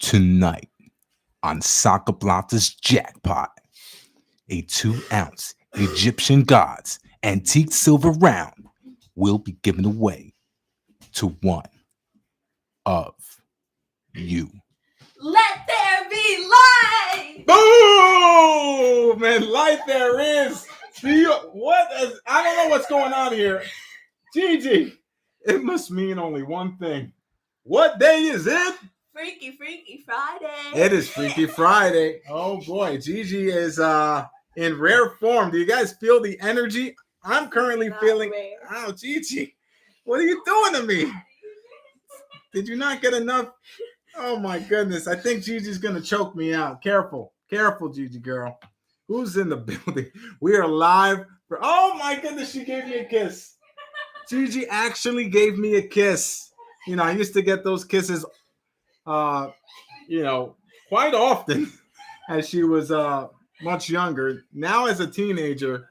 Tonight on Saca Plata's Jackpot, a 2-ounce Egyptian Gods antique silver round will be given away to one of you. Let there be light! Boom! And light there is. I don't know what's going on here. Gigi, it must mean only one thing. What day is it? Freaky Friday. It is Freaky Friday. Oh boy, Gigi is in rare form. Do you guys feel the energy? I'm currently feeling. Rare. Oh, Gigi, what are you doing to me? Did you not get enough? Oh my goodness, I think Gigi's gonna choke me out. Careful, Gigi girl. Who's in the building? We are live. Oh my goodness, she gave me a kiss. Gigi actually gave me a kiss. You know, I used to get those kisses, quite often as she was much younger. Now as a teenager,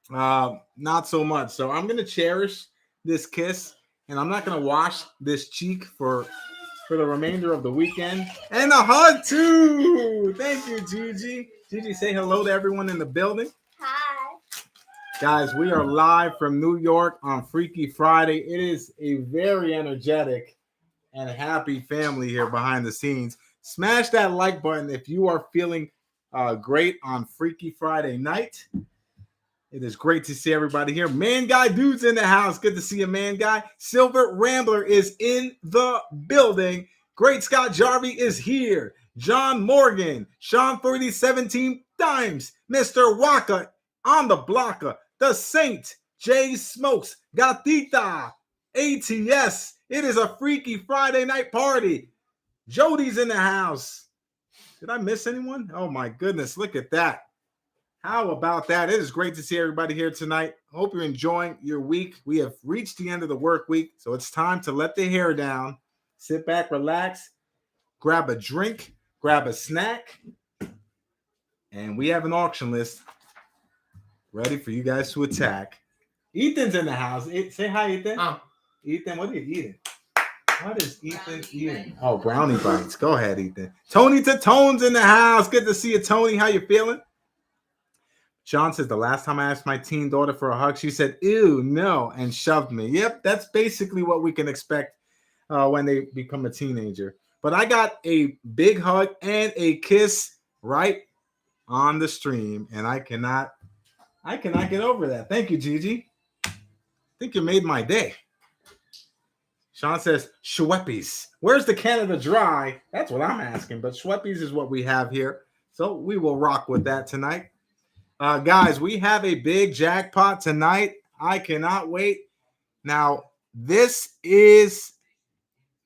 not so much. So I'm gonna cherish this kiss, and I'm not gonna wash this cheek for the remainder of the weekend. And a hug too. Thank you, Gigi. Gigi, say hello to everyone in the building. Hi. Guys, we are live from New York on Freaky Friday. It is a very energetic and happy family here behind the scenes. Smash that like button if you are feeling great on Freaky Friday night. It is great to see everybody here. Man Guy Dude's in the house. Good to see you, Man Guy. Silver Rambler is in the building. Great Scott Jarvie is here. John Morgan. Sean 3017 Dimes. Mr. Waka on the blocker. The Saint. Jay Smokes. Gatita. ATS. It is a Freaky Friday night party. Jody's in the house. Did I miss anyone? Oh my goodness. Look at that. How about that? It is great to see everybody here tonight. Hope you're enjoying your week. We have reached the end of the work week, so it's time to let the hair down. Sit back, relax, grab a drink, grab a snack, and we have an auction list ready for you guys to attack. Ethan's in the house. Say hi, Ethan. Ethan, what are you eating? What is Ethan eating? Oh, brownie bites. Go ahead, Ethan. Tony Tone's in the house. Good to see you, Tony. How you feeling? Sean says, the last time I asked my teen daughter for a hug, she said, ew, no, and shoved me. Yep, that's basically what we can expect when they become a teenager. But I got a big hug and a kiss right on the stream, and I cannot get over that. Thank you, Gigi. I think you made my day. Sean says, Schweppes. Where's the Canada Dry? That's what I'm asking, but Schweppes is what we have here. So we will rock with that tonight. Guys, we have a big jackpot tonight. I cannot wait. Now, this is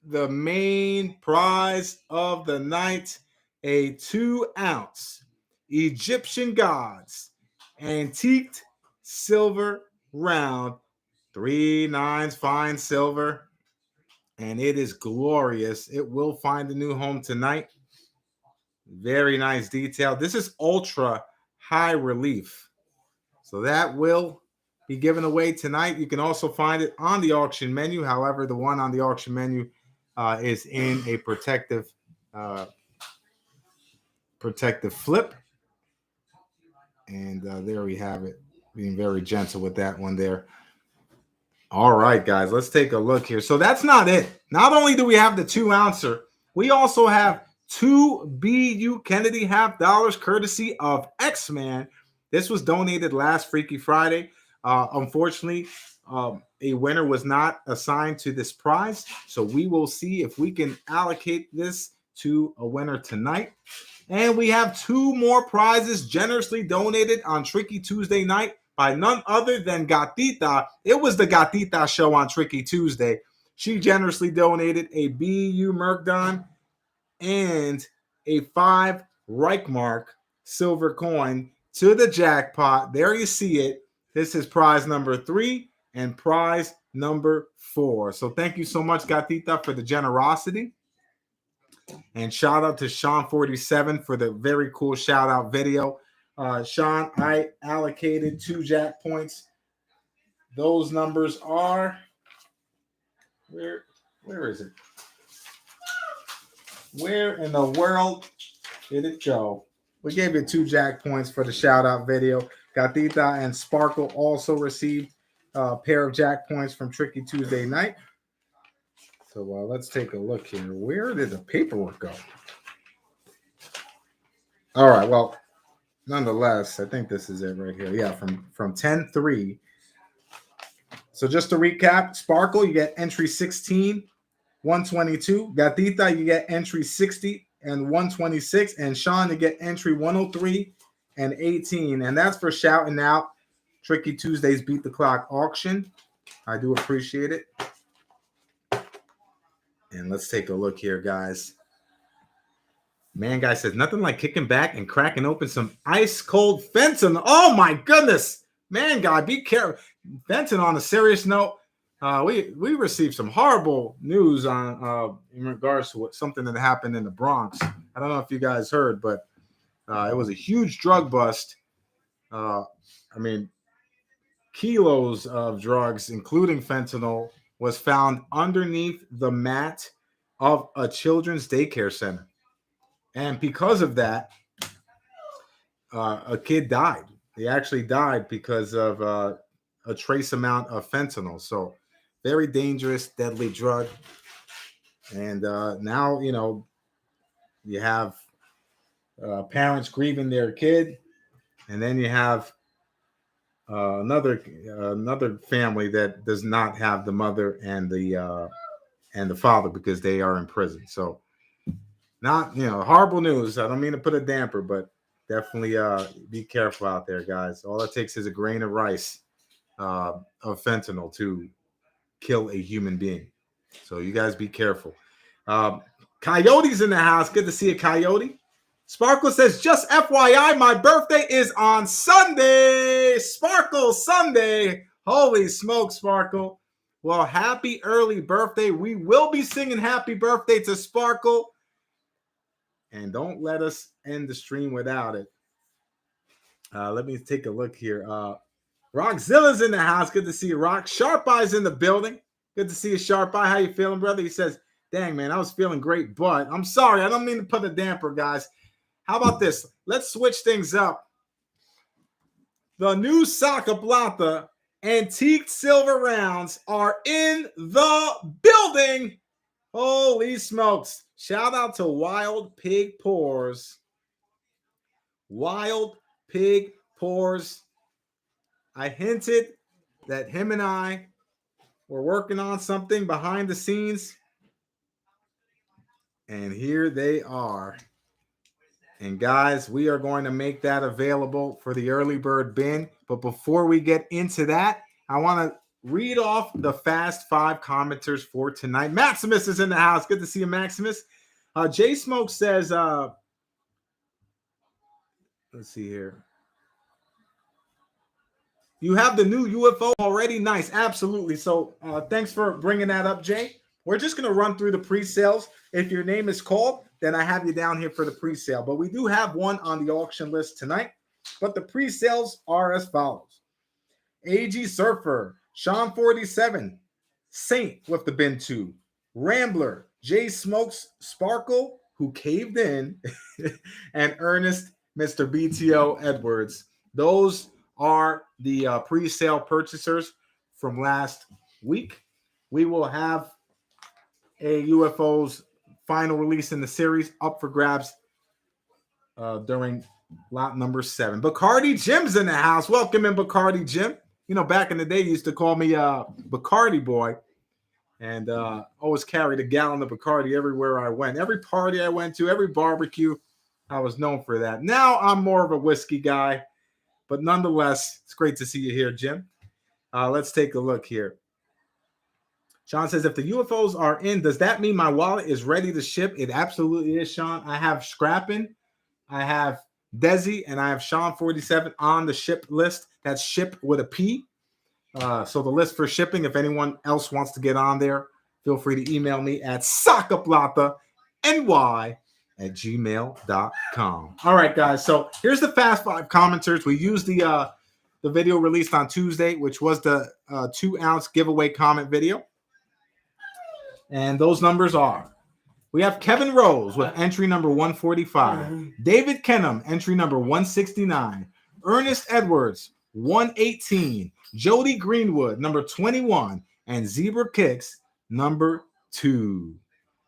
the main prize of the night, a 2-ounce Egyptian Gods antiqued silver round, 3 nines, fine silver, and it is glorious. It will find a new home tonight. Very nice detail. This is ultra high relief, so that will be given away tonight. You can also find it on the auction menu. However, the one on the auction menu is in a protective flip, and there we have it. Being very gentle with that one there. All right, guys, let's take a look here. So that's not it. Not only do we have the 2-ouncer, we also have 2 BU Kennedy half dollars courtesy of X-Man. This was donated last Freaky Friday. Unfortunately, a winner was not assigned to this prize. So we will see if we can allocate this to a winner tonight. And we have 2 more prizes generously donated on Tricky Tuesday night by none other than Gatita. It was the Gatita show on Tricky Tuesday. She generously donated a BU Mercdon and a 5 Reichmark silver coin to the jackpot. There you see it. This is prize number 3 and prize number 4. So thank you so much, Gatita, for the generosity. And shout out to Sean 47 for the very cool shout out video. Sean, I allocated 2 Jackpoints. Those numbers are where is it? Where in the world did it go? We gave you 2 Jack points for the shout out video. Gatita and Sparkle also received a pair of Jack points from Tricky Tuesday night. So let's take a look here. Where did the paperwork go? All right. Well, nonetheless, I think this is it right here. Yeah, from 10-3. So just to recap, Sparkle, you get entry 16, 122. Gatita, you get entry 60 and 126. And Sean, you get entry 103 and 18. And that's for shouting out Tricky Tuesday's Beat the Clock auction. I do appreciate it. And let's take a look here, guys. Man, guy says nothing like kicking back and cracking open some ice cold Fenton. Oh my goodness, man, guy, be careful. Fenton. On a serious note, we received some horrible news on in regards to something that happened in the Bronx. I don't know if you guys heard, but it was a huge drug bust. I mean, kilos of drugs, including fentanyl, was found underneath the mat of a children's daycare center. And because of that, a kid died. He actually died because of a trace amount of fentanyl. So very dangerous, deadly drug. And now, you have parents grieving their kid. And then you have another family that does not have the mother and the father because they are in prison. So not, horrible news. I don't mean to put a damper, but definitely be careful out there, guys. All it takes is a grain of rice of fentanyl to kill a human being. So you guys be careful. Coyote's in the house. Good to see a Coyote. Sparkle says, just FYI, my birthday is on Sunday. Sparkle Sunday. Holy smoke, Sparkle. Well, happy early birthday. We will be singing happy birthday to Sparkle. And don't let us end the stream without it. Let me take a look here. Rockzilla's in the house. Good to see you, Rock. Sharp Eye's in the building. Good to see you, Sharp Eye. How you feeling, brother? He says, dang, man, I was feeling great, but I'm sorry. I don't mean to put a damper, guys. How about this? Let's switch things up. The new Saca Plata antique silver rounds are in the building. Holy smokes. Shout out to Wild Pig Pours. Wild Pig Pours. I hinted that him and I were working on something behind the scenes. And here they are. And guys, we are going to make that available for the early bird bin. But before we get into that, I want to read off the Fast 5 commenters for tonight. Maximus is in the house. Good to see you, Maximus. J Smoke says, let's see here. You have the new UFO already? Nice. Absolutely. So thanks for bringing that up, Jay. We're just going to run through the pre-sales. If your name is called, then I have you down here for the pre-sale. But we do have one on the auction list tonight. But the pre-sales are as follows. AG Surfer, Sean 47, Saint with the bin 2, Rambler, J Smokes, Sparkle, who caved in, and Ernest, Mr. BTO Edwards. Those are the pre-sale purchasers from last week. We will have a UFO's final release in the series up for grabs during lot number 7. Bacardi Jim's in the house. Welcome in, Bacardi Jim. Back in the day, you used to call me Bacardi Boy, and always carried a gallon of Bacardi everywhere I went. Every party I went to, every barbecue, I was known for that. Now I'm more of a whiskey guy, but nonetheless, it's great to see you here, Jim. Let's take a look here. Sean says, if the UFOs are in, does that mean my wallet is ready to ship? It absolutely is, Sean. I have Scrappin', I have Desi, and I have Sean 47 on the ship list. That's ship with a P. So the list for shipping, if anyone else wants to get on there, feel free to email me at sacaplata.ny@gmail.com. All right, guys. So here's the Fast 5 commenters. We used the video released on Tuesday, which was the 2-ounce giveaway comment video. And those numbers are, We have Kevin Rose with entry number 145. David Kenham, entry number 169. Ernest Edwards, 118. Jody Greenwood, number 21. And Zebra Kicks, number 2.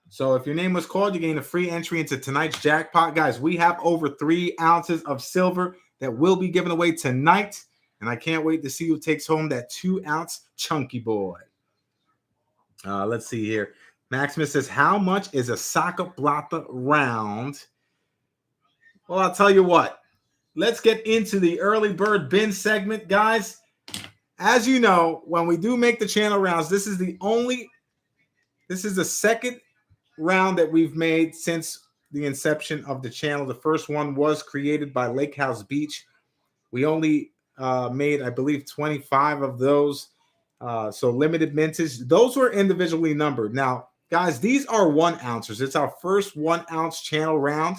So if your name was called, you gain a free entry into tonight's jackpot. Guys, we have over 3 ounces of silver that will be given away tonight. And I can't wait to see who takes home that 2-ounce chunky boy. Let's see here. Maximus says, how much is a Saca Plata round? Well, I'll tell you what. Let's get into the early bird bin segment, guys. As you know, when we do make the channel rounds, this is the second round that we've made since the inception of the channel. The first one was created by Lake House Beach. We only made, I believe, 25 of those. So limited mintage. Those were individually numbered. Now, guys, these are 1 ounces. It's our first 1 ounce channel round.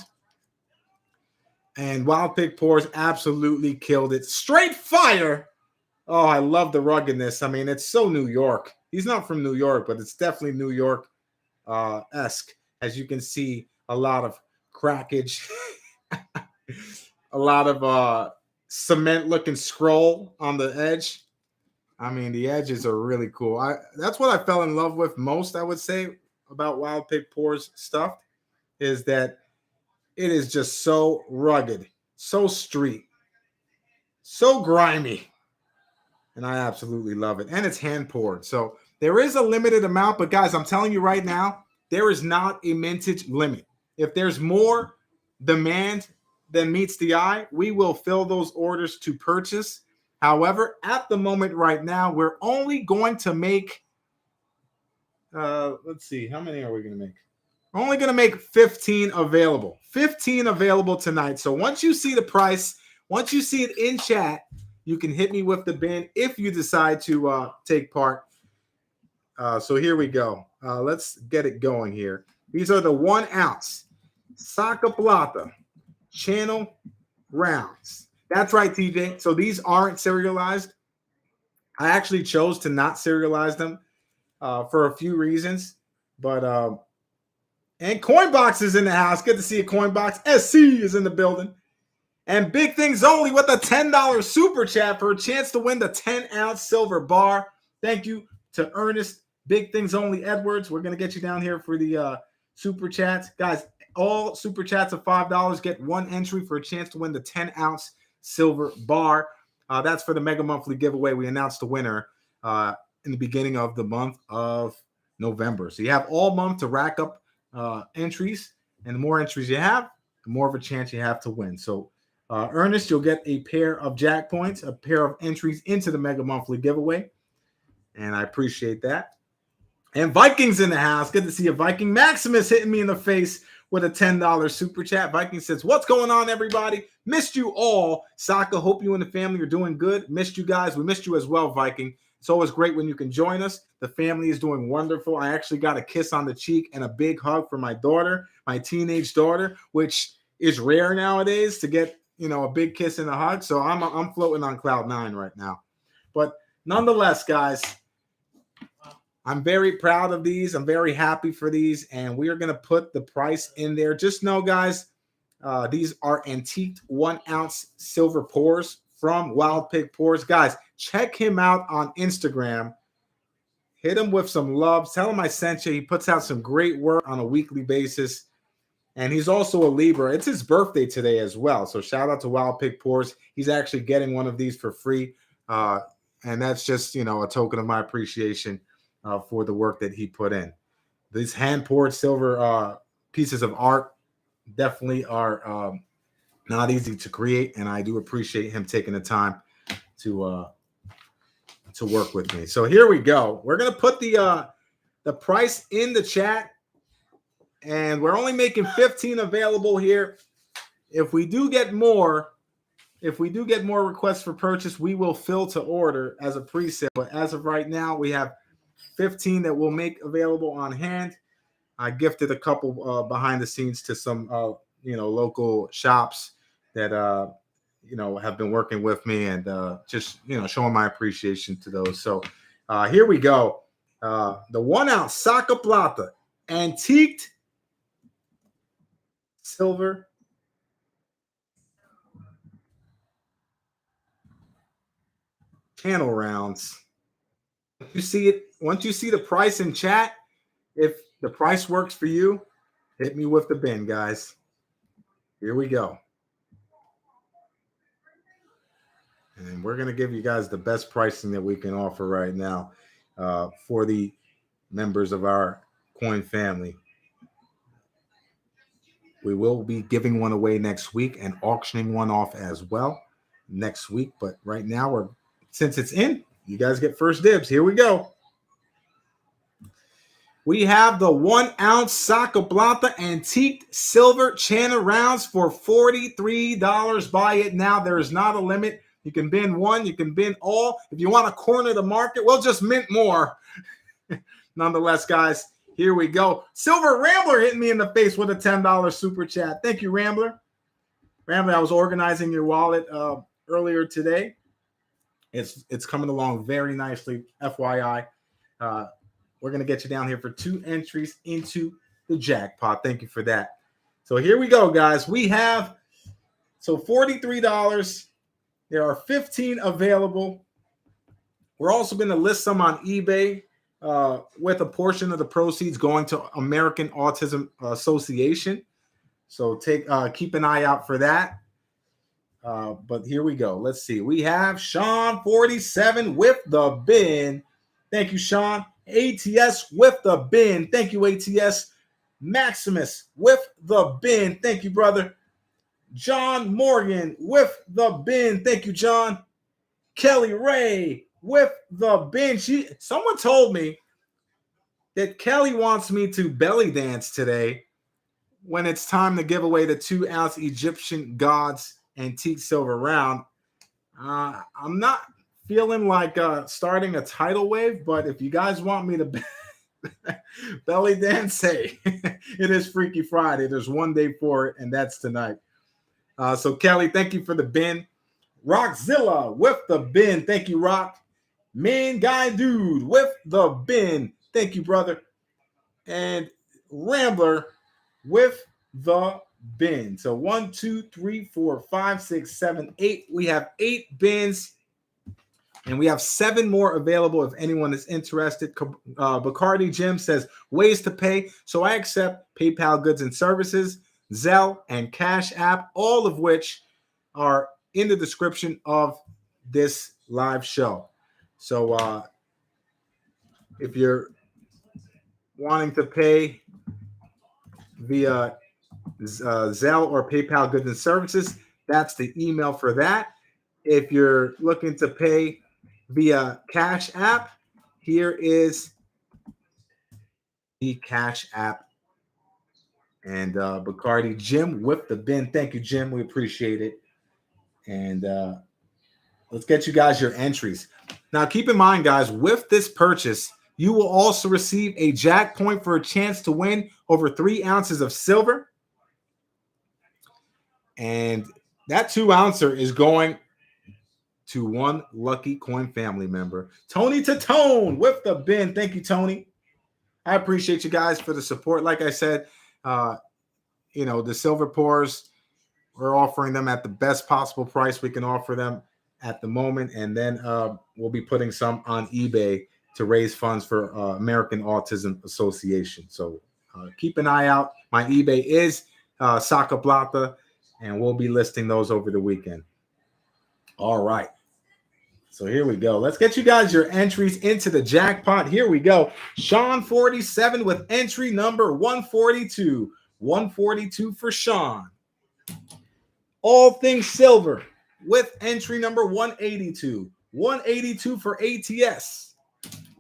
And Wild Pig Pours absolutely killed it. Straight fire. Oh, I love the ruggedness. I mean, it's so New York. He's not from New York, but it's definitely New York-esque. As you can see, a lot of crackage. A lot of cement-looking scroll on the edge. I mean, the edges are really cool. That's what I fell in love with most, I would say, about Wild Pig Pours stuff, is that it is just so rugged, so street, so grimy. And I absolutely love it. And it's hand poured. So there is a limited amount, but guys, I'm telling you right now, there is not a mintage limit. If there's more demand than meets the eye, we will fill those orders to purchase. However, at the moment right now, we're only going to make, let's see, how many are we going to make? We're only going to make 15 available. 15 available tonight. So once you see the price, once you see it in chat, you can hit me with the bin if you decide to take part. So here we go. Let's get it going here. These are the 1 ounce Saca Plata channel rounds. That's right, TJ. So these aren't serialized. I actually chose to not serialize them for a few reasons. But and Coinbox is in the house. Good to see you, Coinbox. SC is in the building. And Big Things Only with a $10 super chat for a chance to win the 10-ounce silver bar. Thank you to Ernest, Big Things Only Edwards. We're going to get you down here for the super chats. Guys, all super chats of $5 get 1 entry for a chance to win the 10-ounce silver bar. That's for the Mega Monthly giveaway. We announced the winner in the beginning of the month of November. So you have all month to rack up entries. And the more entries you have, the more of a chance you have to win. So Ernest, you'll get a pair of Jackpoints, a pair of entries into the Mega Monthly giveaway. And I appreciate that. And Vikings in the house. Good to see you, Viking. Maximus hitting me in the face with a $10 super chat. Viking says, what's going on, everybody? Missed you all. Saka, hope you and the family are doing good. Missed you guys. We missed you as well, Viking. It's always great when you can join us. The family is doing wonderful. I actually got a kiss on the cheek and a big hug for my daughter, my teenage daughter, which is rare nowadays to get, you know, a big kiss and a hug. So I'm floating on cloud 9 right now. But nonetheless, guys, I'm very proud of these. I'm very happy for these. And we are going to put the price in there. Just know, guys, these are antiqued 1 ounce silver pours from Wild Pig Pours. Guys, check him out on Instagram. Hit him with some love. Tell him I sent you. He puts out some great work on a weekly basis. And he's also a Libra. It's his birthday today as well. So shout out to Wild Pig Pours. He's actually getting one of these for free. And that's just, you know, a token of my appreciation for the work that he put in. These hand-poured silver pieces of art definitely are not easy to create. And I do appreciate him taking the time to work with me. So here we go. We're going to put the price in the chat. And we're only making 15 available here. If we do get more requests for purchase, we will fill to order as a pre-sale. But as of right now, we have 15 that we'll make available on hand. I gifted a couple behind the scenes to some local shops that have been working with me, and just showing my appreciation to those. So here we go. The 1 ounce Saca Plata antiqued silver. Channel rounds. You see it. Once you see the price in chat, if the price works for you, hit me with the bin, guys. Here we go. And we're going to give you guys the best pricing that we can offer right now for the members of our coin family. We will be giving one away next week and auctioning one off as well next week. But right now, since it's in, you guys get first dibs. Here we go. We have the 1 ounce Saca Plata antique silver channel rounds for $43. Buy it now. There is not a limit. You can bin one. You can bin all. If you want to corner the market, we'll just mint more. Nonetheless, guys, here we go. Silver Rambler hitting me in the face with a $10 super chat. Thank you, Rambler. Rambler, I was organizing your wallet earlier today. It's coming along very nicely, FYI. We're going to get you down here for 2 entries into the jackpot. Thank you for that. So here we go, guys. We have, $43. There are 15 available. We're also going to list some on eBay with a portion of the proceeds going to American Autism Association. So keep an eye out for that. But here we go. Let's see. We have Sean 47 with the bin. Thank you, Sean. ATS with the bin. Thank you, ATS. Maximus with the bin. Thank you, brother. John Morgan with the bin. Thank you, John. Kelly Ray with the bin. Someone told me that Kelly wants me to belly dance today when it's time to give away the 2 ounce Egyptian Gods antique silver round. I'm not feeling like starting a tidal wave, but if you guys want me to belly dance, hey, it is Freaky Friday. There's one day for it, and that's tonight. So Kelly, thank you for the bin. Rockzilla with the bin. Thank you, Rock. Main Guy Dude with the bin. Thank you, brother. And Rambler with the bin. So 1, 2, 3, 4, 5, 6, 7, 8. We have 8 bins. And we have 7 more available if anyone is interested. Bacardi Jim says, ways to pay. So I accept PayPal goods and services, Zelle, and Cash App, all of which are in the description of this live show. So if you're wanting to pay via Zelle or PayPal goods and services, that's the email for that. If you're looking to pay via Cash App, here is the Cash App. And Bacardi Jim with the bin. Thank you, Jim. We appreciate it. And let's get you guys your entries. Now, keep in mind, guys, with this purchase, you will also receive a Jackpoint for a chance to win over 3 ounces of silver. And that 2 ouncer is going to one lucky coin family member. Tony Tatone with the bin. Thank you, Tony. I appreciate you guys for the support. Like I said, the silver pours, we're offering them at the best possible price we can offer them at the moment. And then we'll be putting some on eBay to raise funds for American Autism Association. So keep an eye out. My eBay is Saca Plata, and we'll be listing those over the weekend. All right. So here we go. Let's get you guys your entries into the jackpot. Here we go. Sean 47 with entry number 142. 142 for Sean. All Things Silver with entry number 182. 182 for ATS.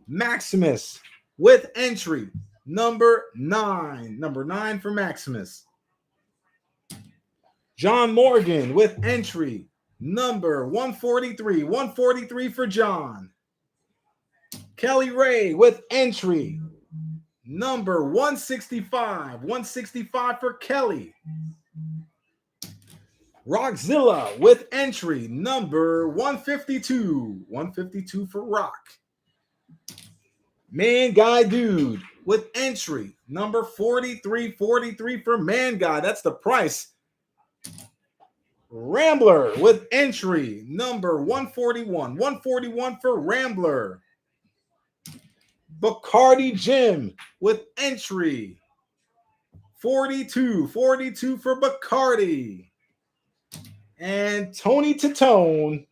Maximus with entry number 9. Number 9 for Maximus. John Morgan with entry number 143. 143 for John. Kelly Ray with entry number 165. 165 for Kelly. Rockzilla with entry number 152. 152 for Rock. Man Guy Dude with entry number 4343 for Man Guy. That's the price. Rambler with entry number 141 for Rambler. Bacardi Jim with entry 42 for Bacardi. And Tony Tatone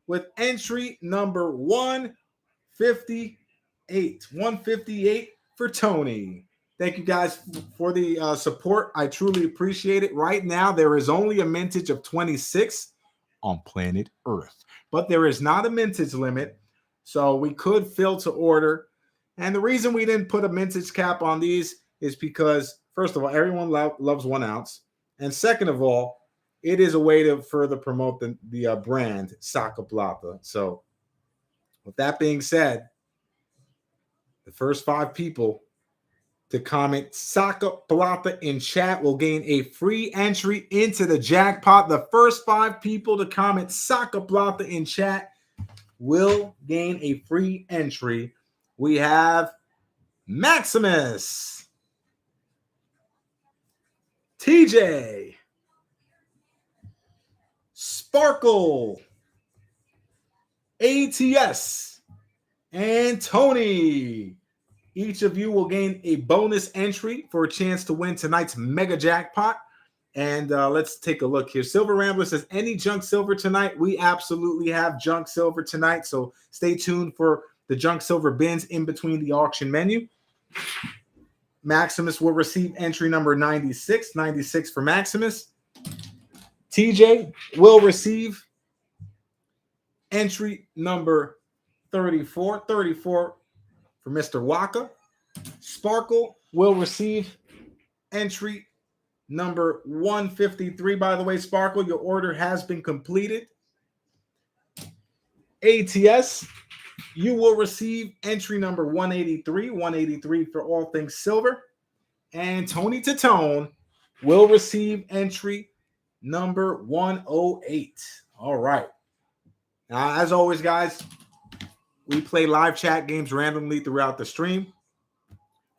with entry number 158 for Tony. Thank you guys for the support. I truly appreciate it. Right now, there is only a mintage of 26 on planet Earth, but there is not a mintage limit, so we could fill to order. And the reason we didn't put a mintage cap on these is because, first of all, everyone loves 1 ounce. And second of all, it is a way to further promote the brand Saca Plata. So with that being said, the first 5 people to comment Saca Plata in chat will gain a free entry into the jackpot. The first 5 people to comment Saca Plata in chat will gain a free entry. We have Maximus, TJ, Sparkle, ATS, and Tony. Each of you will gain a bonus entry for a chance to win tonight's mega jackpot. And let's take a look here. Silver Rambler says, any junk silver tonight? We absolutely have junk silver tonight. So stay tuned for the junk silver bins in between the auction menu. Maximus will receive entry number 96 for Maximus. TJ will receive entry number 34 for Mr. Waka. Sparkle will receive entry number 153. By the way, Sparkle, your order has been completed. ATS, you will receive entry number 183 for all things silver. And Tony Tatone will receive entry number 108. All right. Now, as always, guys, we play live chat games randomly throughout the stream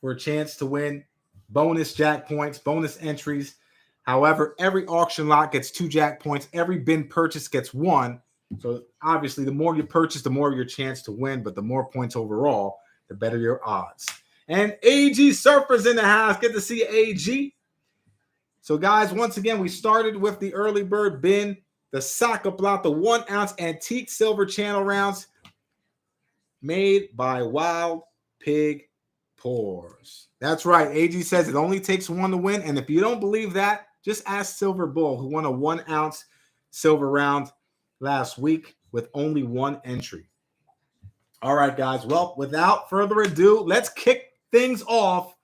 for a chance to win bonus jack points, bonus entries. However, every auction lot gets 2 jack points. Every bin purchase gets 1. So obviously, the more you purchase, the more your chance to win. But the more points overall, the better your odds. And AG Surfer's in the house. Good to see you, AG. So, guys, once again, we started with the early bird bin, the Saca Plata 1 ounce antique silver channel rounds made by Wild Pig Pours. That's right. AG says it only takes 1 to win. And if you don't believe that, just ask Silver Bull, who won a 1 ounce silver round last week with only 1 entry. All right, guys. Well, without further ado, let's kick things off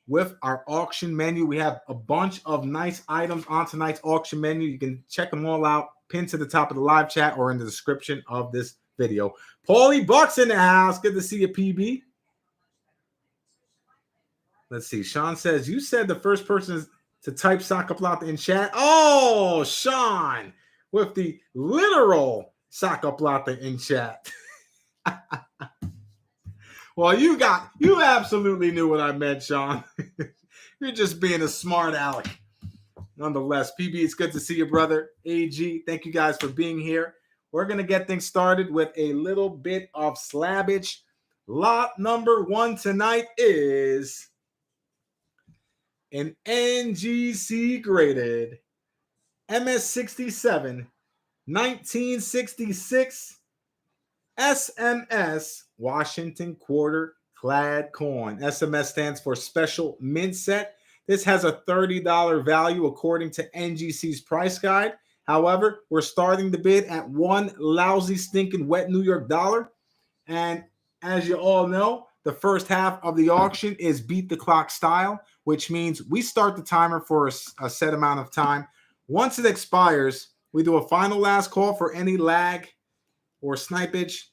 with our auction menu. We have a bunch of nice items on tonight's auction menu. You can check them all out, pinned to the top of the live chat or in the description of this video. Paulie Buck's in the house. Good to see you, PB. Let's see. Sean says, you said the first person to type Saca Plata in chat. Oh, Sean, with the literal Saca Plata in chat. Well, you absolutely knew what I meant, Sean. You're just being a smart aleck. Nonetheless, PB, it's good to see you, brother. AG, thank you guys for being here. We're going to get things started with a little bit of slabbage. Lot number 1 tonight is an NGC graded MS67 1966 SMS Washington quarter clad coin. SMS stands for Special Mint Set. This has a $30 value according to NGC's price guide. However, we're starting the bid at 1 lousy stinking wet New York dollar. And as you all know, the first half of the auction is beat the clock style, which means we start the timer for a set amount of time. Once it expires, we do a final last call for any lag or snipage,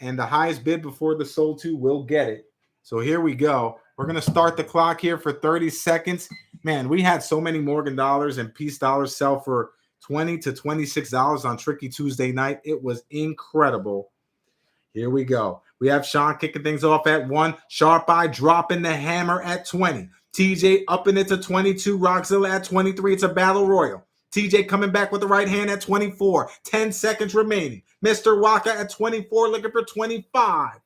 and the highest bid before the sold to will get it. So here we go. We're going to start the clock here for 30 seconds. Man, we had so many Morgan dollars and Peace dollars sell for $20 to $26 on Tricky Tuesday night. It was incredible. Here we go. We have Sean kicking things off at 1. Sharp Eye dropping the hammer at 20. TJ upping it to 22. Rockzilla at 23. It's a battle royal. TJ coming back with the right hand at 24. 10 seconds remaining. Mr. Waka at 24, looking for 25.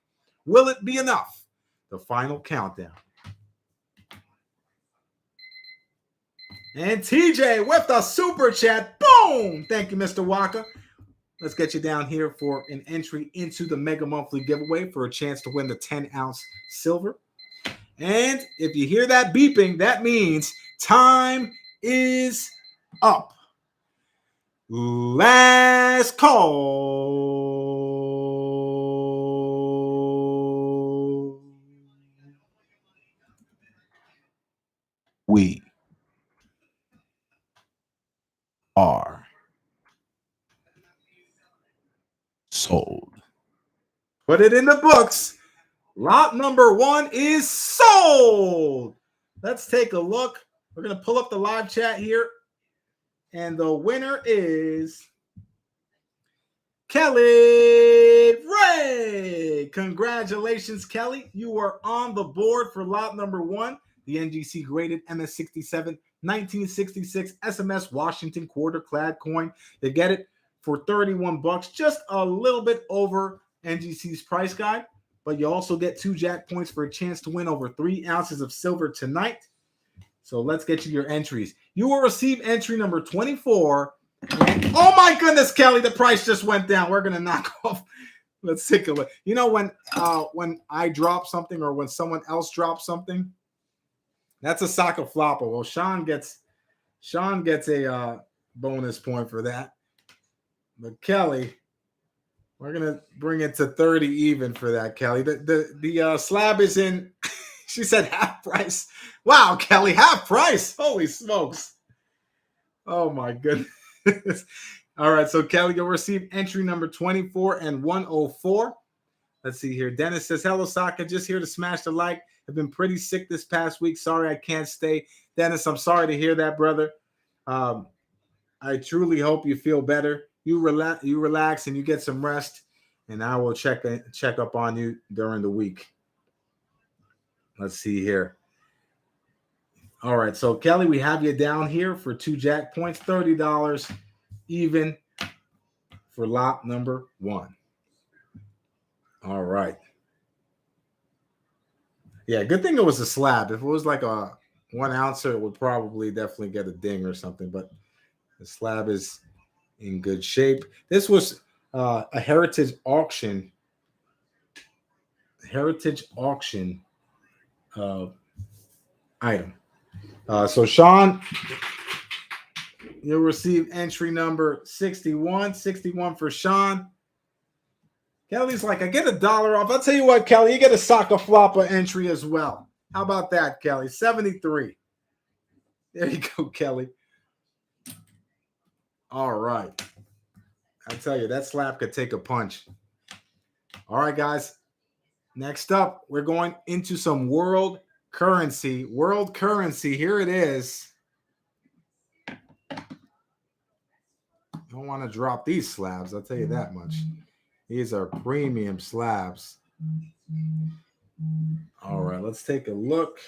Will it be enough? The final countdown. And TJ with the super chat. Boom! Thank you, Mr. Waka. Let's get you down here for an entry into the Mega Monthly giveaway for a chance to win the 10-ounce silver. And if you hear that beeping, that means time is up. Last call. We are sold. Put it in the books. Lot number 1 is sold. Let's take a look. We're going to pull up the live chat here. And the winner is Kelly Ray. Congratulations, Kelly. You are on the board for lot number 1. The NGC graded MS67 1966 SMS Washington quarter clad coin. You get it for $31, just a little bit over NGC's price guide. But you also get 2 Jack points for a chance to win over 3 ounces of silver tonight. So let's get you your entries. You will receive entry number 24. And, oh my goodness, Kelly, the price just went down. We're going to knock off. Let's take a look. You know, when I drop something or when someone else drops something, that's a Saca Plata. Well, Sean gets a bonus point for that. But Kelly, we're going to bring it to 30 even for that, Kelly. The slab is in, she said half price. Wow, Kelly, half price. Holy smokes. Oh, my goodness. All right, so Kelly, you'll receive entry number 24 and 104. Let's see here. Dennis says, hello, Saka. Just here to smash the like. I've been pretty sick this past week. Sorry I can't stay. Dennis, I'm sorry to hear that, brother. I truly hope you feel better. You relax and you get some rest, and I will check up on you during the week. Let's see here. All right, so Kelly, we have you down here for 2 Jack points, $30 even for lot number 1. All right. Yeah, good thing it was a slab. If it was like a 1 ouncer, it would probably definitely get a ding or something, but the slab is in good shape. This was a heritage auction. Item. So Sean, you'll receive entry number 61. 61 for Sean. Kelly's like, I get $1 off. I'll tell you what, Kelly, you get a Saca Plata entry as well. How about that, Kelly? 73. There you go, Kelly. All right. I tell you, that slap could take a punch. All right, guys. Next up, we're going into some world currency. World currency. Here it is. Don't want to drop these slabs. I'll tell you that much. These are premium slabs. All right, let's take a look.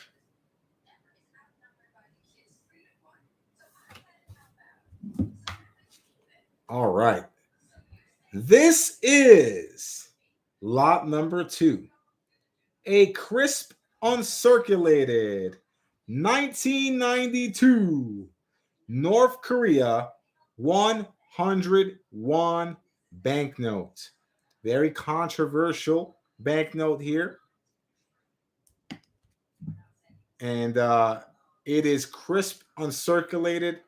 All right. This is lot number 2. A crisp, uncirculated 1992 North Korea 100 won banknote. Very controversial banknote here. And it is crisp, uncirculated.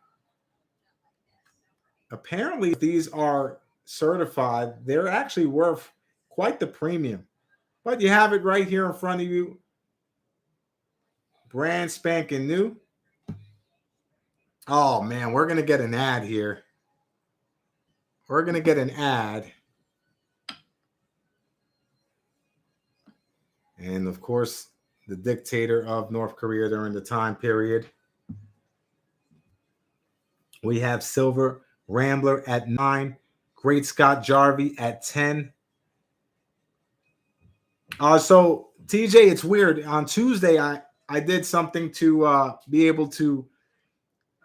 Apparently, these are certified. They're actually worth quite the premium. But you have it right here in front of you. Brand spanking new. Oh, man, we're going to get an ad here. We're going to get an ad. And, of course, the dictator of North Korea during the time period. We have Silver Rambler at 9. Great Scott Jarvie at 10. So TJ, it's weird. On Tuesday, I did something to be able to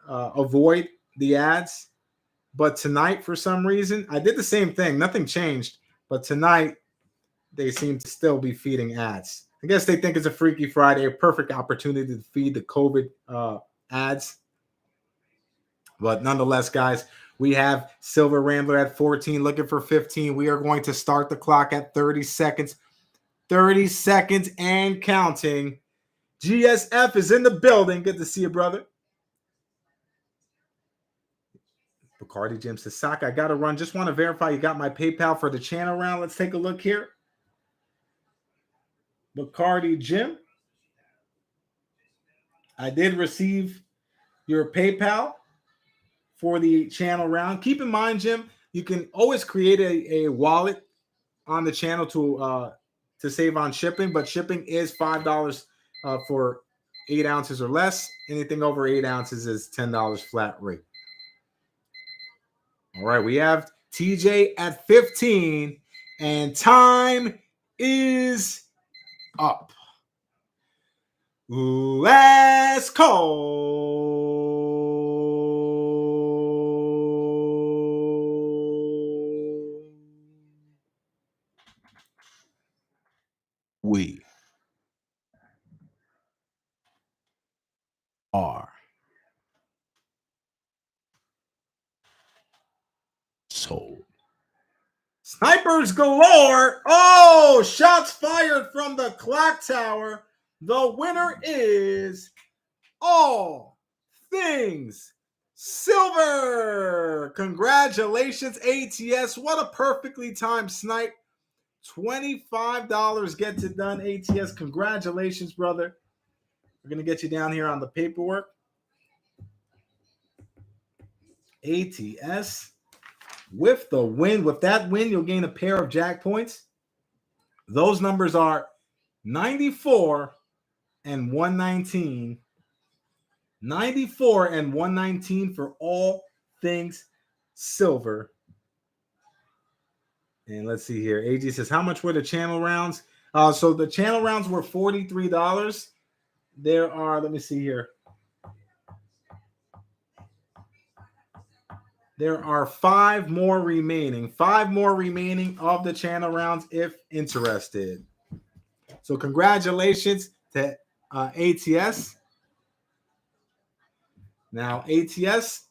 avoid the ads, but tonight, for some reason, I did the same thing. Nothing changed, but tonight they seem to still be feeding ads. I guess they think it's a Freaky Friday, a perfect opportunity to feed the COVID ads. But nonetheless, guys, we have Silver Rambler at 14, looking for 15. We are going to start the clock at 30 seconds. 30 seconds and counting. GSF is in the building. Good to see you, brother. Bacardi Jim says, Saca, I got to run. Just want to verify you got my PayPal for the channel round. Let's take a look here. Bacardi Jim, I did receive your PayPal for the channel round. Keep in mind, Jim, you can always create a wallet on the channel to save on shipping, but shipping is $5 for 8 ounces or less. Anything over 8 ounces is $10 flat rate. All right, we have TJ at 15, and time is up. Let's call. We are sold. Snipers galore. Oh, shots fired from the clock tower. The winner is All Things Silver. Congratulations, ATS. What a perfectly timed snipe. $25 gets it done, ATS. Congratulations, brother. We're going to get you down here on the paperwork. ATS with the win. With that win, you'll gain a pair of Jackpoints. Those numbers are 94 and 119. 94 and 119 for All Things Silver. And let's see here. AG says, how much were the channel rounds? So the channel rounds were $43. There are, let me see here. There are 5 more remaining. 5 more remaining of the channel rounds if interested. So congratulations to ATS. Now, ATS,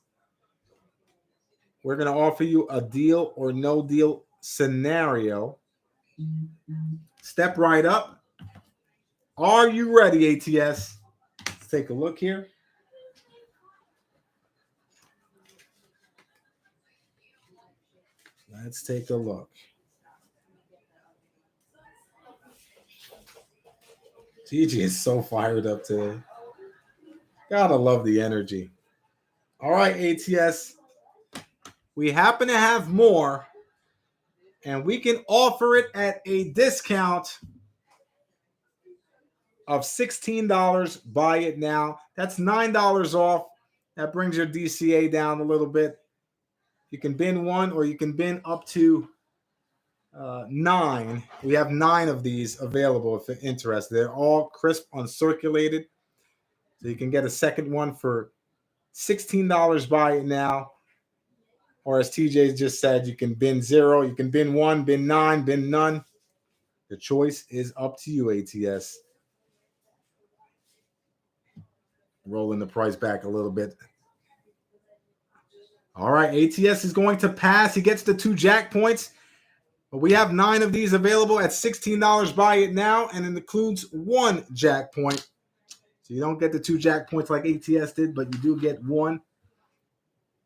we're going to offer you a deal or no deal scenario. Step right up. Are you ready, ATS? Let's take a look here. Let's take a look. Gigi is so fired up today. Gotta love the energy. All right, ATS. We happen to have more, and we can offer it at a discount of $16. Buy it now. That's $9 off. That brings your DCA down a little bit. You can bin 1 or you can bin up to 9. We have 9 of these available if you're interested. They're all crisp, uncirculated. So you can get a second one for $16. Buy it now. Or as TJ just said, you can bin 0. You can bin 1, bin 9, bin none. The choice is up to you, ATS. Rolling the price back a little bit. All right, ATS is going to pass. He gets the 2 Jackpoints. But we have 9 of these available at $16. Buy it now, and it includes 1 Jackpoint. So you don't get the 2 Jackpoints like ATS did, but you do get 1.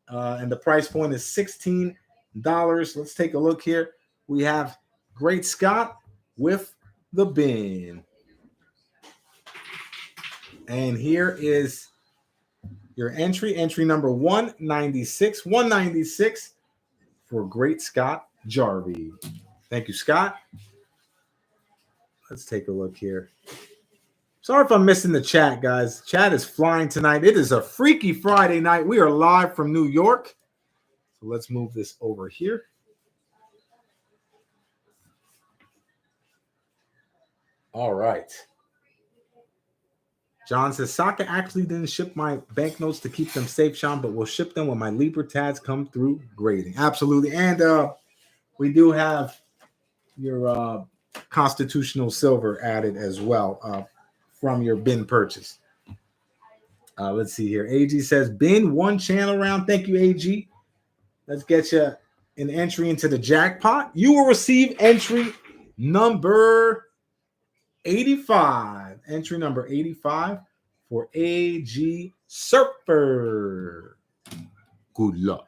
And the price point is $16. Let's take a look here. We have Great Scott with the bin. And here is your entry number 196. 196 for Great Scott Jarvie. Thank you, Scott. Let's take a look here. Sorry if I'm missing the chat, guys. Chat is flying tonight. It is a Freaky Friday night. We are live from New York. So let's move this over here. All right. John says, Saca actually didn't ship my banknotes to keep them safe, Sean, but we'll ship them when my Libra tags come through grading. Absolutely. And we do have your constitutional silver added as well from your bin purchase. Let's see here. AG says, bin one channel round. Thank you, AG. Let's get you an entry into the jackpot. You will receive entry number 85. Entry number 85 for AG Surfer. Good luck.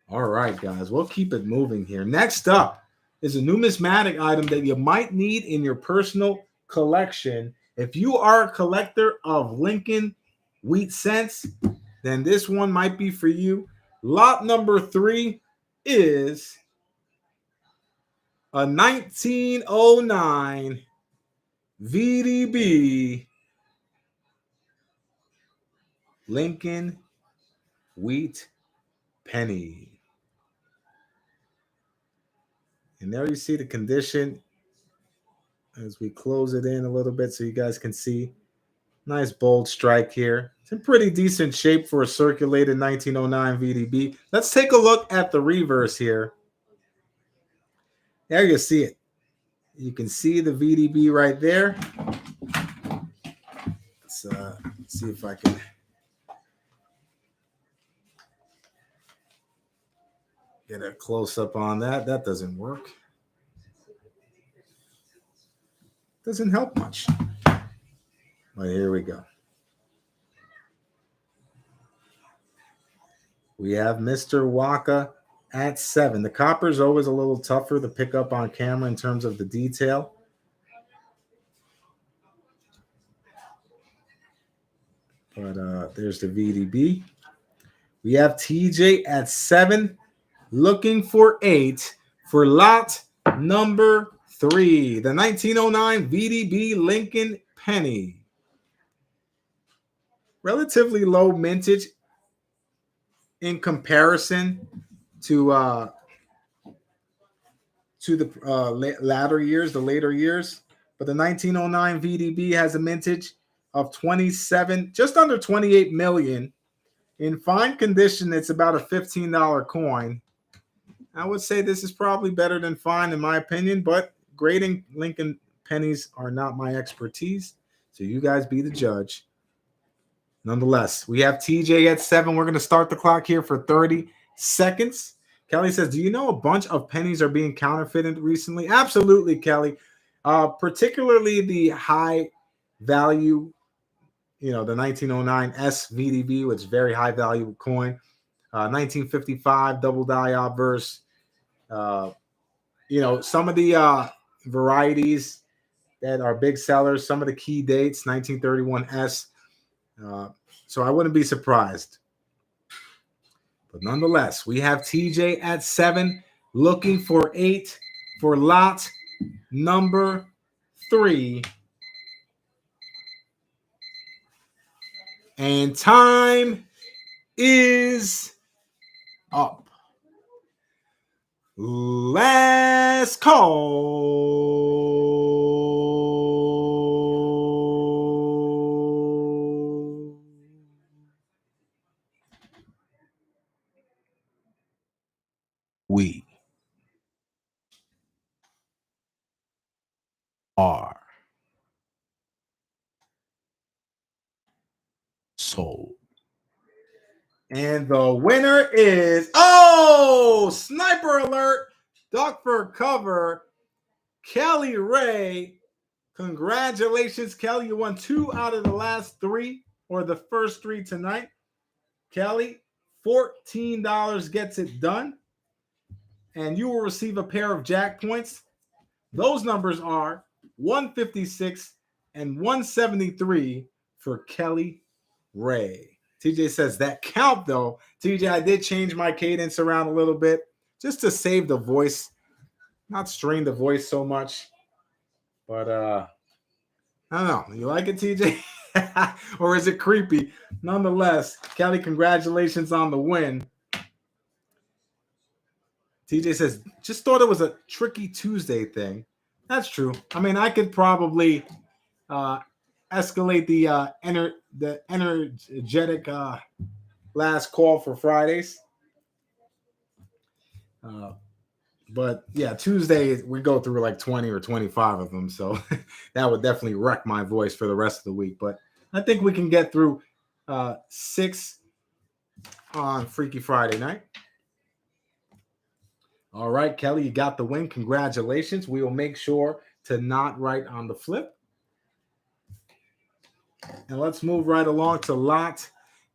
All right, guys. We'll keep it moving here. Next up is a numismatic item that you might need in your personal collection. If you are a collector of Lincoln wheat cents, then this one might be for you. Lot number 3 is a 1909 VDB Lincoln wheat penny. And there you see the condition as we close it in a little bit so you guys can see. Nice bold strike here. It's in pretty decent shape for a circulated 1909 VDB. Let's take a look at the reverse here. There you see it. You can see the VDB right there. Let's see if I can get a close-up on that. That doesn't work. Doesn't help much. But here we go. We have Mr. Waka at 7. The copper is always a little tougher to pick up on camera in terms of the detail. But there's the VDB. We have TJ at 7, looking for 8 for lot number 3. The 1909 VDB Lincoln penny. Relatively low mintage in comparison to the latter years, the later years. But the 1909 VDB has a mintage of 27, just under 28 million. In fine condition, it's about a $15 coin. I would say this is probably better than fine in my opinion, but grading Lincoln pennies are not my expertise. So you guys be the judge. Nonetheless, we have TJ at 7. We're going to start the clock here for 30 seconds. Kelly says, do you know a bunch of pennies are being counterfeited recently? Absolutely, Kelly. Particularly the high value, the 1909 SVDB, which is very high value coin. 1955 double die obverse. Some of the varieties that are big sellers, some of the key dates, 1931S. So I wouldn't be surprised. But nonetheless, we have TJ at 7, looking for 8 for lot number 3. And time is up. Last call. We are sold. And the winner is, sniper alert, duck for cover, Kelly Ray. Congratulations, Kelly. You won 2 out of the last 3, or the first 3 tonight. Kelly, $14 gets it done. And you will receive a pair of Jackpoints. Those numbers are 156 and 173 for Kelly Ray. TJ says that count, though. TJ, I did change my cadence around a little bit just to save the voice, not strain the voice so much. But I don't know. You like it, TJ? Or is it creepy? Nonetheless, Kelly, congratulations on the win. TJ says, just thought it was a tricky Tuesday thing. That's true. I mean, I could probably escalate the energetic last call for Fridays. Uh, but yeah, Tuesday we go through like 20 or 25 of them, so that would definitely wreck my voice for the rest of the week. But I think we can get through 6 on Freaky Friday night. All right, Kelly, you got the win. Congratulations. We will make sure to not write on the flip. And let's move right along to lot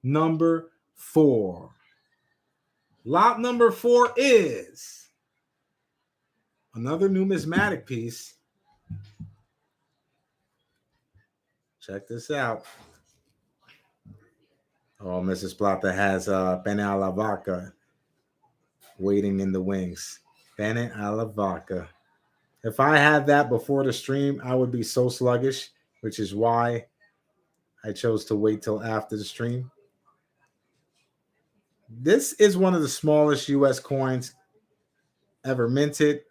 number 4. Lot number 4 is another numismatic piece. Check this out. Oh, Mrs. Plata has Pene a la Vaca waiting in the wings. Pene a la Vaca. If I had that before the stream, I would be so sluggish, which is why I chose to wait till after the stream. This is one of the smallest U.S. coins ever minted.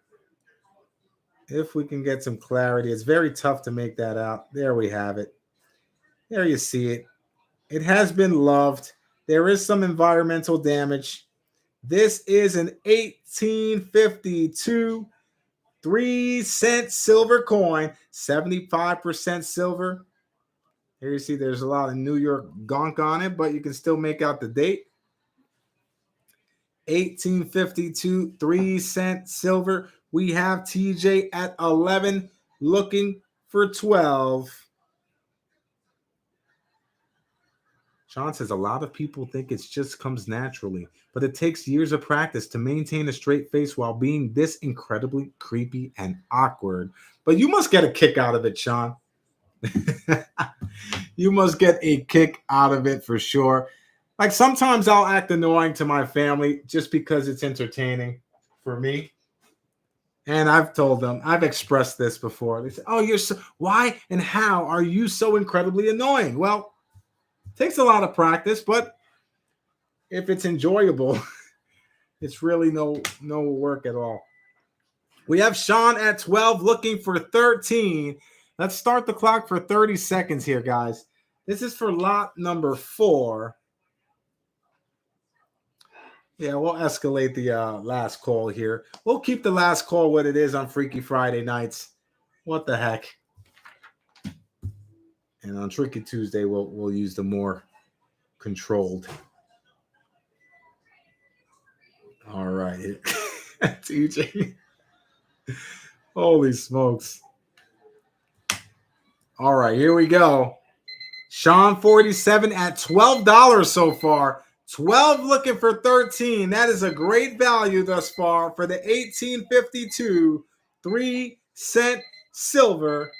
If we can get some clarity, it's very tough to make that out. There we have it. There you see it. It has been loved. There is some environmental damage. This is an 1852 3-cent silver coin, 75% silver. Here you see there's a lot of New York gunk on it, but you can still make out the date. 1852 3-cent silver. We have TJ at 11, looking for 12. Sean says a lot of people think it just comes naturally, but it takes years of practice to maintain a straight face while being this incredibly creepy and awkward. But you must get a kick out of it, Sean. You must get a kick out of it for sure. Like sometimes I'll act annoying to my family just because it's entertaining for me. And I've told them, I've expressed this before. They say, "Oh, you're so why and how are you so incredibly annoying?" Well, it takes a lot of practice, but if it's enjoyable, it's really no work at all. We have Sean at 12 looking for 13. Let's start the clock for 30 seconds here, guys. This is for lot number 4. Yeah, we'll escalate the last call here. We'll keep the last call what it is on Freaky Friday nights. What the heck? And on Tricky Tuesday, we'll use the more controlled. All right. TJ. Holy smokes. All right, here we go. Sean 47 at $12 so far. 12 looking for 13. That is a great value thus far for the 1852 3-cent silver.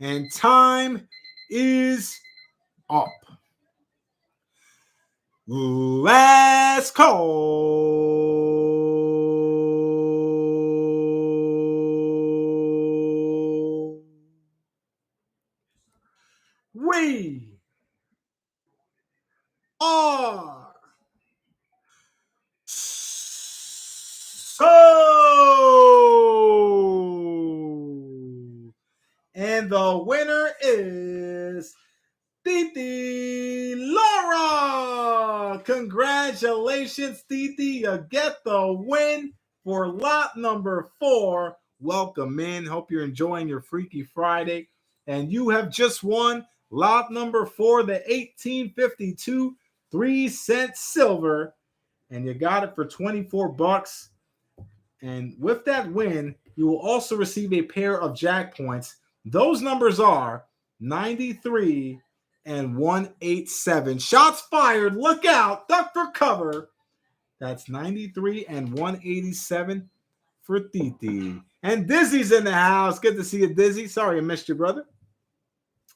And time is up. Last call. We are so. And the winner is Titi Laura. Congratulations, Titi. You get the win for lot number 4. Welcome in. Hope you're enjoying your Freaky Friday. And you have just won lot number 4, the 1852 3-cent silver. And you got it for $24. And with that win, you will also receive a pair of Jackpoints. Those numbers are 93 and 187. Shots fired. Look out. Duck for cover. That's 93 and 187 for Titi. And Dizzy's in the house. Good to see you, Dizzy. Sorry I missed you, brother.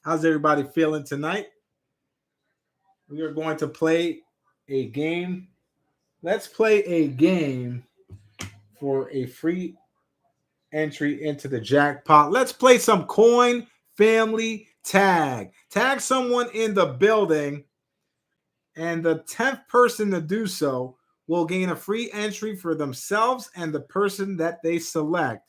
How's everybody feeling tonight? We are going to play a game. Let's play a game for a free entry into the jackpot. Let's play some coin family tag. Tag someone in the building, and the 10th person to do so will gain a free entry for themselves and the person that they select.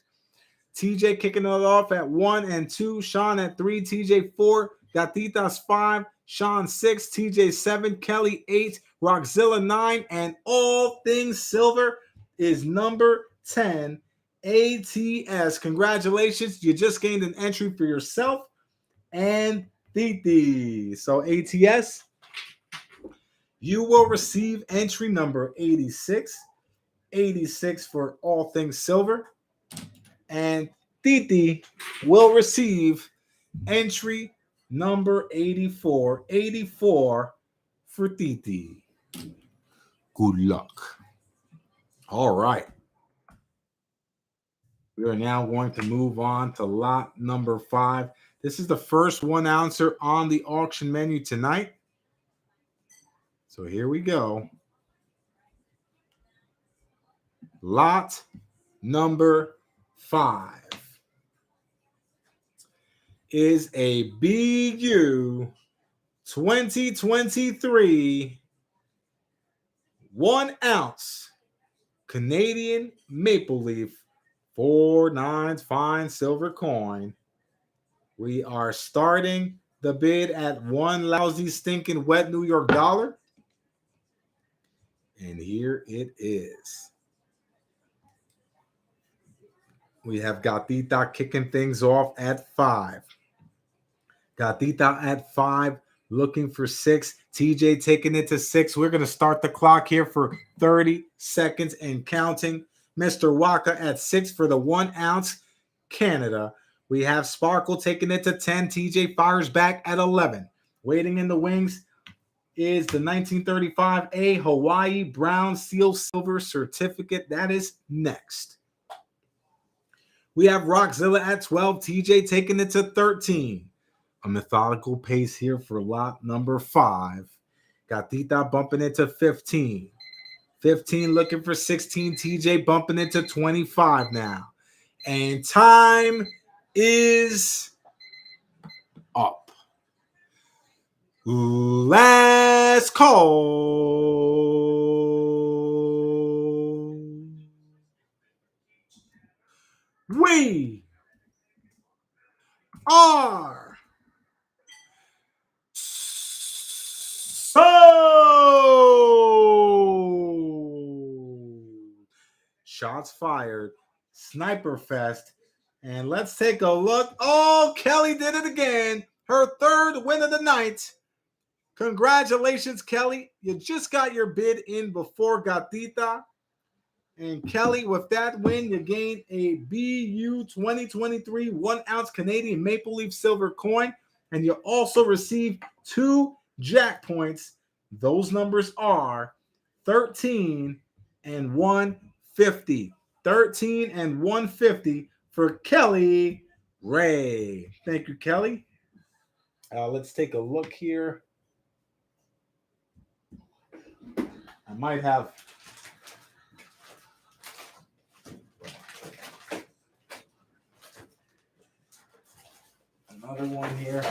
TJ kicking it off at 1 and 2. Sean at 3. TJ 4. Gatitas 5. Sean 6. TJ 7. Kelly 8. Rockzilla 9. And All Things Silver is number 10. ATS. Congratulations. You just gained an entry for yourself and Titi. So ATS, you will receive entry number 86. 86 for All Things Silver. And Titi will receive entry number 84. 84 for Titi. Good luck. All right. We are now going to move on to lot number 5. This is the first 1-ouncer on the auction menu tonight. So here we go. Lot number 5 is a BU 2023 1-ounce Canadian Maple Leaf 4/9 fine silver coin. We are starting the bid at one lousy stinking wet New York dollar. And here it is. We have Gatita kicking things off at 5. Gatita at 5, looking for 6. TJ taking it to 6. We're going to start the clock here for 30 seconds and counting. Mr. Waka at 6 for the 1-ounce Canada. We have Sparkle taking it to 10. TJ fires back at 11. Waiting in the wings is the 1935A Hawaii Brown Seal Silver Certificate. That is next. We have Rockzilla at 12. TJ taking it to 13. A methodical pace here for lot number 5. Gatita bumping it to 15. 15 looking for 16. TJ bumping it to 25 now. And time is up. Last call. We are sold. Shots fired. Sniper Fest. And let's take a look. Oh, Kelly did it again. Her third win of the night. Congratulations, Kelly. You just got your bid in before Gatita. And Kelly, with that win, you gained a BU 2023 1-ounce Canadian Maple Leaf silver coin. And you also received 2 Jackpoints. Those numbers are 13 and 150. 13 and 150 for Kelly Ray. Thank you, Kelly. Let's take a look here. I might have another one here.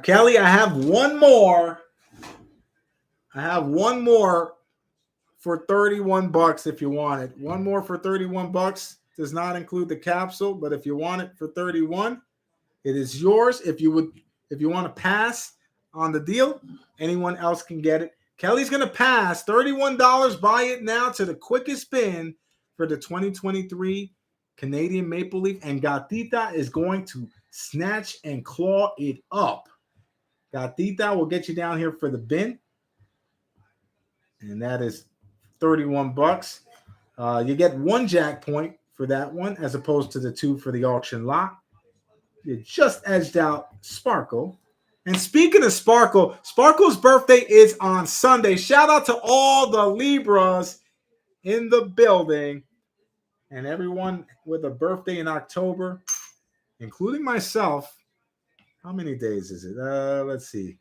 Kelly, I have one more. I have one more for $31 if you want it. One more for $31. Does not include the capsule, but if you want it for $31, it is yours. If you want to pass on the deal, anyone else can get it. Kelly's going to pass $31. Buy it now to the quickest spin for the 2023 Canadian Maple Leaf. And Gatita is going to snatch and claw it up. Gatita will get you down here for the bin. And that is $31. You get 1 jack point for that one as opposed to the 2 for the auction lot. You just edged out Sparkle. And speaking of Sparkle, Sparkle's birthday is on Sunday. Shout out to all the Libras in the building and everyone with a birthday in October, including myself. How many days is it? Let's see.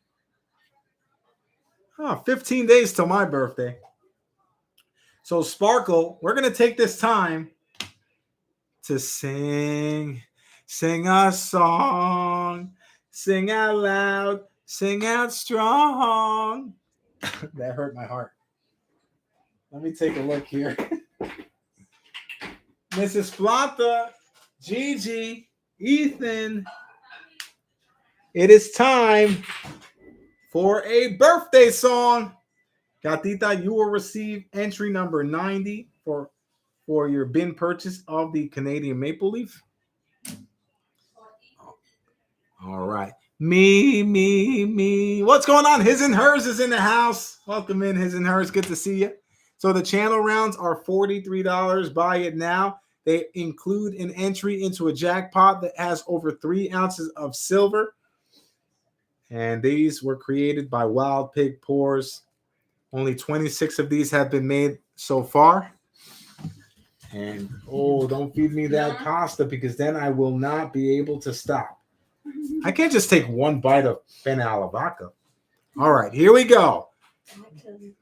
15 days till my birthday. So Sparkle, we're going to take this time to sing a song, sing out loud, sing out strong. That hurt my heart. Let me take a look here. Mrs. Plata, Gigi, Ethan. It is time for a birthday song. Gatita, you will receive entry number 90 for your bin purchase of the Canadian Maple Leaf. All right. Me. What's going on? His and Hers is in the house. Welcome in, His and Hers. Good to see you. So the channel rounds are $43. Buy it now. They include an entry into a jackpot that has over 3 ounces of silver. And these were created by Wild Pig Pours. Only 26 of these have been made so far. And, don't feed me that pasta because then I will not be able to stop. I can't just take one bite of penne alla vodka. All right, here we go.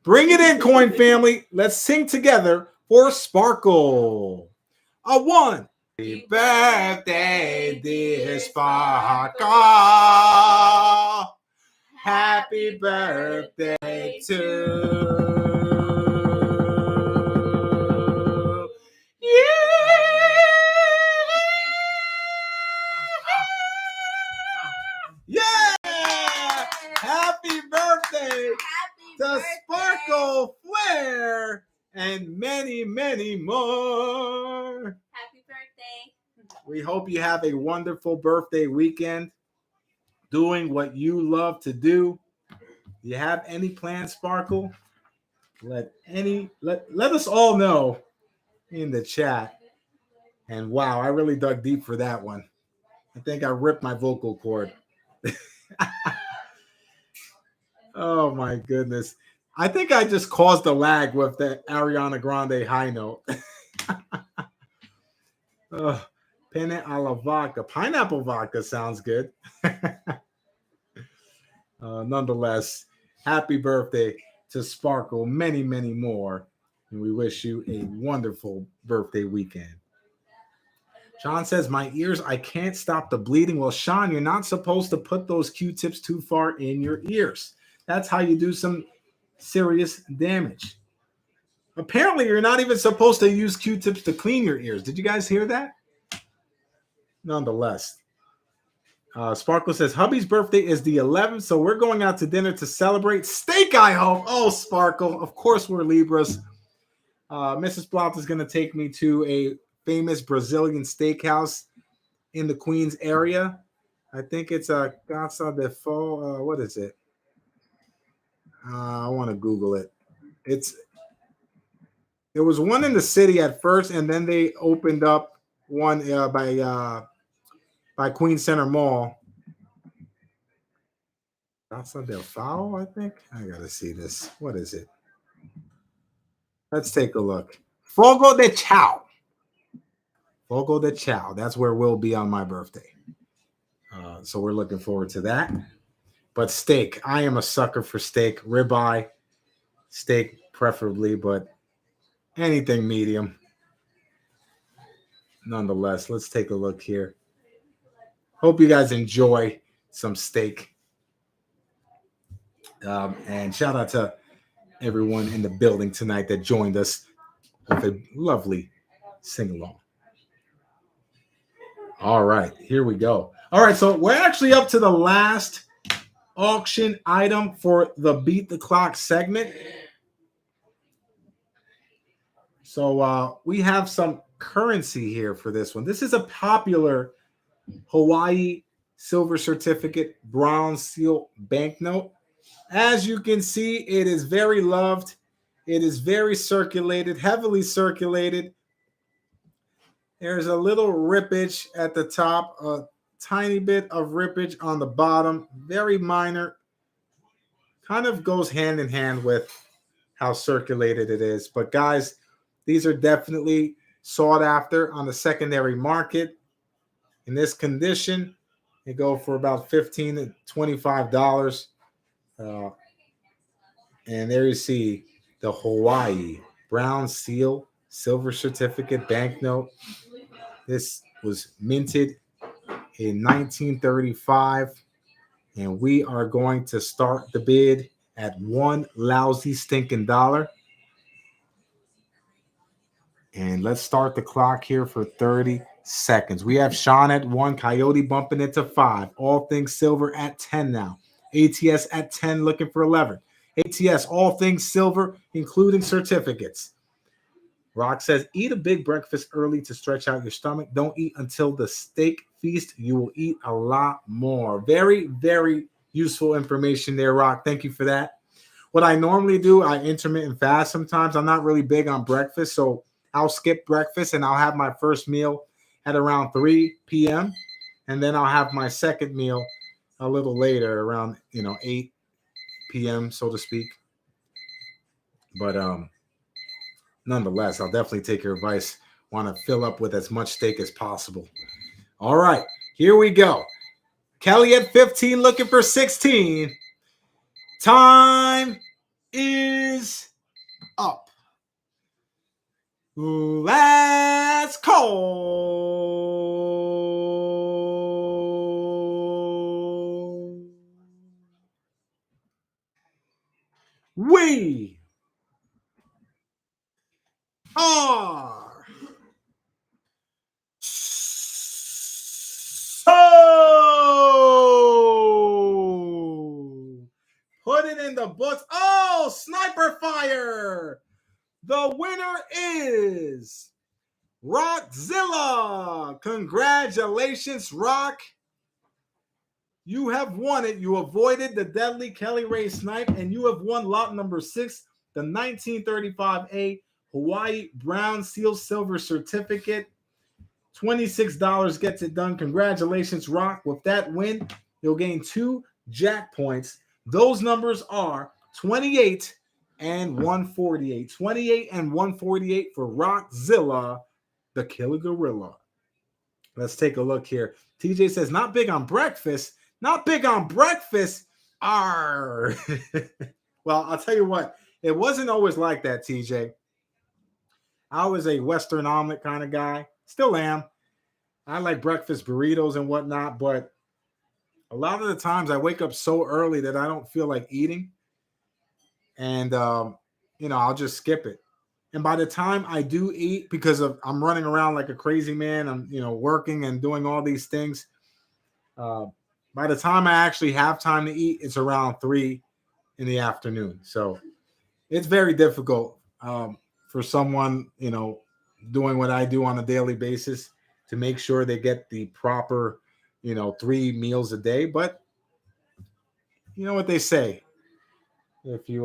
Bring it in, Coin Family. Let's sing together for Sparkle. A 1. Happy birthday, dear Sparkle. Happy birthday to you. Yeah! Happy birthday to Sparkle, Flair, and many, many more. Happy birthday. We hope you have a wonderful birthday weekend doing what you love to do. You have any plans, Sparkle? Let us all know in the chat. And wow, I really dug deep for that one. I think I ripped my vocal cord. Oh my goodness. I think I just caused a lag with the Ariana Grande high note. Penne alla vodka. Pineapple vodka sounds good. Nonetheless, happy birthday to Sparkle. Many, many more. And we wish you a wonderful birthday weekend. Sean says, my ears, I can't stop the bleeding. Well, Sean, you're not supposed to put those Q-tips too far in your ears. That's how you do some serious damage. Apparently, you're not even supposed to use Q-tips to clean your ears. Did you guys hear that? Nonetheless, Sparkle says, hubby's birthday is the 11th, so we're going out to dinner to celebrate steak, I hope. Oh, Sparkle. Of course we're Libras. Mrs. Plata is going to take me to a famous Brazilian steakhouse in the Queens area. I think it's a Casa de Fo. What is it? I want to Google it. There was one in the city at first, and then they opened up one by Queens Center Mall. Casa del Fao, I think. I gotta see this. What is it? Let's take a look. Fogo de Chao. Fogo de Chao. That's where we'll be on my birthday. So we're looking forward to that. But steak. I am a sucker for steak. Ribeye. Steak preferably, but anything medium. Nonetheless, let's take a look here. Hope you guys enjoy some steak. And shout out to everyone in the building tonight that joined us with a lovely sing-along. All right, here we go. All right, so we're actually up to the last auction item for the Beat the Clock segment. So we have some currency here for this one. This is a popular Hawaii silver certificate brown seal banknote. As you can see, it is very loved. It is very circulated, heavily circulated. There's a little rippage at the top, a tiny bit of rippage on the bottom, very minor. Kind of goes hand in hand with how circulated it is. But guys, these are definitely sought after on the secondary market. In this condition, they go for about $15 to $25. And there you see the Hawaii brown seal silver certificate banknote. This was minted in 1935. And we are going to start the bid at $1 lousy stinking dollar. And let's start the clock here for 30 seconds. We have Sean at 1, Coyote bumping into 5. All Things Silver at 10 now. ATS at 10, looking for 11. ATS, All Things Silver, including certificates. Rock says, eat a big breakfast early to stretch out your stomach. Don't eat until the steak feast. You will eat a lot more. Very, very useful information there, Rock. Thank you for that. What I normally do, I intermittent fast sometimes. I'm not really big on breakfast, so I'll skip breakfast and I'll have my first meal at around 3 p.m. And then I'll have my second meal a little later, around 8 p.m., so to speak. But nonetheless, I'll definitely take your advice. Want to fill up with as much steak as possible. All right, here we go. Kelly at 15, looking for 16. Time is up. Let's call. We are so put it in the books. Oh, sniper fire. The winner is Rockzilla. Congratulations, Rock. You have won it. You avoided the deadly Kelly Ray snipe, and you have won lot number 6, the 1935A Hawaii Brown Seal Silver Certificate. $26 gets it done. Congratulations, Rock. With that win, you'll gain 2 Jackpoints. Those numbers are 28 and 148. 28 and 148 for Rockzilla, the Killer Gorilla. Let's take a look here. TJ says, not big on breakfast. Not big on breakfast. Arr. Well, I'll tell you what. It wasn't always like that, TJ. I was a Western omelet kind of guy. Still am. I like breakfast burritos and whatnot, but a lot of the times I wake up so early that I don't feel like eating. And, I'll just skip it. And by the time I do eat, because I'm running around like a crazy man, I'm, working and doing all these things. By the time I actually have time to eat, it's around 3 in the afternoon. So it's very difficult for someone, doing what I do on a daily basis to make sure they get the proper, 3 meals a day. But you know what they say. If you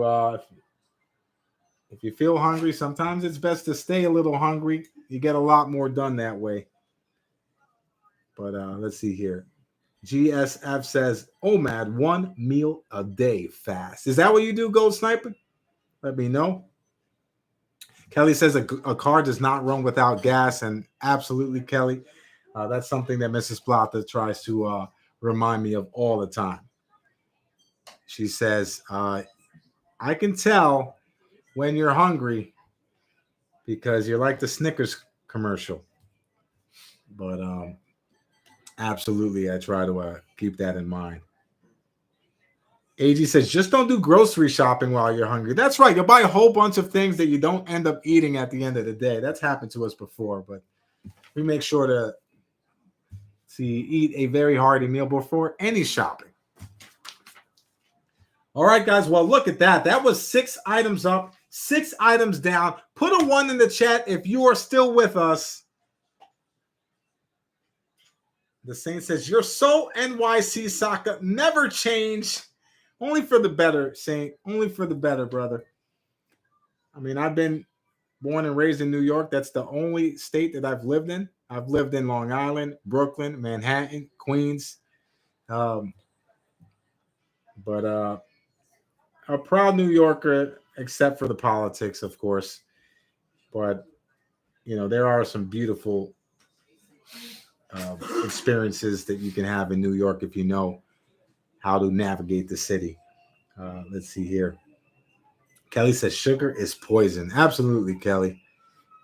feel hungry, sometimes it's best to stay a little hungry. You get a lot more done that way. But let's see here. GSF says, OMAD, 1 meal a day fast. Is that what you do, Gold Sniper? Let me know. Kelly says a car does not run without gas. And absolutely, Kelly. That's something that Mrs. Plata tries to remind me of all the time. She says, I can tell when you're hungry because you're like the Snickers commercial. But absolutely, I try to keep that in mind. AG says, just don't do grocery shopping while you're hungry. That's right. You'll buy a whole bunch of things that you don't end up eating at the end of the day. That's happened to us before, but we make sure to eat a very hearty meal before any shopping. All right, guys. Well, look at that. That was 6 items up, 6 items down. Put a 1 in the chat if you are still with us. The Saint says, you're so NYC, Saca. Never change. Only for the better, Saint. Only for the better, brother. I mean, I've been born and raised in New York. That's the only state that I've lived in. I've lived in Long Island, Brooklyn, Manhattan, Queens. But a proud New Yorker, except for the politics, of course. But, there are some beautiful experiences that you can have in New York if you know how to navigate the city. Let's see here. Kelly says sugar is poison. Absolutely, Kelly.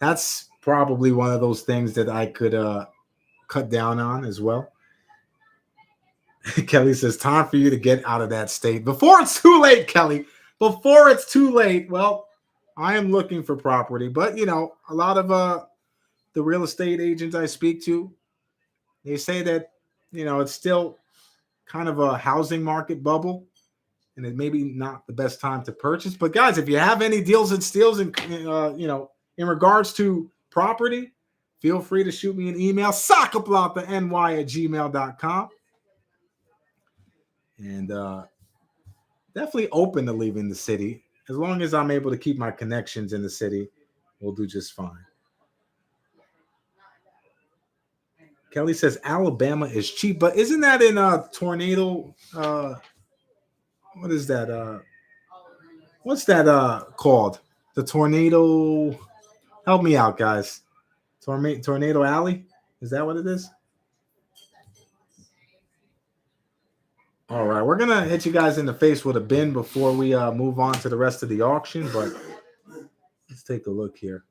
That's probably one of those things that I could cut down on as well. Kelly says, time for you to get out of that state before it's too late, Kelly. Before it's too late. Well, I am looking for property, but you know, a lot of the real estate agents I speak to, they say that you know it's still kind of a housing market bubble, and it maybe not the best time to purchase. But guys, if you have any deals and steals, and you know, in regards to property, feel free to shoot me an email, sacaplatany@gmail.com, and definitely open to leaving the city as long as I'm able to keep my connections in the city. We'll do just fine. Kelly says Alabama is cheap, but isn't that in tornado? What is that? What's that called? The tornado. Help me out, guys. Tornado Alley. Is that what it is? All right, we're gonna hit you guys in the face with a bin before we move on to the rest of the auction. But let's take a look here.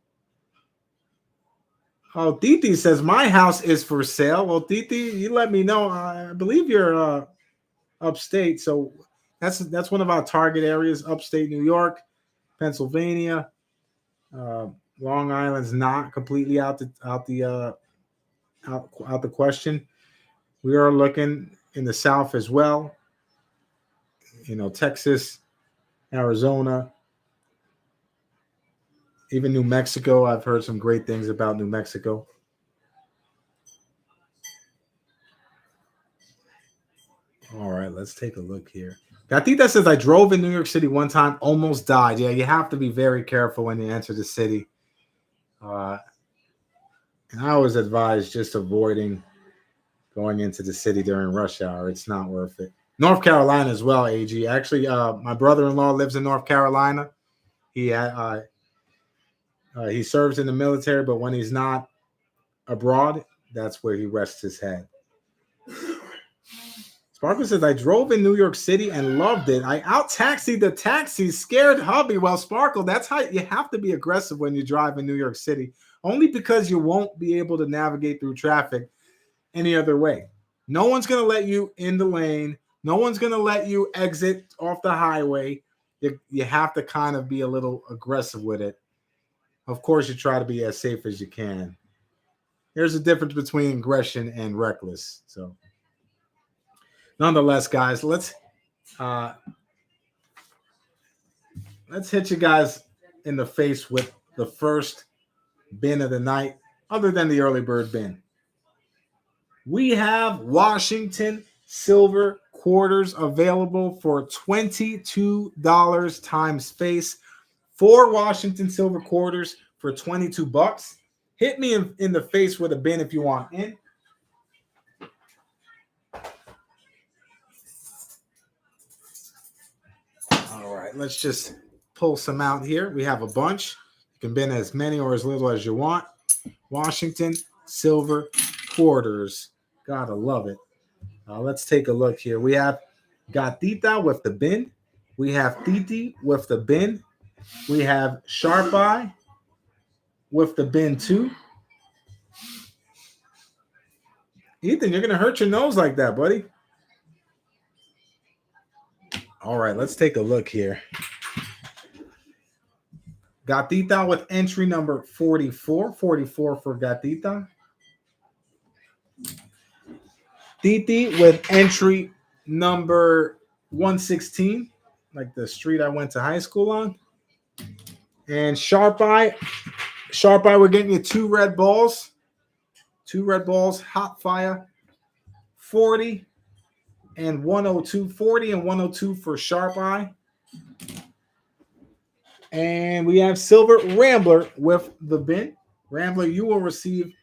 Oh, Titi says my house is for sale. Well, Titi, you let me know. I believe you're upstate, so that's one of our target areas: upstate New York, Pennsylvania. Uh, Long Island's not completely out the question. We are looking in the South as well. You know, Texas, Arizona, even New Mexico. I've heard some great things about New Mexico. All right, let's take a look here. I think that says I drove in New York City one time, almost died. Yeah, you have to be very careful when you enter the city. And I always advise just avoiding going into the city during rush hour. It's not worth it. North Carolina as well, AG. Actually, my brother-in-law lives in North Carolina. He serves in the military, but when he's not abroad, that's where he rests his head. Sparkle says, I drove in New York City and loved it. I out-taxied the taxi, scared hubby. Well, Sparkle, that's how you have to be aggressive when you drive in New York City, only because you won't be able to navigate through traffic any other way. No one's going to let you in the lane. No one's going to let you exit off the highway. You have to kind of be a little aggressive with it. Of course, you try to be as safe as you can. There's a difference between aggression and reckless. So, nonetheless, guys, let's hit you guys in the face with the first bin of the night, other than the early bird bin. We have Washington silver quarters available for $22 times space. 4 Washington silver quarters for $22. Hit me in the face with a bin if you want in. All right, let's just pull some out here. We have a bunch. You can bin as many or as little as you want. Washington silver quarters. Gotta love it. Let's take a look here. We have Gatita with the bin. We have Titi with the bin. We have Sharp Eye with the bin too. Ethan, you're going to hurt your nose like that, buddy. All right, let's take a look here. Gatita with entry number 44. 44 for Gatita. Titi with entry number 116, like the street I went to high school on. And Sharp Eye, we're getting you 2 red balls. 2 red balls, hot fire, 40 and 102. 40 and 102 for Sharp Eye. And we have Silver Rambler with the bin. Rambler, you will receive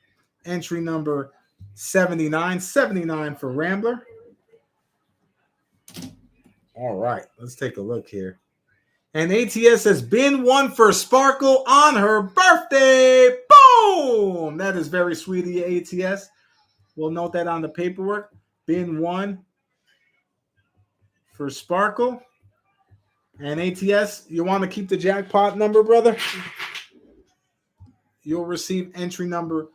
entry number 79. 79 for Rambler. All right, let's take a look here. And ATS has bin 1 for Sparkle on her birthday. Boom! That is very sweet of you, ATS. We'll note that on the paperwork. Bin 1 for Sparkle. And ATS, you want to keep the jackpot number, brother? You'll receive entry number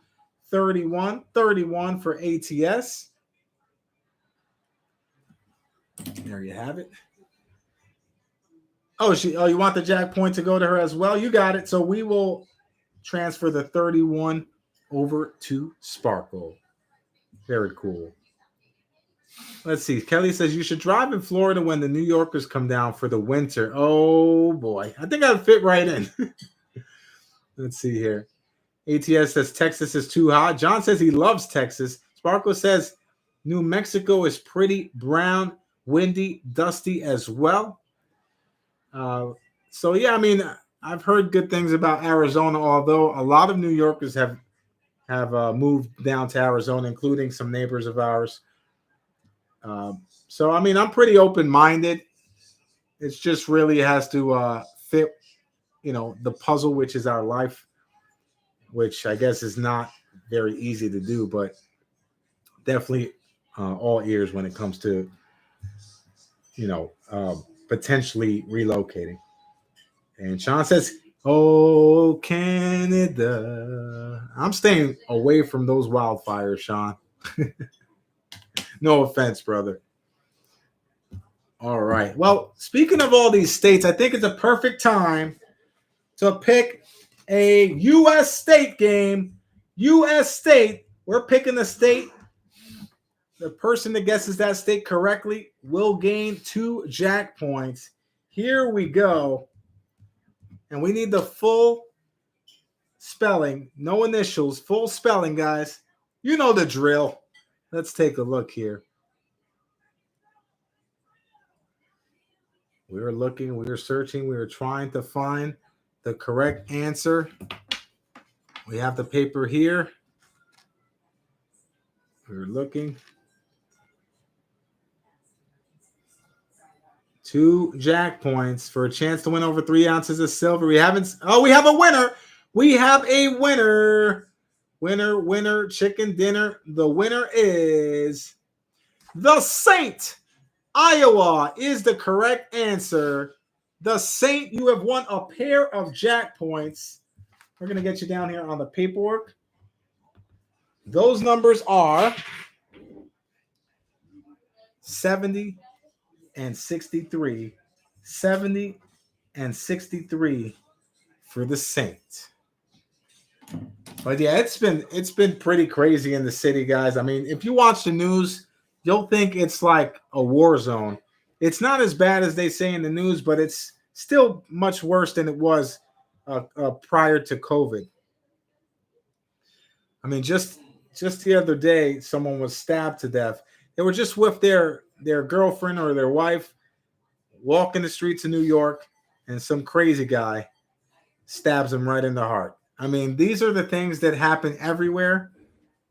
31. 31 for ATS. There you have it. Oh, you want the Jackpoint to go to her as well? You got it. So we will transfer the 31 over to Sparkle. Very cool. Let's see. Kelly says you should drive in Florida when the New Yorkers come down for the winter. Oh boy. I think I'd fit right in. Let's see here. ATS says Texas is too hot. John says he loves Texas. Sparkle says New Mexico is pretty brown, windy, dusty as well. So yeah, I mean, I've heard good things about Arizona, although a lot of New Yorkers have moved down to Arizona, including some neighbors of ours. So I mean, I'm pretty open-minded. It just really has to fit, the puzzle, which is our life, which I guess is not very easy to do, but definitely all ears when it comes to, potentially relocating. And Sean says, "Oh, Canada." I'm staying away from those wildfires, Sean. No offense, brother. All right. Well, speaking of all these states, I think it's a perfect time to pick a U.S. state game. U.S. state. We're picking the state. The person that guesses that state correctly will gain 2 Jack points. Here we go. And we need the full spelling, no initials, full spelling, guys. You know the drill. Let's take a look here. We were looking, we were searching, we were trying to find the correct answer. We have the paper here. We were looking. 2 Jack points for a chance to win over 3 ounces of silver. We have a winner. We have a winner. Winner, chicken dinner. The winner is the Saint. Iowa is the correct answer. The Saint, you have won a pair of Jack points. We're going to get you down here on the paperwork. Those numbers are 70 and 63. 70 and 63 for the Saint. But yeah, it's been pretty crazy in the city, guys. I mean, if you watch the news, you'll think it's like a war zone. It's not as bad as they say in the news, but it's still much worse than it was prior to COVID. I mean, just the other day, someone was stabbed to death. They were just with their girlfriend or their wife, walking the streets of New York, and some crazy guy stabs them right in the heart. I mean, these are the things that happen everywhere,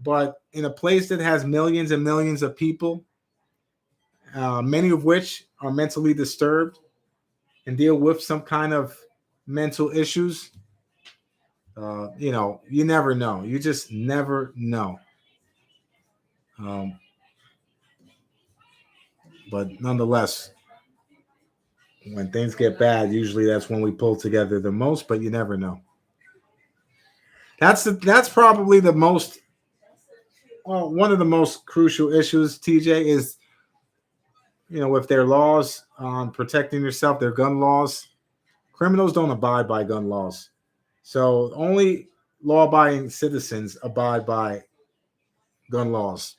but in a place that has millions and millions of people, many of which are mentally disturbed and deal with some kind of mental issues, you never know. You just never know. But nonetheless, when things get bad, usually that's when we pull together the most, but you never know. That's probably the most one of the most crucial issues, TJ, is with their laws on protecting yourself, their gun laws. Criminals don't abide by gun laws. So only law-abiding citizens abide by gun laws.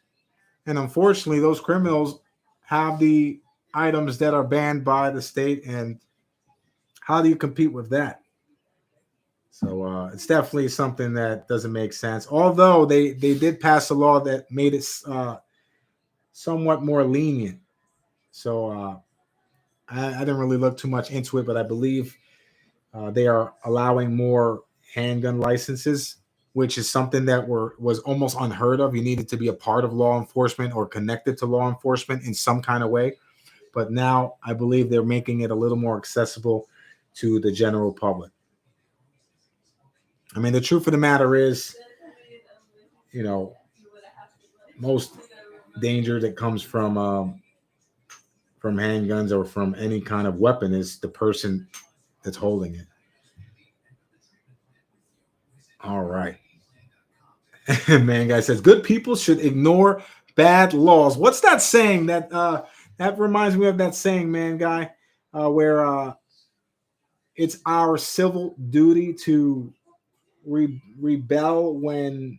And unfortunately, those criminals have the items that are banned by the state, and how do you compete with that? So it's definitely something that doesn't make sense. Although they did pass a law that made it somewhat more lenient. So I didn't really look too much into it, but I believe they are allowing more handgun licenses, which is something that was almost unheard of. You needed to be a part of law enforcement or connected to law enforcement in some kind of way. But now I believe they're making it a little more accessible to the general public. I mean, the truth of the matter is, most danger that comes from handguns or from any kind of weapon is the person that's holding it. All right. Man, guy says good people should ignore bad laws. What's that saying? That reminds me of that saying, man, guy, where it's our civil duty to rebel when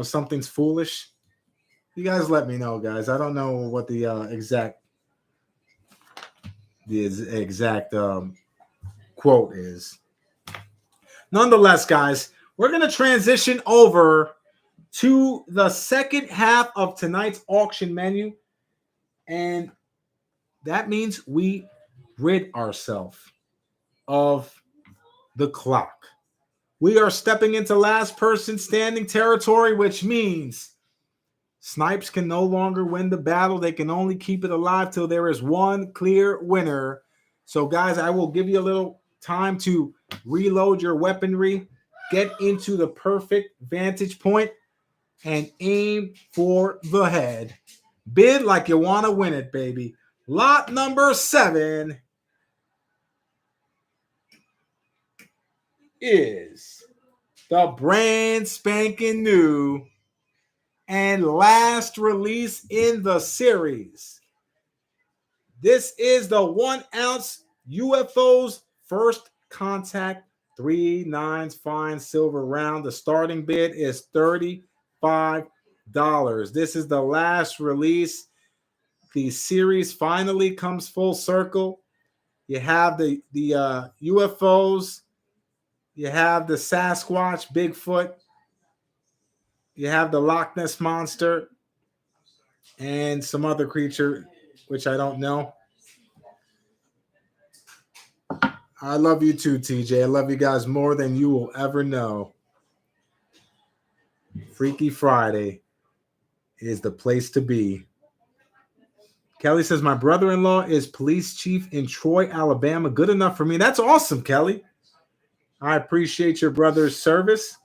something's foolish. You guys let me know, guys. I don't know what the exact quote is. Nonetheless, guys, we're going to transition over to the second half of tonight's auction menu. And that means we rid ourselves of the clock. We are stepping into last person standing territory, which means Snipes can no longer win the battle. They can only keep it alive till there is one clear winner. So, guys, I will give you a little time to reload your weaponry, get into the perfect vantage point, and aim for the head. Bid like you want to win it, baby. Lot number 7 is the brand spanking new and last release in the series. This is the 1 ounce UFO's first contact 3 9s fine silver round. The starting bid is $35. This is the last release. The series finally comes full circle. You have the UFOs. You have the Sasquatch, Bigfoot. You have the Loch Ness Monster and some other creature, which I don't know. I love you too, TJ. I love you guys more than you will ever know. Freaky Friday is the place to be. Kelly says, my brother-in-law is police chief in Troy, Alabama. Good enough for me. That's awesome, Kelly. I appreciate your brother's service.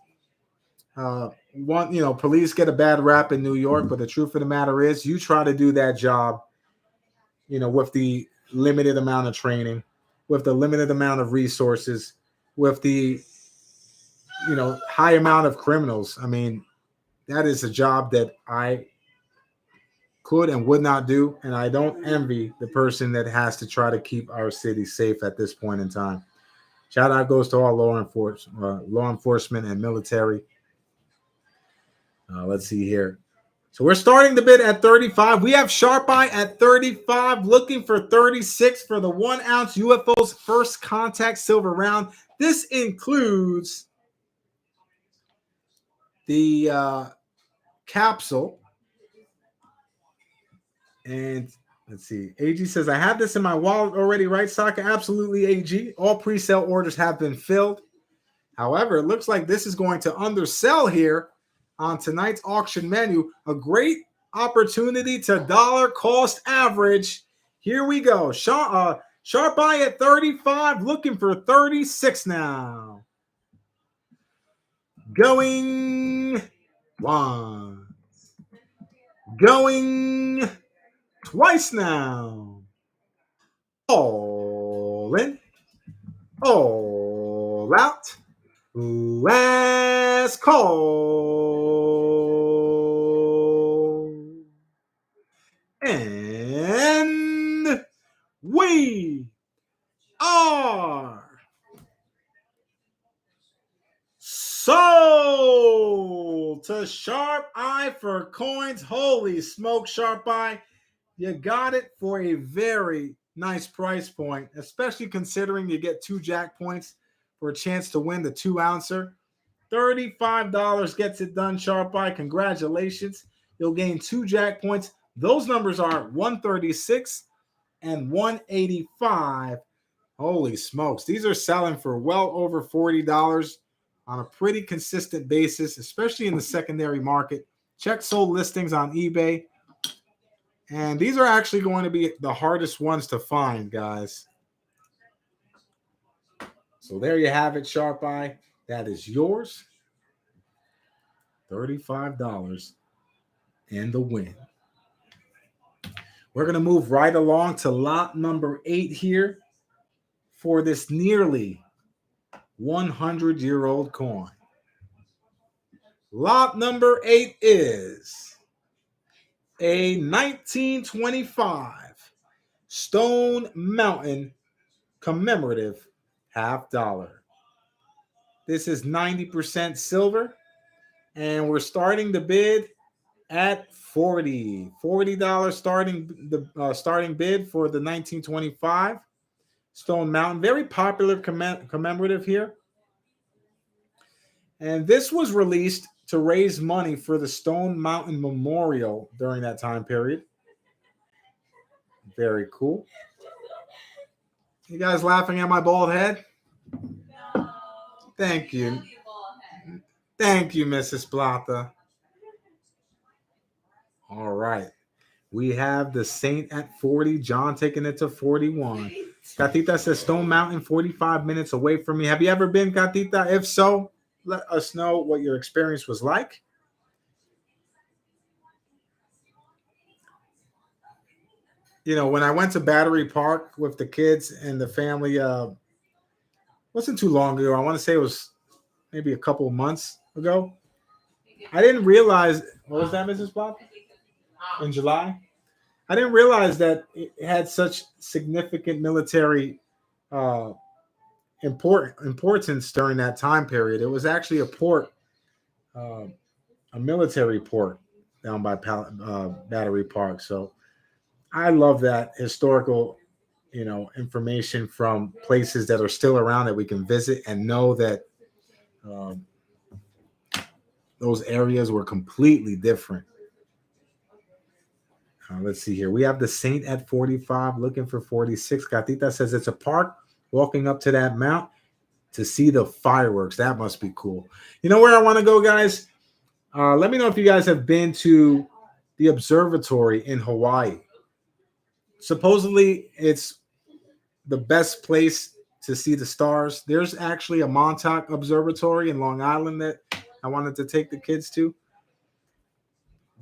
Police get a bad rap in New York, but the truth of the matter is you try to do that job, with the limited amount of training, with the limited amount of resources, with the, high amount of criminals. I mean, that is a job that I could and would not do, and I don't envy the person that has to try to keep our city safe at this point in time. Shout out goes to all law enforcement and military. Let's see here. So we're starting the bid at 35. We have Sharp Eye at 35, looking for 36 for the 1 ounce UFO's first contact silver round. This includes the capsule. And let's see. AG says, I have this in my wallet already, right, Saca? Absolutely, AG. All pre-sale orders have been filled. However, it looks like this is going to undersell here on tonight's auction menu. A great opportunity to dollar cost average. Here we go. Sharp Eye at 35, looking for 36 now. Going once. Going twice now. All in. All out. Last call. And we are sold to Sharp Eye for coins. Holy smoke, Sharp Eye. You got it for a very nice price point, especially considering you get 2 Jackpoints for a chance to win the 2 ouncer. $35 gets it done, Sharp Eye. Congratulations. You'll gain 2 Jackpoints. Those numbers are 136 and 185. Holy smokes. These are selling for well over $40 on a pretty consistent basis, especially in the secondary market. Check sold listings on eBay. And these are actually going to be the hardest ones to find, guys. So there you have it, Sharp Eye. That is yours. $35 and the win. We're going to move right along to lot number 8 here for this nearly 100-year-old coin. Lot number 8 is a 1925 Stone Mountain commemorative $50. This is 90% silver, and we're starting the bid at $40 starting bid for the 1925 Stone Mountain. Very popular commemorative here. And this was released to raise money for the Stone Mountain Memorial during that time period. Very cool. You guys laughing at my bald head? No. Thank you. Thank you, Mrs. Plata. All right. We have the Saint at 40. John taking it to 41. Gatita says Stone Mountain, 45 minutes away from me. Have you ever been, Gatita? If so, let us know what your experience was like. You know, when I went to Battery Park with the kids and the family, wasn't too long ago. I want to say it was maybe a couple of months ago. I didn't realize, what was that, Mrs. Plata? In July? I didn't realize that it had such significant military importance during that time period. It was actually a port, a military port down by Battery Park. So I love that historical, information from places that are still around that we can visit and know that those areas were completely different. Let's see here. We have the Saint at 45, looking for 46. Gatita says it's a park, walking up to that mount to see the fireworks. That must be cool. You know where I want to go, guys? Let me know if you guys have been to the observatory in Hawaii. Supposedly, it's the best place to see the stars. There's actually a Montauk Observatory in Long Island that I wanted to take the kids to.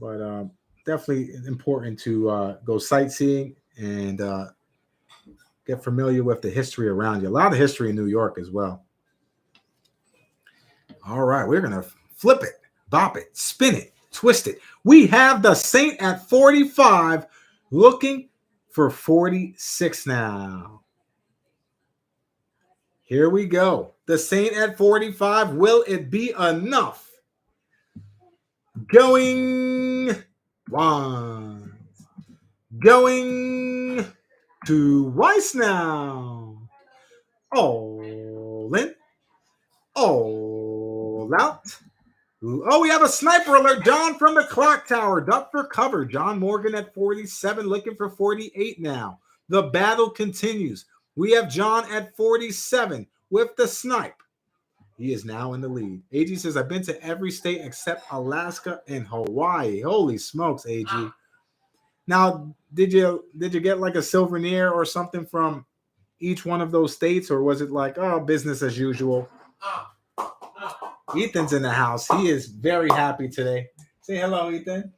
But definitely important to go sightseeing and get familiar with the history around you. A lot of history in New York as well. All right, we're going to flip it, bop it, spin it, twist it. We have the Saint at 45, looking for 46 now. Here we go. The Saint at 45. Will it be enough? Going once. Going twice now. All in. All out. Oh, we have a sniper alert. John from the clock tower. Duck for cover. John Morgan at 47, looking for 48 now. The battle continues. We have John at 47 with the snipe. He is now in the lead. AG says, I've been to every state except Alaska and Hawaii. Holy smokes, AG. Now, did you get like a souvenir or something from each one of those states, or was it like, oh, business as usual? Ethan's in the house. He is very happy today. Say hello, Ethan.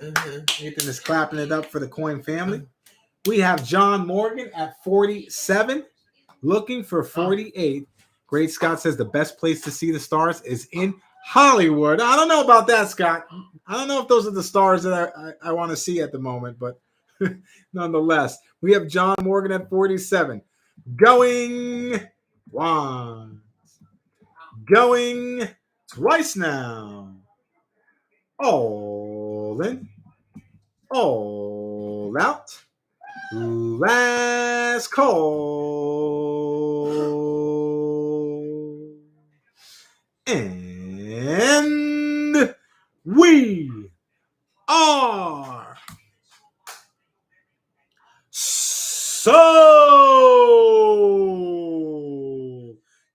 Ethan is clapping it up for the Coin family. We have John Morgan at 47, looking for 48. Great Scott says the best place to see the stars is in Hollywood. I don't know about that, Scott. I don't know if those are the stars that I want to see at the moment, but nonetheless, we have John Morgan at 47. Going once. Going twice now. All in. All out. Last call. And we are sold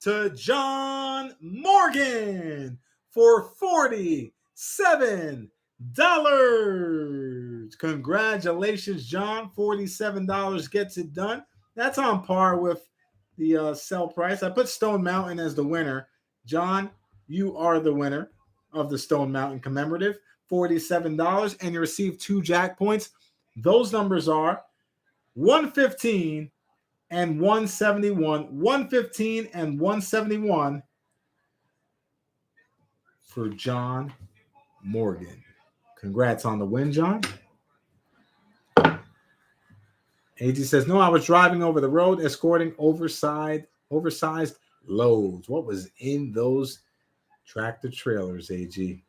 to John Morgan for $47. Congratulations, John. $47 gets it done. That's on par with the sell price. I put Stone Mountain as the winner. John, you are the winner of the Stone Mountain commemorative, $47, and you receive 2 Jackpoints. Those numbers are 115 and 171. 115 and 171 for John Morgan. Congrats on the win, John. AG says, no, I was driving over the road escorting oversized loads. What was in those tractor trailers, AG?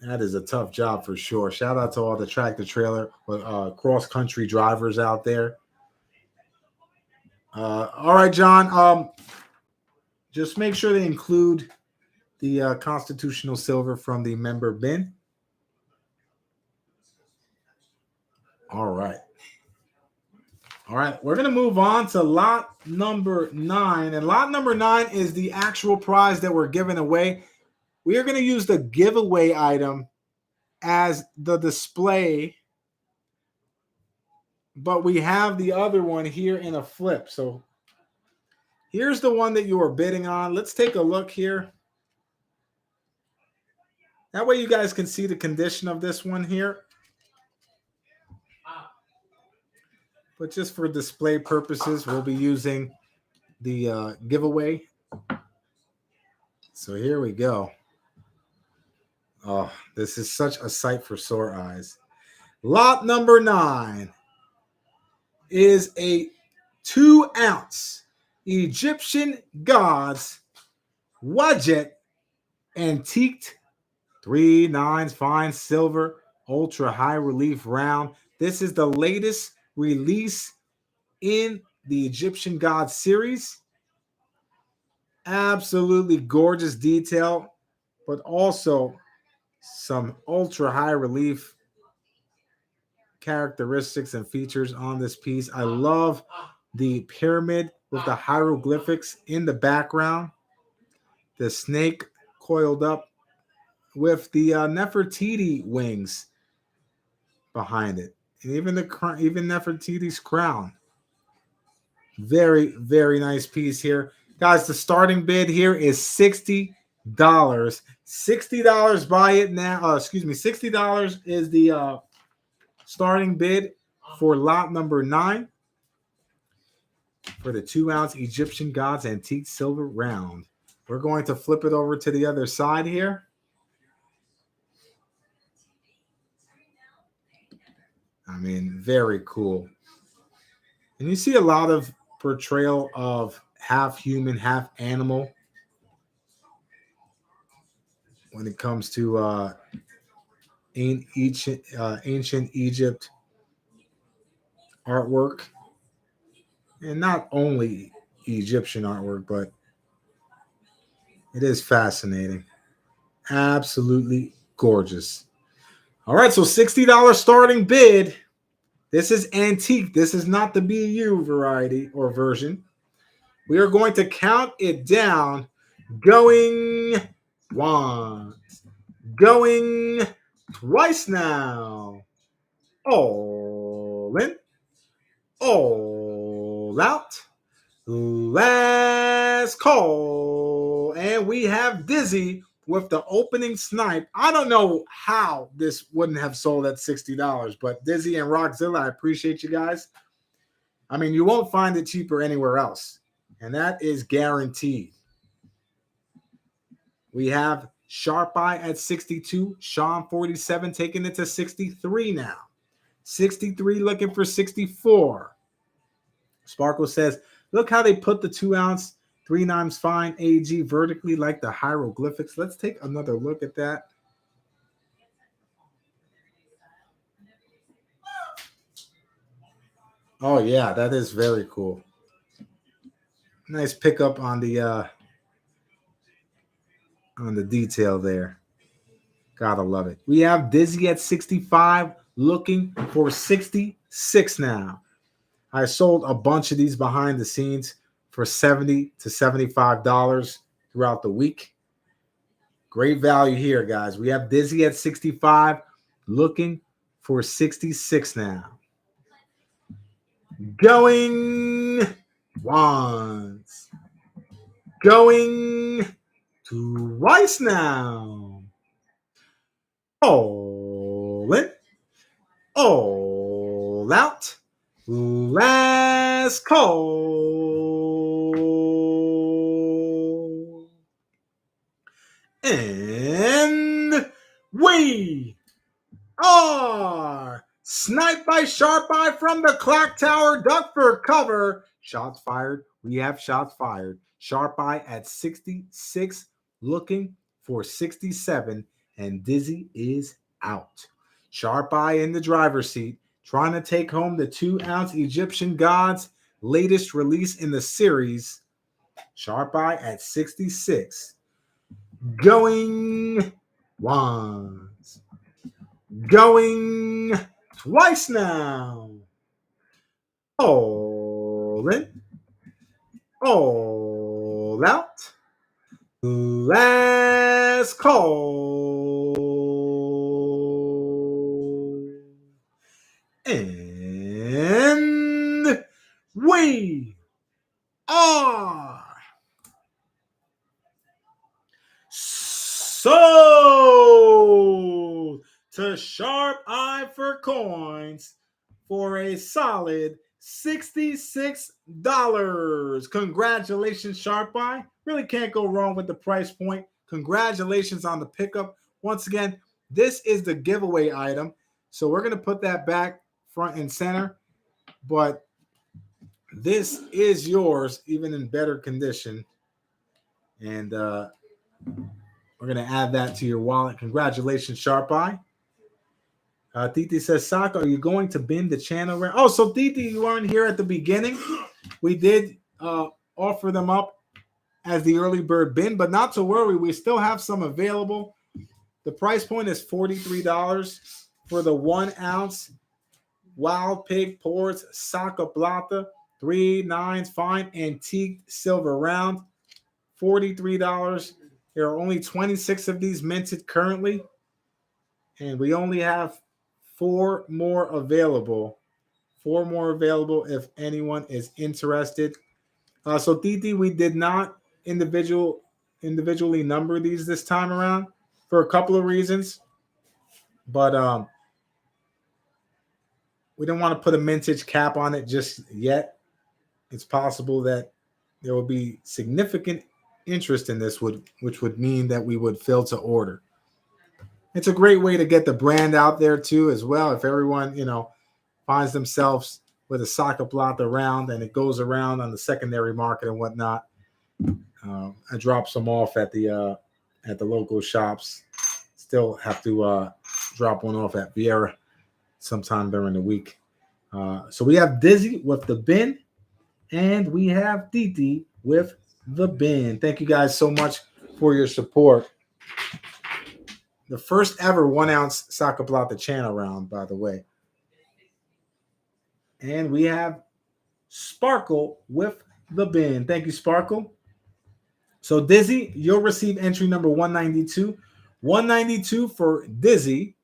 That is a tough job for sure. Shout out to all the tractor trailer, cross-country drivers out there. All right, John. Just make sure they include the constitutional silver from the member bin. All right. All right, we're going to move on to lot number 9. And lot number 9 is the actual prize that we're giving away. We are going to use the giveaway item as the display, but we have the other one here in a flip. So here's the one that you are bidding on. Let's take a look here. That way you guys can see the condition of this one here. But just for display purposes, we'll be using the giveaway. So here we go. Oh, this is such a sight for sore eyes. Lot number 9 is a 2-ounce Egyptian Gods Wadjet antiqued 3 nines fine silver ultra high relief round. This is the latest release in the Egyptian Gods series. Absolutely gorgeous detail, but also some ultra high relief characteristics and features on this piece. I love the pyramid with the hieroglyphics in the background, the snake coiled up with the Nefertiti wings behind it, and even Nefertiti's crown. Very, very nice piece here, guys. The starting bid here is $60. $60. Buy it now. $60 is the starting bid for lot number 9 for the 2-ounce Egyptian Gods antique silver round. We're going to flip it over to the other side here. I mean, very cool. And you see a lot of portrayal of half human, half animal when it comes to ancient Egypt artwork. And not only Egyptian artwork, but it is fascinating. Absolutely gorgeous. All right, so $60 starting bid. This is antique. This is not the BU variety or version. We are going to count it down, going once, going twice now. All in, all out. Last call. And we have Dizzy with the opening snipe. I don't know how this wouldn't have sold at $60, but Dizzy and Rockzilla, I appreciate you guys. I mean, you won't find it cheaper anywhere else, and that is guaranteed. We have Sharp Eye at 62, Sean 47 taking it to 63 now. 63 looking for 64. Sparkle says, look how they put the 2-ounce 3 nines fine AG vertically like the hieroglyphics. Let's take another look at that. Oh yeah, that is very cool. Nice pickup on the detail there. Gotta love it. We have Dizzy at 65 looking for 66 now. I sold a bunch of these behind the scenes for $70 to $75 throughout the week. Great value here, guys. We have Dizzy at 65 looking for 66 now. Going once. Going twice now. All in. All out. Last call. And we are Sniped by Sharp Eye from the clock tower. Duck for cover. Shots fired. We have shots fired. Sharp Eye at 66, looking for 67, and Dizzy is out. Sharp Eye in the driver's seat, trying to take home the 2-ounce Egyptian Gods latest release in the series. Sharp Eye at 66. Going once. Going twice now. All in. All out. Last call. And we are sold to Sharp Eye for coins for a solid $66. Congratulations, Sharp Eye. Really can't go wrong with the price point. Congratulations on the pickup. Once again, this is the giveaway item. So we're going to put that back front and center. But this is yours, even in better condition. And we're going to add that to your wallet. Congratulations, Sharp Eye. Titi says, Saca, are you going to bin the channel? Oh, so Titi, you weren't here at the beginning. We did offer them up as the early bird bin, but not to worry. We still have some available. The price point is $43 for the 1-ounce Wild Pig Pours Saca Plata 3 9s fine antique silver round. $43. There are only 26 of these minted currently, and we only have 4 more available. 4 more available if anyone is interested. So Titi, we did not individually number these this time around for a couple of reasons, but we don't want to put a mintage cap on it just yet. It's possible that there will be significant interest in this, which would mean that we would fill to order. It's a great way to get the brand out there too, as well. If everyone, finds themselves with a Saca Plata round and it goes around on the secondary market and whatnot, I drop some off at the local shops. Still have to drop one off at Vieira sometime during the week. So we have Dizzy with the bin, and we have Titi with the bin. Thank you guys so much for your support. The first ever 1-ounce Saca Plata channel round, by the way. And we have Sparkle with the bin. Thank you, Sparkle. So Dizzy, you'll receive entry number 192. 192 for Dizzy.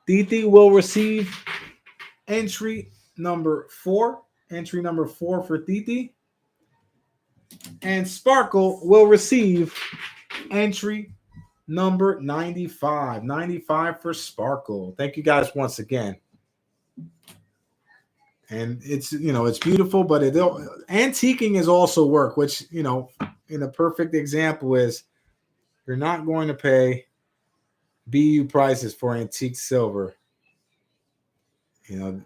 Titi will receive entry number 4. Entry number 4 for Titi. And Sparkle will receive entry number 95. 95 for Sparkle. Thank you guys once again. And it's beautiful, but antiquing is also work, which, in a perfect example is you're not going to pay BU prices for antique silver.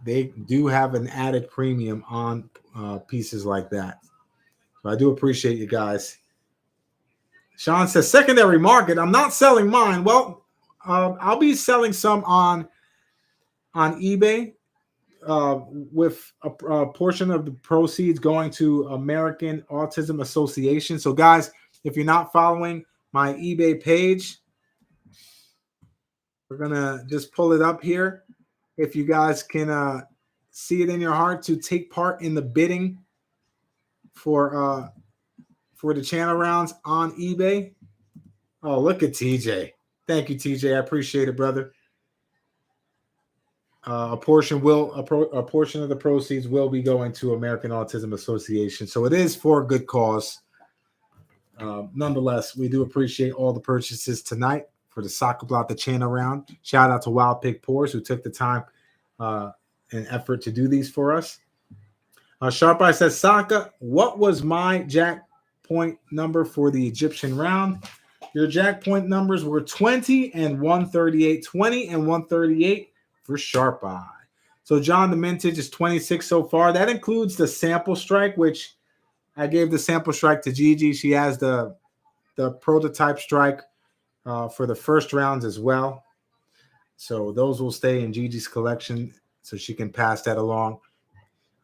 They do have an added premium on pieces like that. So I do appreciate you guys. Sean says, secondary market. I'm not selling mine. Well, I'll be selling some on eBay with a portion of the proceeds going to American Autism Association. So, guys, if you're not following my eBay page, we're going to just pull it up here. If you guys can see it in your heart to take part in the bidding for the channel rounds on eBay. Oh, look at TJ. Thank you, TJ. I appreciate it, brother. A portion of the proceeds will be going to American Autism Association. So it is for a good cause. Nonetheless, we do appreciate all the purchases tonight for the Saca Plata channel round. Shout out to Wild Pig Pours who took the time and effort to do these for us. Sharp Eye says, Saca, what was my Jackpoint number for the Egyptian round? Your Jackpoint numbers were 20 and 138. 20 and 138 for Sharp Eye. So, John, the mintage is 26 so far. That includes the sample strike, which I gave the sample strike to Gigi. She has the prototype strike for the first rounds as well. So those will stay in Gigi's collection so she can pass that along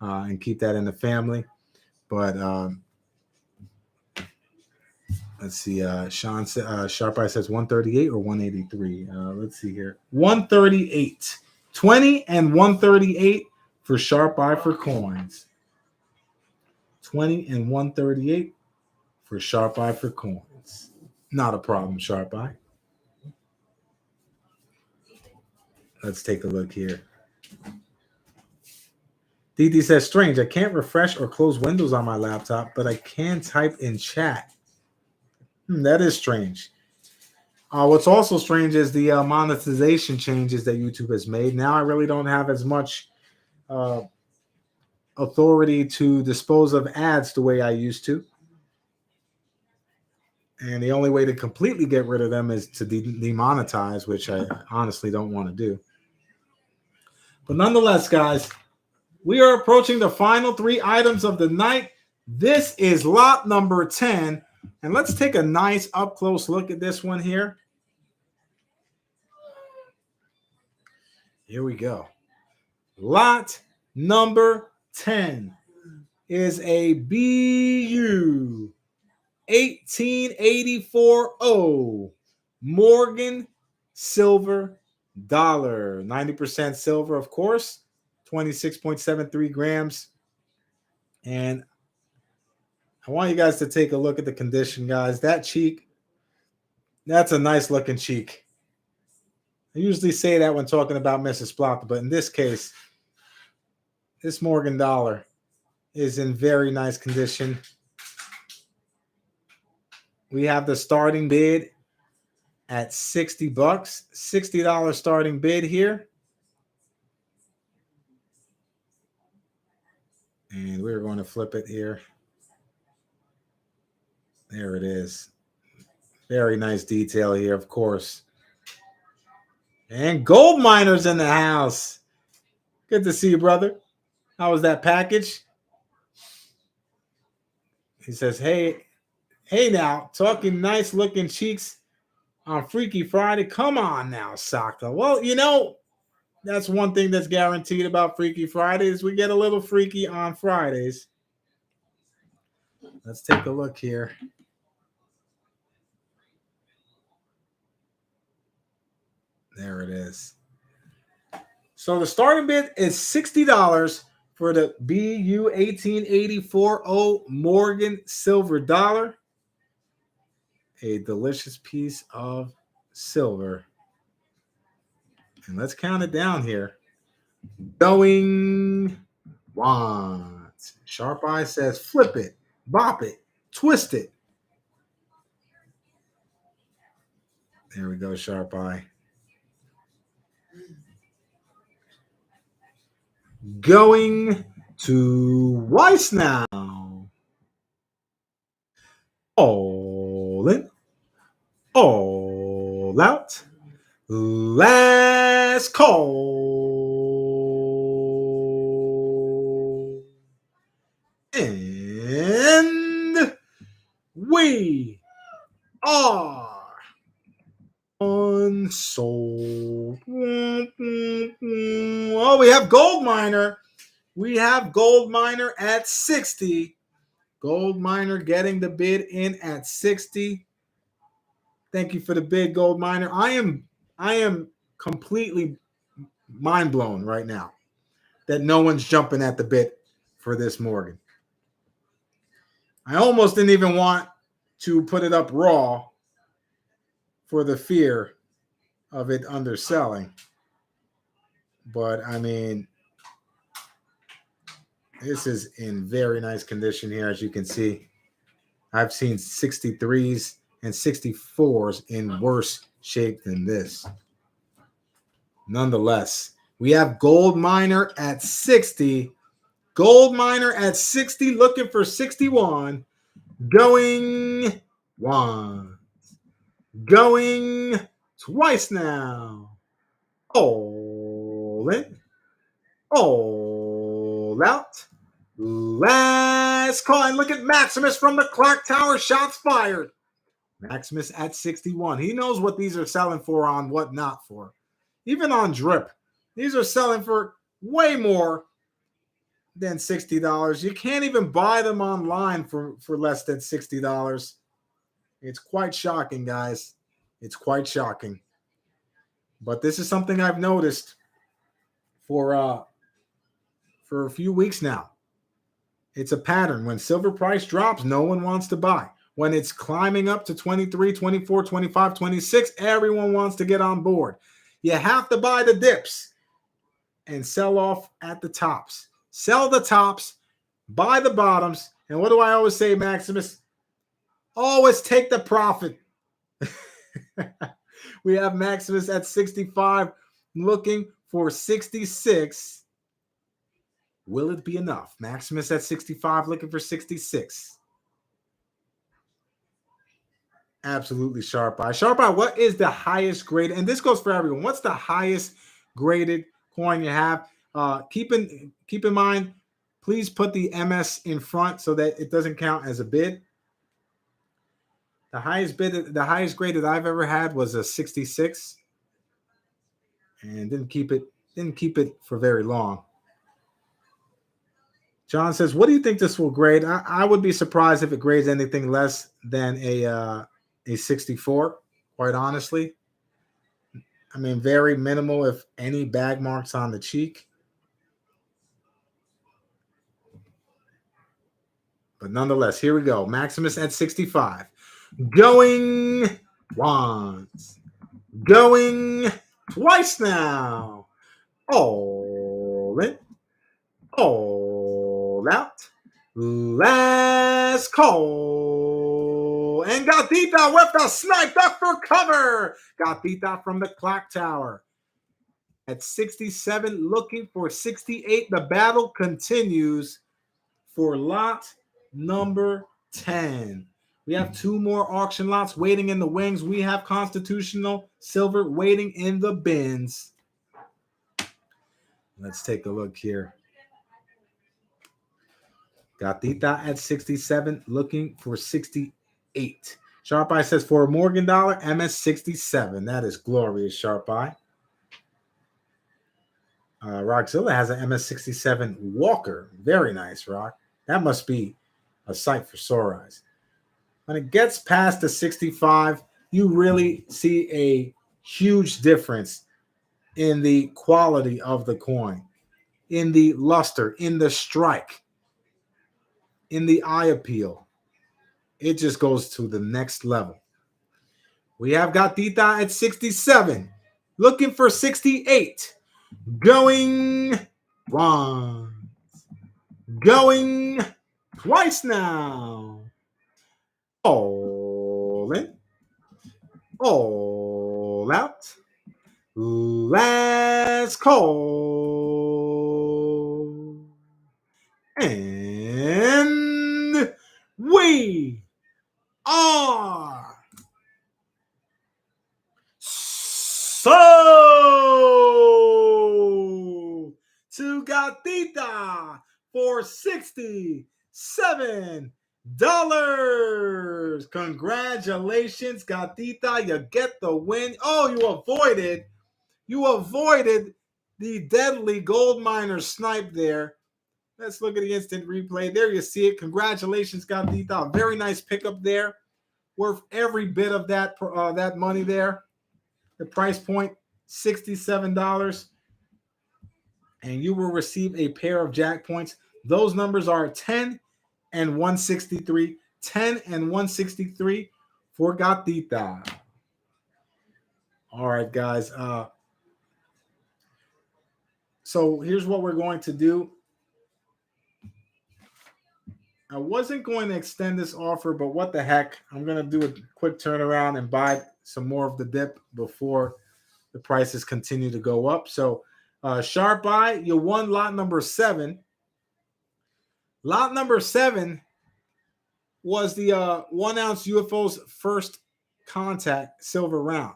and keep that in the family. But let's see. Sean Sharp Eye says 138 or 183. Let's see here. 138. 20 and 138 for Sharp Eye for coins. 20 and 138 for Sharp Eye for coins. Not a problem, Sharp Eye. Let's take a look here. Didi says, strange. I can't refresh or close windows on my laptop, but I can type in chat. That is strange. What's also strange is the monetization changes that YouTube has made. Now I really don't have as much authority to dispose of ads the way I used to. And the only way to completely get rid of them is to demonetize, which I honestly don't want to do. But nonetheless, guys, we are approaching the final 3 items of the night. This is lot number 10. And let's take a nice up-close look at this one here. Here we go. Lot number 10 is a BU 1884 Morgan silver dollar. 90% silver, of course. 26.73 grams. And I want you guys to take a look at the condition, guys. That cheek, that's a nice looking cheek. I usually say that when talking about Mrs. Plata, but in this case, this Morgan dollar is in very nice condition. We have the starting bid at $60. $60 starting bid here. And we're going to flip it here. There it is. Very nice detail here, of course. And Gold Miner's in the house. Good to see you, brother. How was that package? He says, hey now, talking nice looking cheeks on Freaky Friday. Come on now, Saca. Well, you know, that's one thing that's guaranteed about Freaky Fridays. We get a little freaky on Fridays. Let's take a look here. There it is. So the starting bid is $60 for the BU 1884 Morgan silver dollar. A delicious piece of silver. And let's count it down here. Going once. Sharp Eye says flip it, bop it, twist it. There we go, Sharp Eye. Going to Weiss now. All in, all out. Last call. And we are unsold. Oh, we have Gold Miner. We have Gold Miner at 60. Gold Miner getting the bid in at 60. Thank you for the bid, Gold Miner. I am completely mind blown right now that no one's jumping at the bit for this Morgan. I almost didn't even want to put it up raw for the fear of it underselling. But I mean, this is in very nice condition here, as you can see. I've seen 63s and 64s in worse shape than this. Nonetheless, we have Gold Miner at 60. Gold Miner at 60, looking for 61. Going one. Going twice now. All in. All out. Last coin. Look at Maximus from the clock tower. Shots fired. Maximus at 61. He knows what these are selling for on what not for. Even on drip. These are selling for way more than $60. You can't even buy them online for less than $60. It's quite shocking, guys. It's quite shocking. But this is something I've noticed for a few weeks now. It's a pattern. When silver price drops, no one wants to buy. When it's climbing up to 23, 24, 25, 26, everyone wants to get on board. You have to buy the dips and sell off at the tops. Sell the tops, buy the bottoms. And what do I always say, Maximus? Always take the profit. We have Maximus at 65, looking for 66. Will it be enough? Maximus at 65, looking for 66. Absolutely sharp eye. Sharp eye, what is the highest graded? And this goes for everyone. What's the highest graded coin you have? Keep in mind, please put the MS in front so that it doesn't count as a bid. The highest graded I've ever had was a 66, and didn't keep it for very long. John says, "What do you think this will grade?" I would be surprised if it grades anything less than a 64. Quite honestly, I mean, very minimal, if any, bag marks on the cheek. But nonetheless, here we go. Maximus at 65. Going once. Going twice now. All in. All out. Last call. And Gatita with the snipe up for cover. Gatita from the clock tower. At 67, looking for 68. The battle continues for lot number 10. We have two more auction lots waiting in the wings. We have Constitutional Silver waiting in the bins. Let's take a look here. Gatita at 67, looking for 68. Sharp Eye says for a Morgan dollar, MS 67. That is glorious, Sharp Eye. Rockzilla has an MS 67 Walker. Very nice, Rock. That must be a sight for sore eyes. When it gets past the 65, you really see a huge difference in the quality of the coin, in the luster, in the strike, in the eye appeal. It just goes to the next level. We have Gatita at 67, looking for 68. Going once. Going twice now. All in. All out. Last call. And we are sold to Gatita for $67. Congratulations, Gatita. You get the win. Oh, you avoided the deadly gold miner snipe there. Let's look at the instant replay. There you see it. Congratulations, Gatita. Very nice pickup there. Worth every bit of that money there. The price point, $67. And you will receive a pair of Jackpoints. Those numbers are 10 and 163. 10 and 163 for Gatita. All right, guys. So here's what we're going to do. I wasn't going to extend this offer, but what the heck? I'm going to do a quick turnaround and buy some more of the dip before the prices continue to go up. So, Sharp Eye, you won lot number 7. Lot number 7 was the 1 ounce UFO's first contact silver round.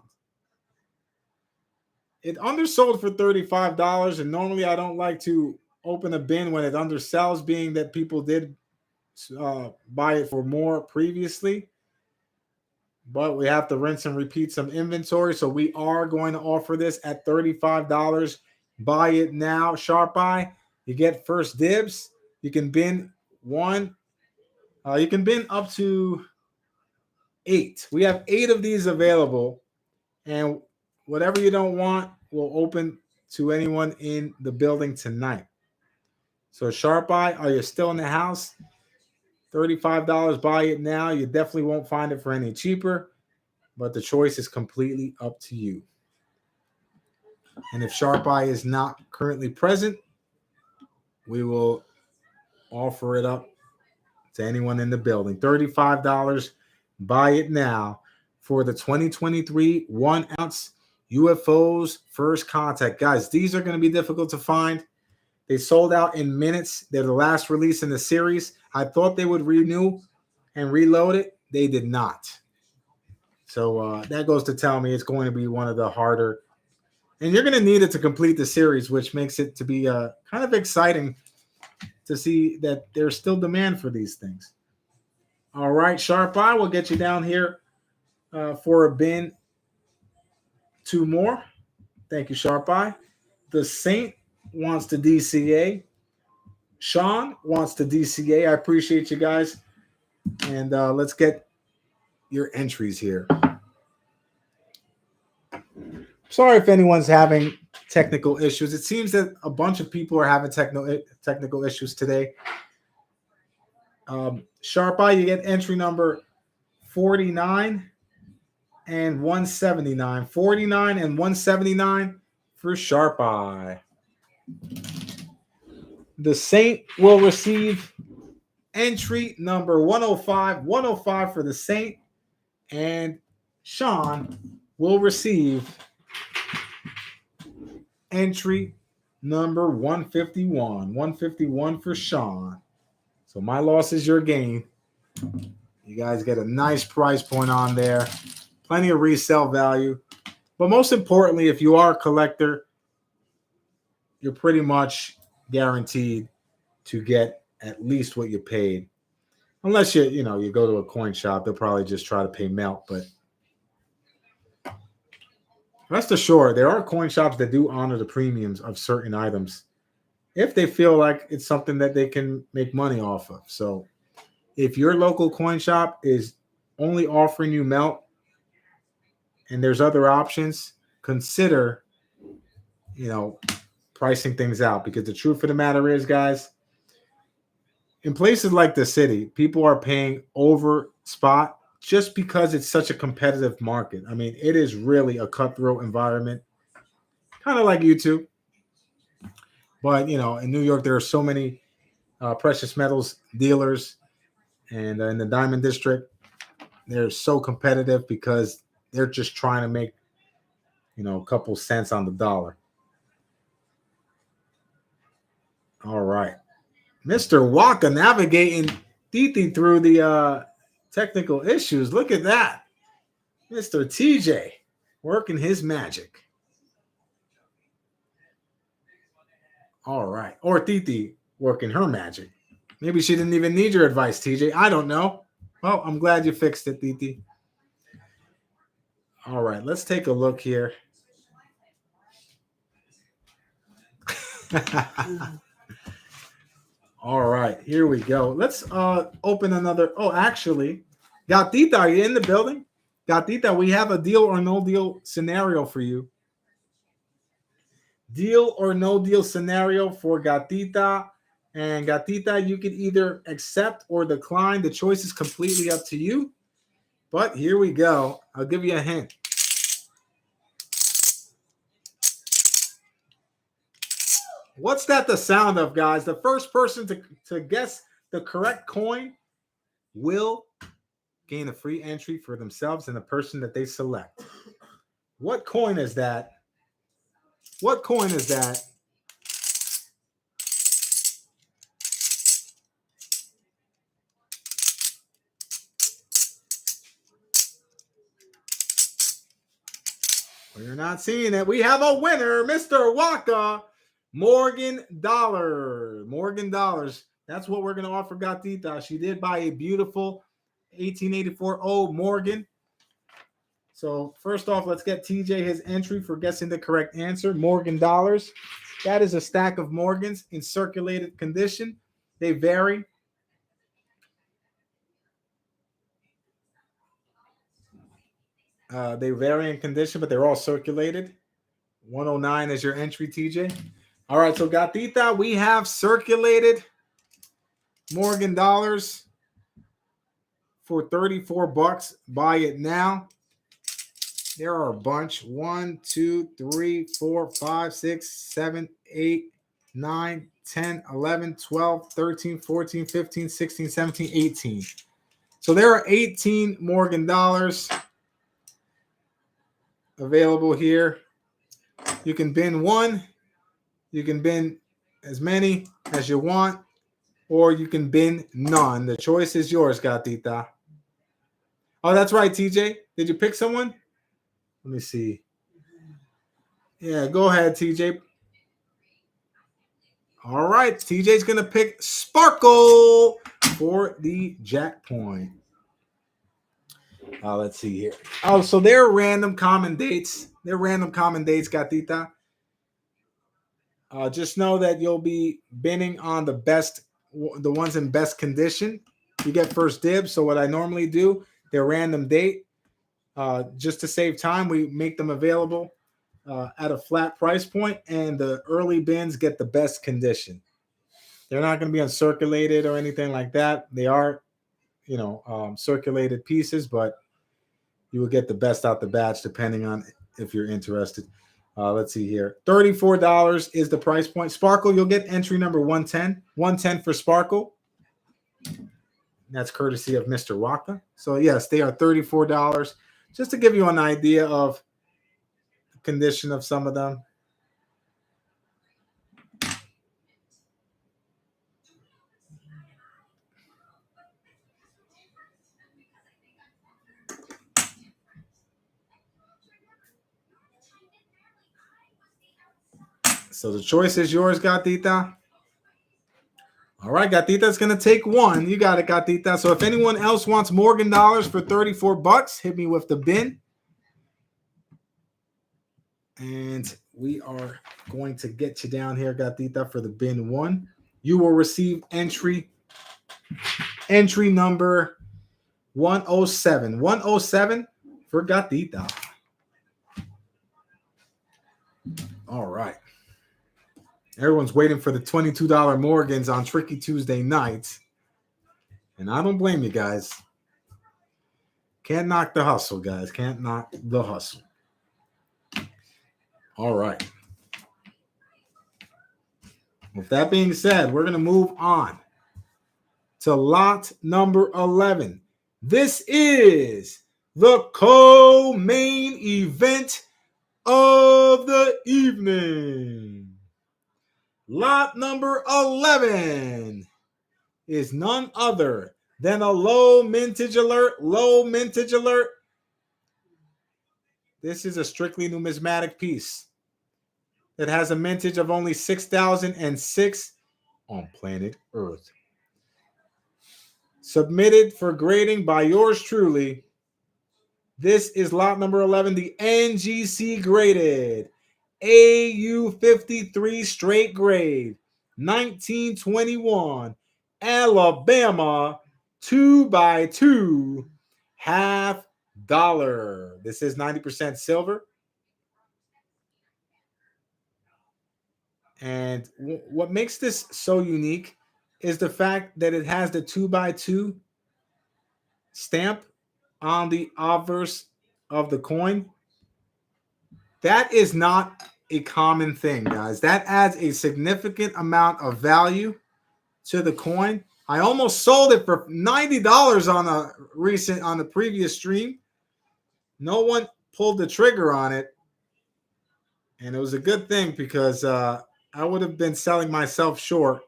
It undersold for $35, and normally I don't like to open a bin when it undersells, being that people did buy it for more previously. But we have to rinse and repeat some inventory, so we are going to offer this at $35. Buy it now. Sharp Eye, you get first dibs. You can bin one. You can bin up to 8. We have 8 of these available, and whatever you don't want will open to anyone in the building tonight. So Sharp Eye, are you still in the house? $35. Buy it now. You definitely won't find it for any cheaper, but the choice is completely up to you. And if Sharp Eye is not currently present, we will offer it up to anyone in the building. $35. Buy it now for the 2023 1 ounce UFOs first contact. Guys, these are going to be difficult to find. They sold out in minutes. They're the last release in the series. I thought they would renew and reload it. They did not. So that goes to tell me it's going to be one of the harder. And you're going to need it to complete the series, which makes it to be kind of exciting to see that there's still demand for these things. All right, Sharp Eye, we'll get you down here for a bin. 2 more. Thank you, Sharp Eye. The Saint wants to DCA. Sean wants to DCA. I appreciate you guys. And let's get your entries here. Sorry if anyone's having technical issues. It seems that a bunch of people are having technical issues today. Sharp Eye, you get entry number 49 and 179. 49 and 179 for Sharp Eye. The Saint will receive entry number 105. 105 for the Saint. And Sean will receive entry number 151. 151 for Sean. So my loss is your gain. You guys get a nice price point on there. Plenty of resale value. But most importantly, if you are a collector, you're pretty much guaranteed to get at least what you paid. Unless you go to a coin shop, they'll probably just try to pay melt. But rest assured, there are coin shops that do honor the premiums of certain items if they feel like it's something that they can make money off of. So if your local coin shop is only offering you melt and there's other options, consider, pricing things out. Because the truth of the matter is, guys, in places like the city, people are paying over spot just because it's such a competitive market. I mean, it is really a cutthroat environment, kind of like YouTube. But, in New York, there are so many precious metals dealers. And in the Diamond District, they're so competitive because they're just trying to make, a couple cents on the dollar. All right. Mr. Waka navigating Titi through the technical issues. Look at that. Mr. TJ working his magic. All right. Or Titi working her magic. Maybe she didn't even need your advice, TJ. I don't know. Well, I'm glad you fixed it, Titi. All right. Let's take a look here. All right, here we go. Let's open another. Oh, actually, Gatita, are you in the building? Gatita, we have a deal or no deal scenario for you. Deal or no deal scenario for Gatita. And Gatita, you can either accept or decline. The choice is completely up to you. But here we go. I'll give you a hint. What's that the sound of, guys? The first person to guess the correct coin will gain a free entry for themselves and the person that they select. What coin is that? What coin is that? We're not seeing it. We have a winner, Mr. Waka, Morgan Dollar. Morgan Dollars. That's what we're going to offer Gatita. She did buy a beautiful 1884 old Morgan. So first off, let's get TJ his entry for guessing the correct answer. Morgan Dollars. That is a stack of Morgans in circulated condition. They vary. They vary in condition, but they're all circulated. 109 is your entry, TJ. All right, so Gatita, we have circulated Morgan Dollars for $34. Buy it now. There are a bunch. 1, 2, 3, 4, 5, 6, 7, 8, 9, 10, 11, 12, 13, 14, 15, 16, 17, 18. So there are 18 Morgan Dollars available here. You can bin one. You can bin as many as you want, or you can bin none. The choice is yours, Gatita. Oh, that's right, TJ. Did you pick someone? Let me see. Yeah, go ahead, TJ. All right, TJ's going to pick Sparkle for the Jackpoint. Let's see here. Oh, so they're random common dates. They're random common dates, Gatita. Just know that you'll be binning on the ones in best condition. You get first dibs. So what I normally do, they're random date. Just to save time, we make them available at a flat price point, and the early bins get the best condition. They're not going to be uncirculated or anything like that. They are, circulated pieces, but you will get the best out the batch depending on if you're interested. Let's see here. $34 is the price point. Sparkle, you'll get entry number 110. 110 for Sparkle. That's courtesy of Mr. Waka. So, yes, they are $34. Just to give you an idea of the condition of some of them. So the choice is yours, Gatita. All right, Gatita's going to take one. You got it, Gatita. So if anyone else wants Morgan Dollars for $34, hit me with the bin. And we are going to get you down here, Gatita, for the bin one. You will receive entry number 107. 107 for Gatita. All right. Everyone's waiting for the $22 Morgans on Tricky Tuesday nights. And I don't blame you guys. Can't knock the hustle, guys. Can't knock the hustle. All right. With that being said, we're going to move on to lot number 11. This is the co-main event of the evening. Lot number 11 is none other than a low mintage alert. Low mintage alert. This is a strictly numismatic piece that has a mintage of only 6,006 on planet Earth. Submitted for grading by yours truly. This is lot number 11, the NGC graded AU53 straight grade, 1921, Alabama, 2x2, $50. This is 90% silver. And what makes this so unique is the fact that it has the 2x2 stamp on the obverse of the coin. That is not a common thing, guys. That adds a significant amount of value to the coin. I almost sold it for $90 on the previous stream. No one pulled the trigger on it. And it was a good thing because I would have been selling myself short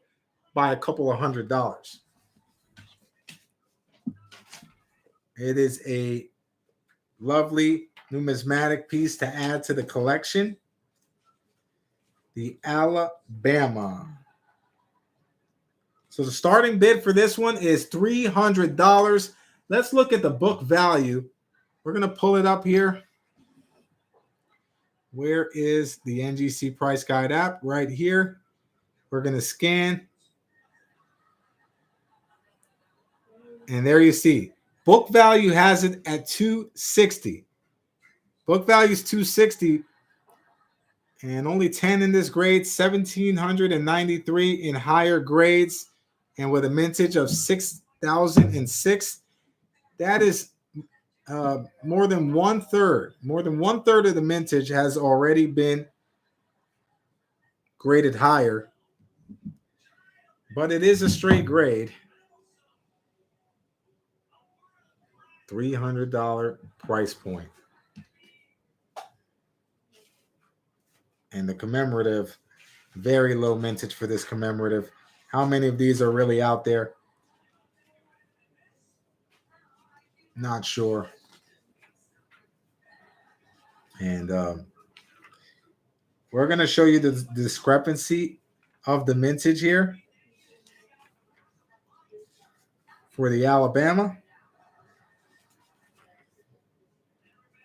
by a couple of $100. It is a lovely numismatic piece to add to the collection. The Alabama. So the starting bid for this one is $300. Let's look at the book value. We're going to pull it up here. Where is the NGC Price Guide app? Right here. We're going to scan. And there you see. Book value has it at $260. Book value is $260. And only 10 in this grade, 1,793 in higher grades. And with a mintage of 6,006, that is more than one third. More than one third of the mintage has already been graded higher. But it is a straight grade. $300 price point. And the commemorative, very low mintage for this commemorative. How many of these are really out there? Not sure. And we're going to show you the discrepancy of the mintage here for the Alabama.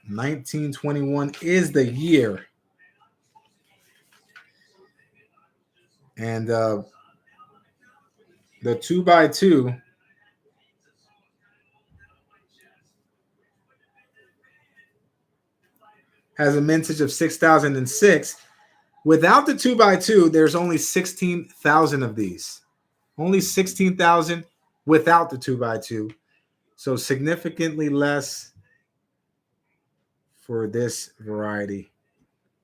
1921 is the year. And the 2x2 has a mintage of 6,006. Without the 2x2, there's only 16,000 of these. Only 16,000 without the 2x2. So significantly less for this variety.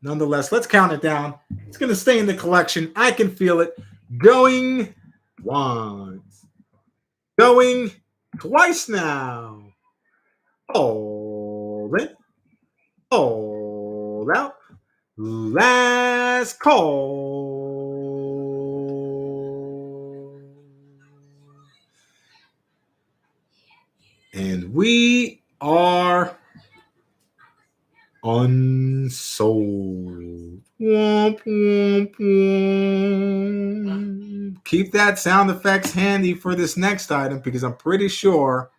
Nonetheless, let's count it down. It's going to stay in the collection. I can feel it. Going once. Going twice now. Hold it. Hold out. Last call. And we are unsold. Womp, womp, womp. Keep that sound effects handy for this next item because I'm pretty sure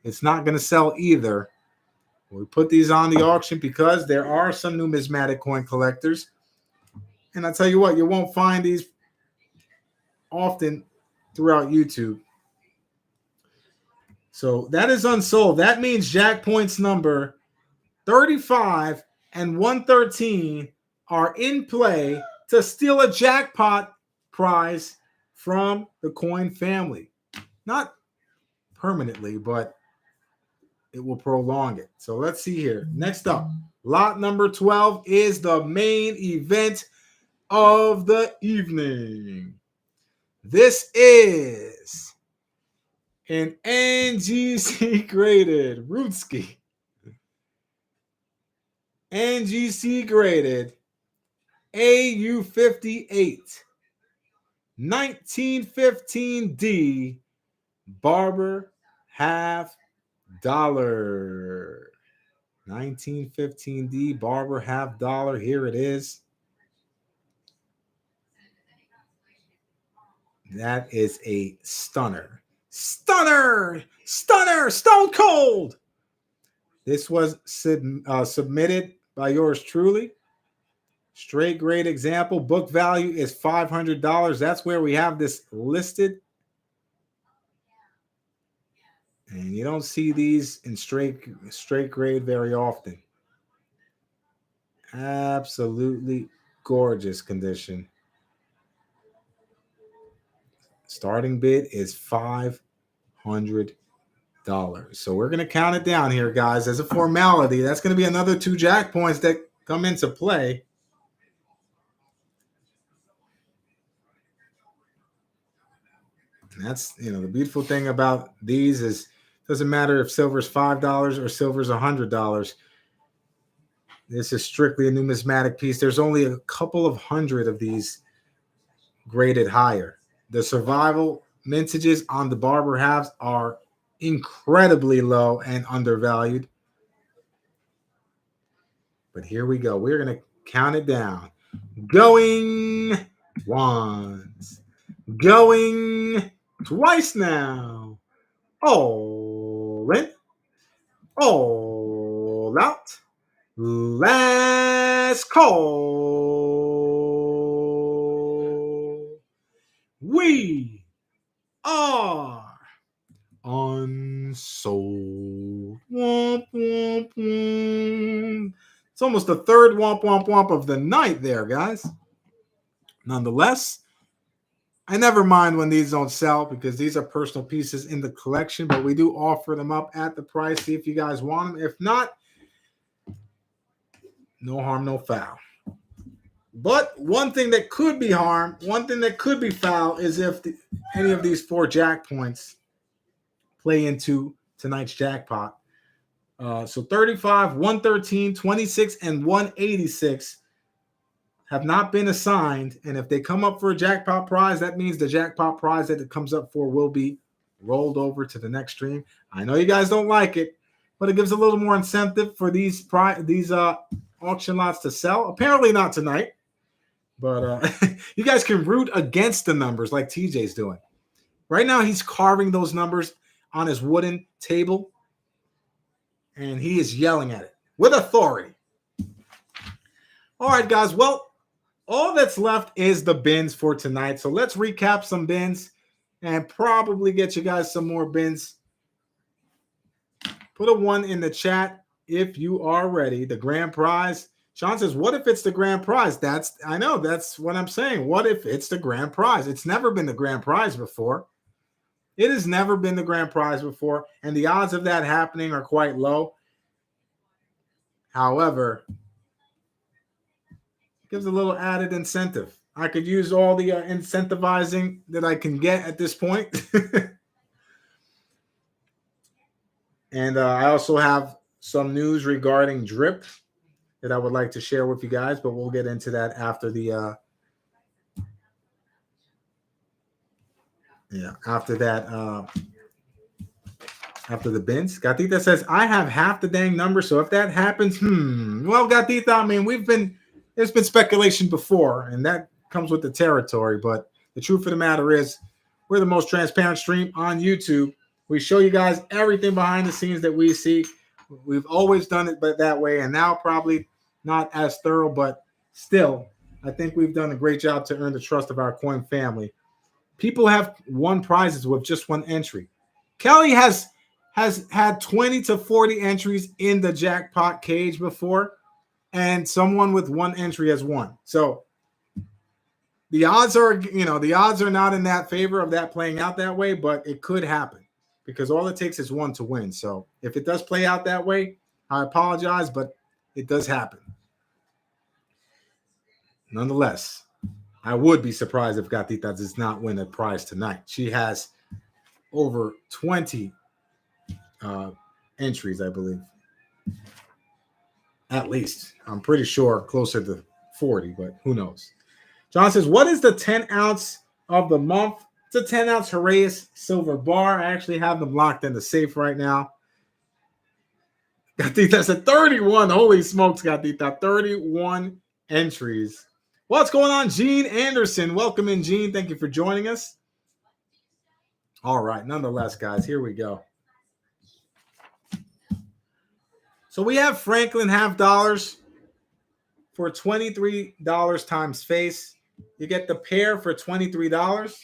it's not going to sell either. We put these on the auction because there are some numismatic coin collectors. And I tell you what, you won't find these often throughout YouTube. So that is unsold. That means Jackpoints number 35 and 113 are in play to steal a jackpot prize from the coin family. Not permanently, but it will prolong it. So let's see here. Next up, lot number 12 is the main event of the evening. This is an NGC graded Rootski. NGC graded AU58 1915D Barber half dollar. 1915D Barber half dollar. Here it is. That is a stunner. Stunner! Stunner! Stone cold! This was submitted by yours truly. Straight grade example. Book value is $500. That's where we have this listed. And you don't see these in straight grade very often. Absolutely gorgeous condition. Starting bid is $500. So we're going to count it down here, guys, as a formality. That's going to be another 2 Jackpoints that come into play. And that's, the beautiful thing about these is it doesn't matter if silver's $5 or silver's $100. This is strictly a numismatic piece. There's only a couple of hundred of these graded higher. The survival mintages on the Barber halves are incredibly low and undervalued. But here we go. We're going to count it down. Going once. Going twice now. All in. All out. Last call. We are unsold. Womp, womp, womp. It's almost the third womp, womp, womp of the night there, guys. Nonetheless, I never mind when these don't sell because these are personal pieces in the collection, but we do offer them up at the price. See if you guys want them. If not, no harm, no foul. But one thing that could be harm, one thing that could be foul is if any of these 4 Jackpoints play into tonight's jackpot. So 35, 113, 26, and 186 have not been assigned. And if they come up for a jackpot prize, that means the jackpot prize that it comes up for will be rolled over to the next stream. I know you guys don't like it, but it gives a little more incentive for these auction lots to sell. Apparently not tonight, but you guys can root against the numbers like TJ's doing. Right now, he's carving those numbers on his wooden table, and he is yelling at it with authority. All right, guys. Well, all that's left is the bins for tonight. So let's recap some bins and probably get you guys some more bins. Put a 1 in the chat if you are ready. The grand prize. Sean says, what if it's the grand prize? I know, that's what I'm saying. What if it's the grand prize? It's never been the grand prize before. It has never been the grand prize before, and the odds of that happening are quite low. However, it gives a little added incentive. I could use all the incentivizing that I can get at this point. And I also have some news regarding drip that I would like to share with you guys, but we'll get into that after the after the bins. Gatita says, I have half the dang number, so if that happens, well, Gatita, I mean, there's been speculation before, and that comes with the territory, but the truth of the matter is we're the most transparent stream on YouTube. We show you guys everything behind the scenes that we see. We've always done it but that way, and now probably not as thorough, but still, I think we've done a great job to earn the trust of our coin family. People have won prizes with just 1 entry. Kelly has had 20 to 40 entries in the jackpot cage before, and someone with 1 entry has won. So the odds are not in that favor of that playing out that way, but it could happen because all it takes is 1 to win. So if it does play out that way, I apologize, but it does happen. Nonetheless, I would be surprised if Gatita does not win a prize tonight. She has over 20 entries, I believe. At least. I'm pretty sure closer to 40, but who knows? John says, what is the 10 ounce of the month? It's a 10 ounce Horaeus silver bar. I actually have them locked in the safe right now. Gatita said 31. Holy smokes, Gatita. 31 entries. What's going on, Gene Anderson? Welcome in, Gene. Thank you for joining us. All right. Nonetheless, guys, here we go. So we have Franklin half dollars for $23 times face. You get the pair for $23.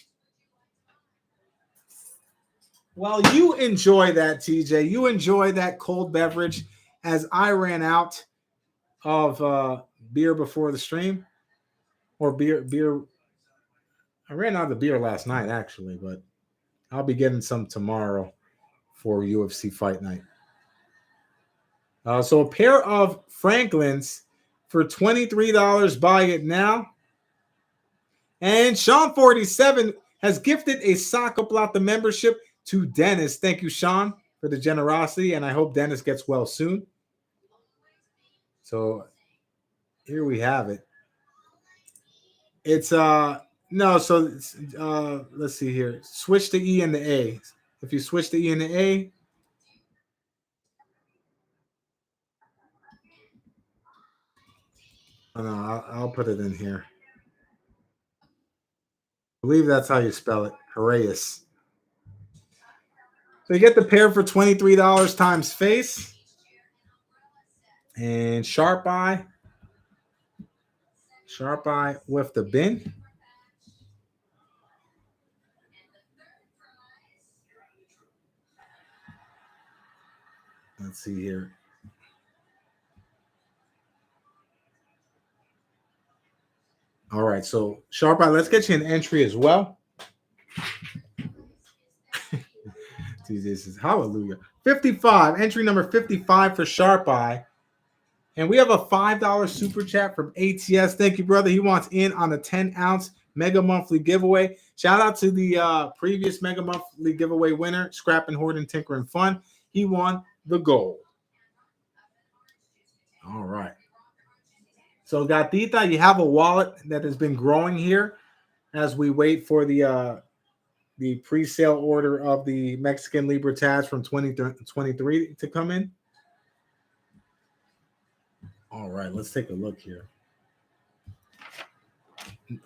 Well, you enjoy that, TJ. You enjoy that cold beverage as I ran out of beer before the stream. Or beer. I ran out of beer last night, actually, but I'll be getting some tomorrow for UFC Fight Night. So a pair of Franklins for $23. Buy it now. And Sean 47 has gifted a Saca Plata membership to Dennis. Thank you, Sean, for the generosity, and I hope Dennis gets well soon. So here we have it. It's no, so it's, let's see here. Switch the E and the A. If you switch the E and the A, Oh, no, I'll put it in here. I believe that's how you spell it. Horaeus. So you get the pair for $23 times face. And Sharp Eye. Sharp Eye with the bin. Let's see here. All right, so Sharp Eye, let's get you an entry as well. Jesus is hallelujah. 55, entry number 55 for Sharp Eye. And we have a $5 super chat from ATS. Thank you, brother. He wants in on a 10-ounce mega monthly giveaway. Shout out to the previous mega monthly giveaway winner, Scrap and Hoard and Tinker and Fun. He won the gold. All right. So, Gatita, you have a wallet that has been growing here as we wait for the pre-sale order of the Mexican Libertad from 2023 to come in. All right, let's take a look here.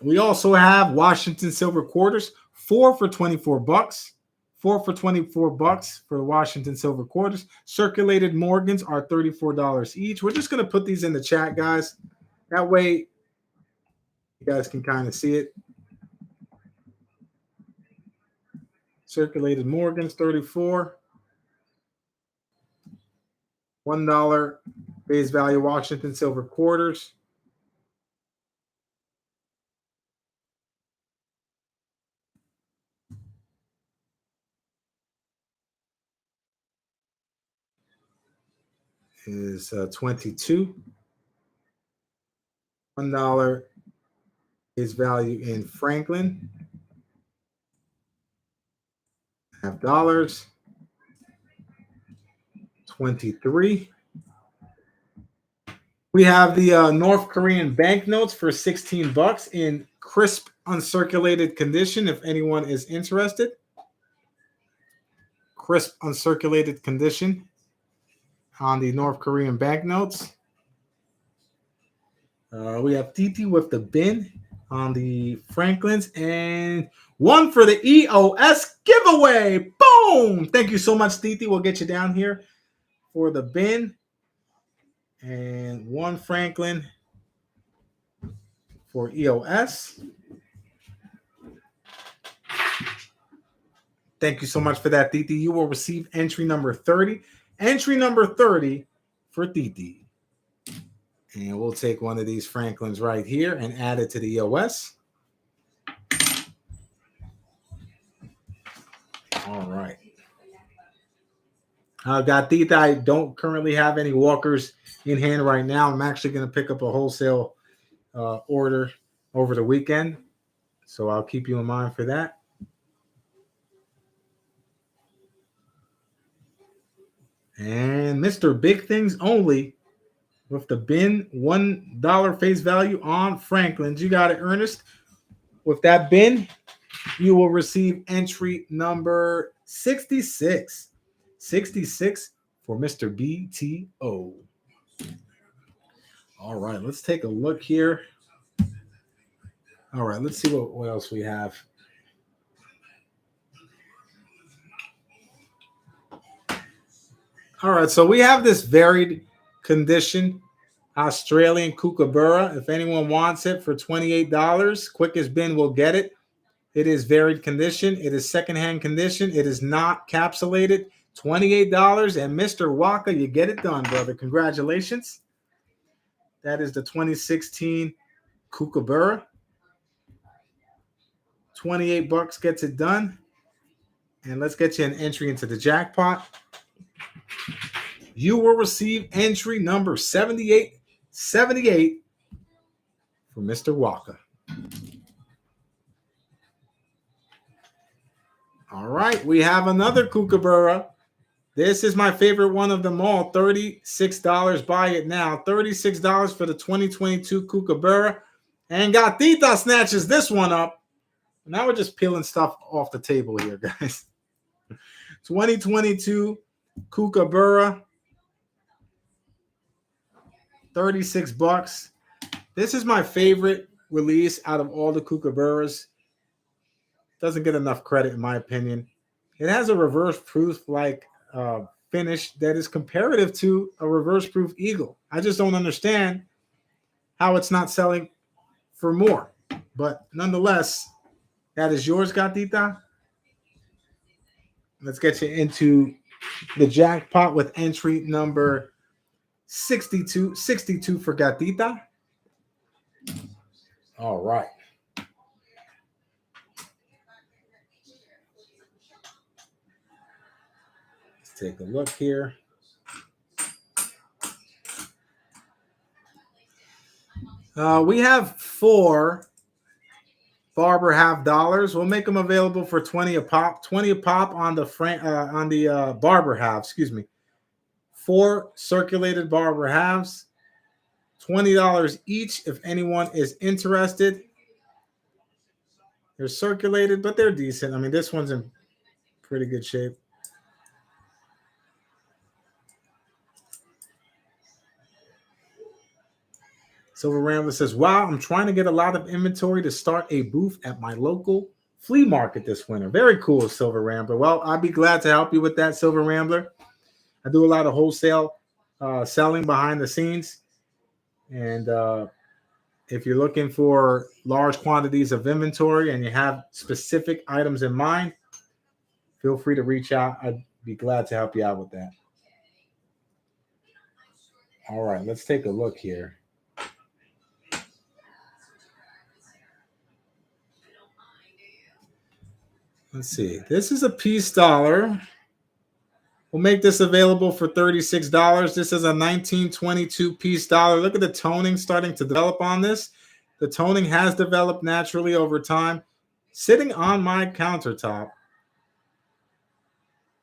We also have Washington silver quarters, 4 for $24. 4 for $24 for the Washington silver quarters. Circulated Morgans are $34 each. We're just going to put these in the chat, guys. That way you guys can kind of see it. Circulated Morgans, 34. $1 face value Washington silver quarters. Is 22. $1 is value in Franklin. $5. 23. We have the North Korean banknotes for $16 in crisp, uncirculated condition. If anyone is interested, crisp, uncirculated condition on the North Korean banknotes. We have Titi with the bin on the Franklins and one for the EOS giveaway. Boom! Thank you so much, Titi. We'll get you down here for the bin. And one Franklin for EOS. Thank you so much for that, Titi. You will receive entry number 30. Entry number 30 for Titi. And we'll take one of these Franklins right here and add it to the EOS. All right. Gatita, I don't currently have any walkers in hand right now. I'm actually going to pick up a wholesale order over the weekend. So I'll keep you in mind for that. And Mr. Big Things Only with the bin, $1 face value on Franklin's. You got it, Ernest. With that bin, you will receive entry number 66. 66 for Mr. BTO. All right, let's take a look here. All right, let's see what else we have. All right, so we have this varied condition Australian Kookaburra. If anyone wants it for $28, quickest bin will get it. It is varied condition. It is secondhand condition. It is not capsulated. $28. And Mr. Waka, you get it done, brother. Congratulations. That is the 2016 Kookaburra. $28 gets it done. And let's get you an entry into the jackpot. You will receive entry number 78 for Mr. Walker. All right, we have another Kookaburra. This is my favorite one of them all. $36. Buy it now. $36 for the 2022 Kookaburra. And Gatita snatches this one up. Now we're just peeling stuff off the table here, guys. 2022 Kookaburra. $36. This is my favorite release out of all the kookaburras. Doesn't get enough credit in my opinion. It has a reverse proof like finish that is comparative to a reverse proof eagle. I just don't understand how it's not selling for more. But nonetheless, that is yours, Gatita. Let's get you into the jackpot with entry number 62. 62 for Gatita. All right. Let's take a look here. We have 4 Barber half dollars. We'll make them available for 20 a pop. 20 a pop on the Barber half. Excuse me. 4 circulated Barber halves. $20 each if anyone is interested. They're circulated, but they're decent. I mean, this one's in pretty good shape. Silver Rambler says, wow, I'm trying to get a lot of inventory to start a booth at my local flea market this winter. Very cool, Silver Rambler. Well, I'd be glad to help you with that, Silver Rambler. I do a lot of wholesale selling behind the scenes. And if you're looking for large quantities of inventory and you have specific items in mind, feel free to reach out. I'd be glad to help you out with that. All right, let's take a look here. Let's see. This is a piece dollar. We'll make this available for $36. This is a 1922 piece dollar. Look at the toning starting to develop on this. The toning has developed naturally over time. Sitting on my countertop.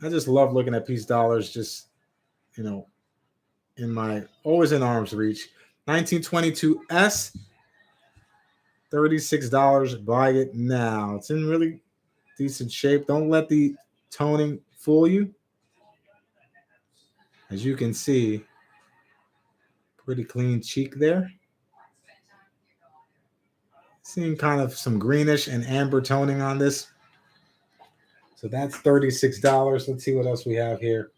I just love looking at piece dollars just, always in arm's reach. 1922 S. $36. Buy it now. It's in really decent shape. Don't let the toning fool you. As you can see, pretty clean cheek there. Seeing kind of some greenish and amber toning on this. So that's $36. Let's see what else we have here.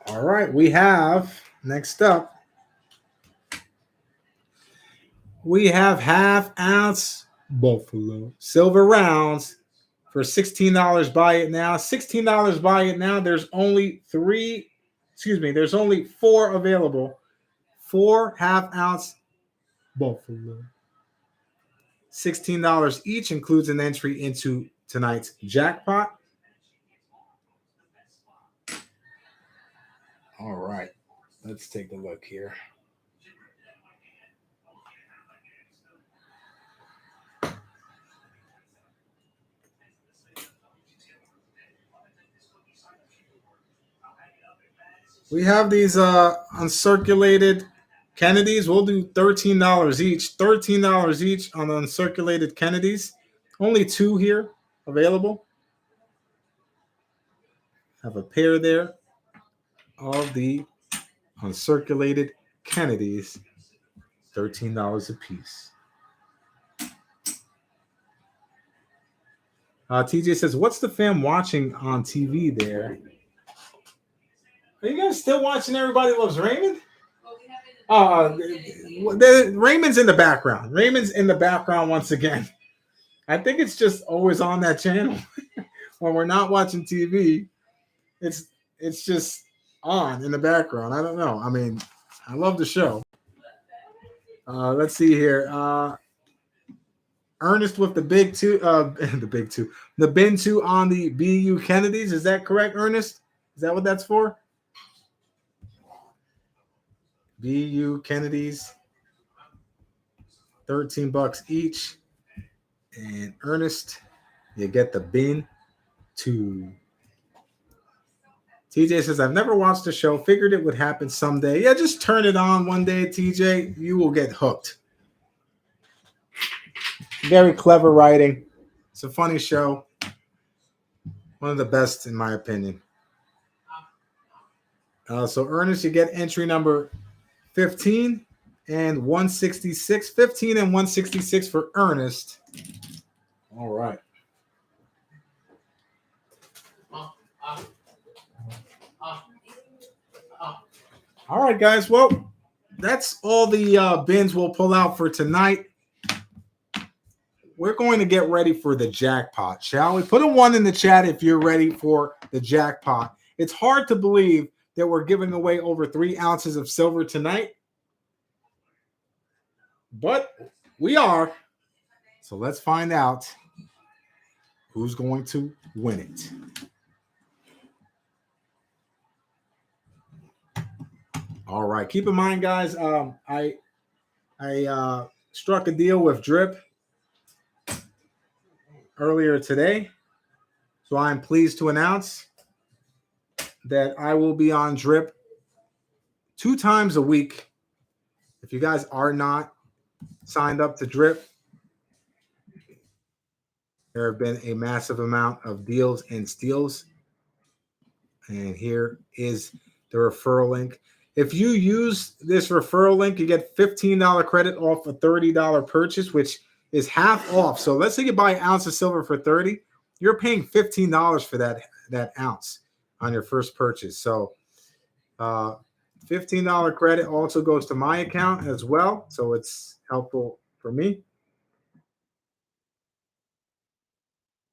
All right, we have, next up, we have half-ounce Buffalo silver rounds for $16. Buy it now. $16. Buy it now. There's only 4 available. 4 half-ounce Buffalo. $16 each, includes an entry into tonight's jackpot. All right, let's take a look here. We have these uncirculated Kennedys. We'll do $13 each. $13 each on the uncirculated Kennedys. Only 2 here available. Have a pair there of the uncirculated Kennedys. $13 a piece. TJ says, what's the fam watching on TV there? Are you guys still watching Everybody Loves Raymond? Raymond's in the background. Raymond's in the background once again. I think it's just always on that channel. When we're not watching TV, it's just on in the background. I don't know. I mean, I love the show. Let's see here. Ernest with the big 2, the bin 2 on the BU Kennedys. Is that correct, Ernest? Is that what that's for? BU Kennedys, $13 each. And Ernest, you get the bin 2. TJ says, I've never watched the show. Figured it would happen someday. Yeah, just turn it on one day, TJ. You will get hooked. Very clever writing. It's a funny show. One of the best, in my opinion. So, Ernest, you get entry number 15 and 166. 15 and 166 for Ernest. All right. All right, guys. Well, that's all the bins we'll pull out for tonight. We're going to get ready for the jackpot, shall we? Put a 1 in the chat if you're ready for the jackpot. It's hard to believe that we're giving away over 3 ounces of silver tonight, but we are. So let's find out who's going to win it. All right. Keep in mind, guys, I struck a deal with Drip earlier today. So I'm pleased to announce that I will be on Drip 2 times a week. If you guys are not signed up to Drip, there have been a massive amount of deals and steals. And here is the referral link. If you use this referral link, you get $15 credit off a $30 purchase, which is half off. So let's say you buy an ounce of silver for $30, you're paying $15 for that ounce on your first purchase. So $15 credit also goes to my account as well. So it's helpful for me.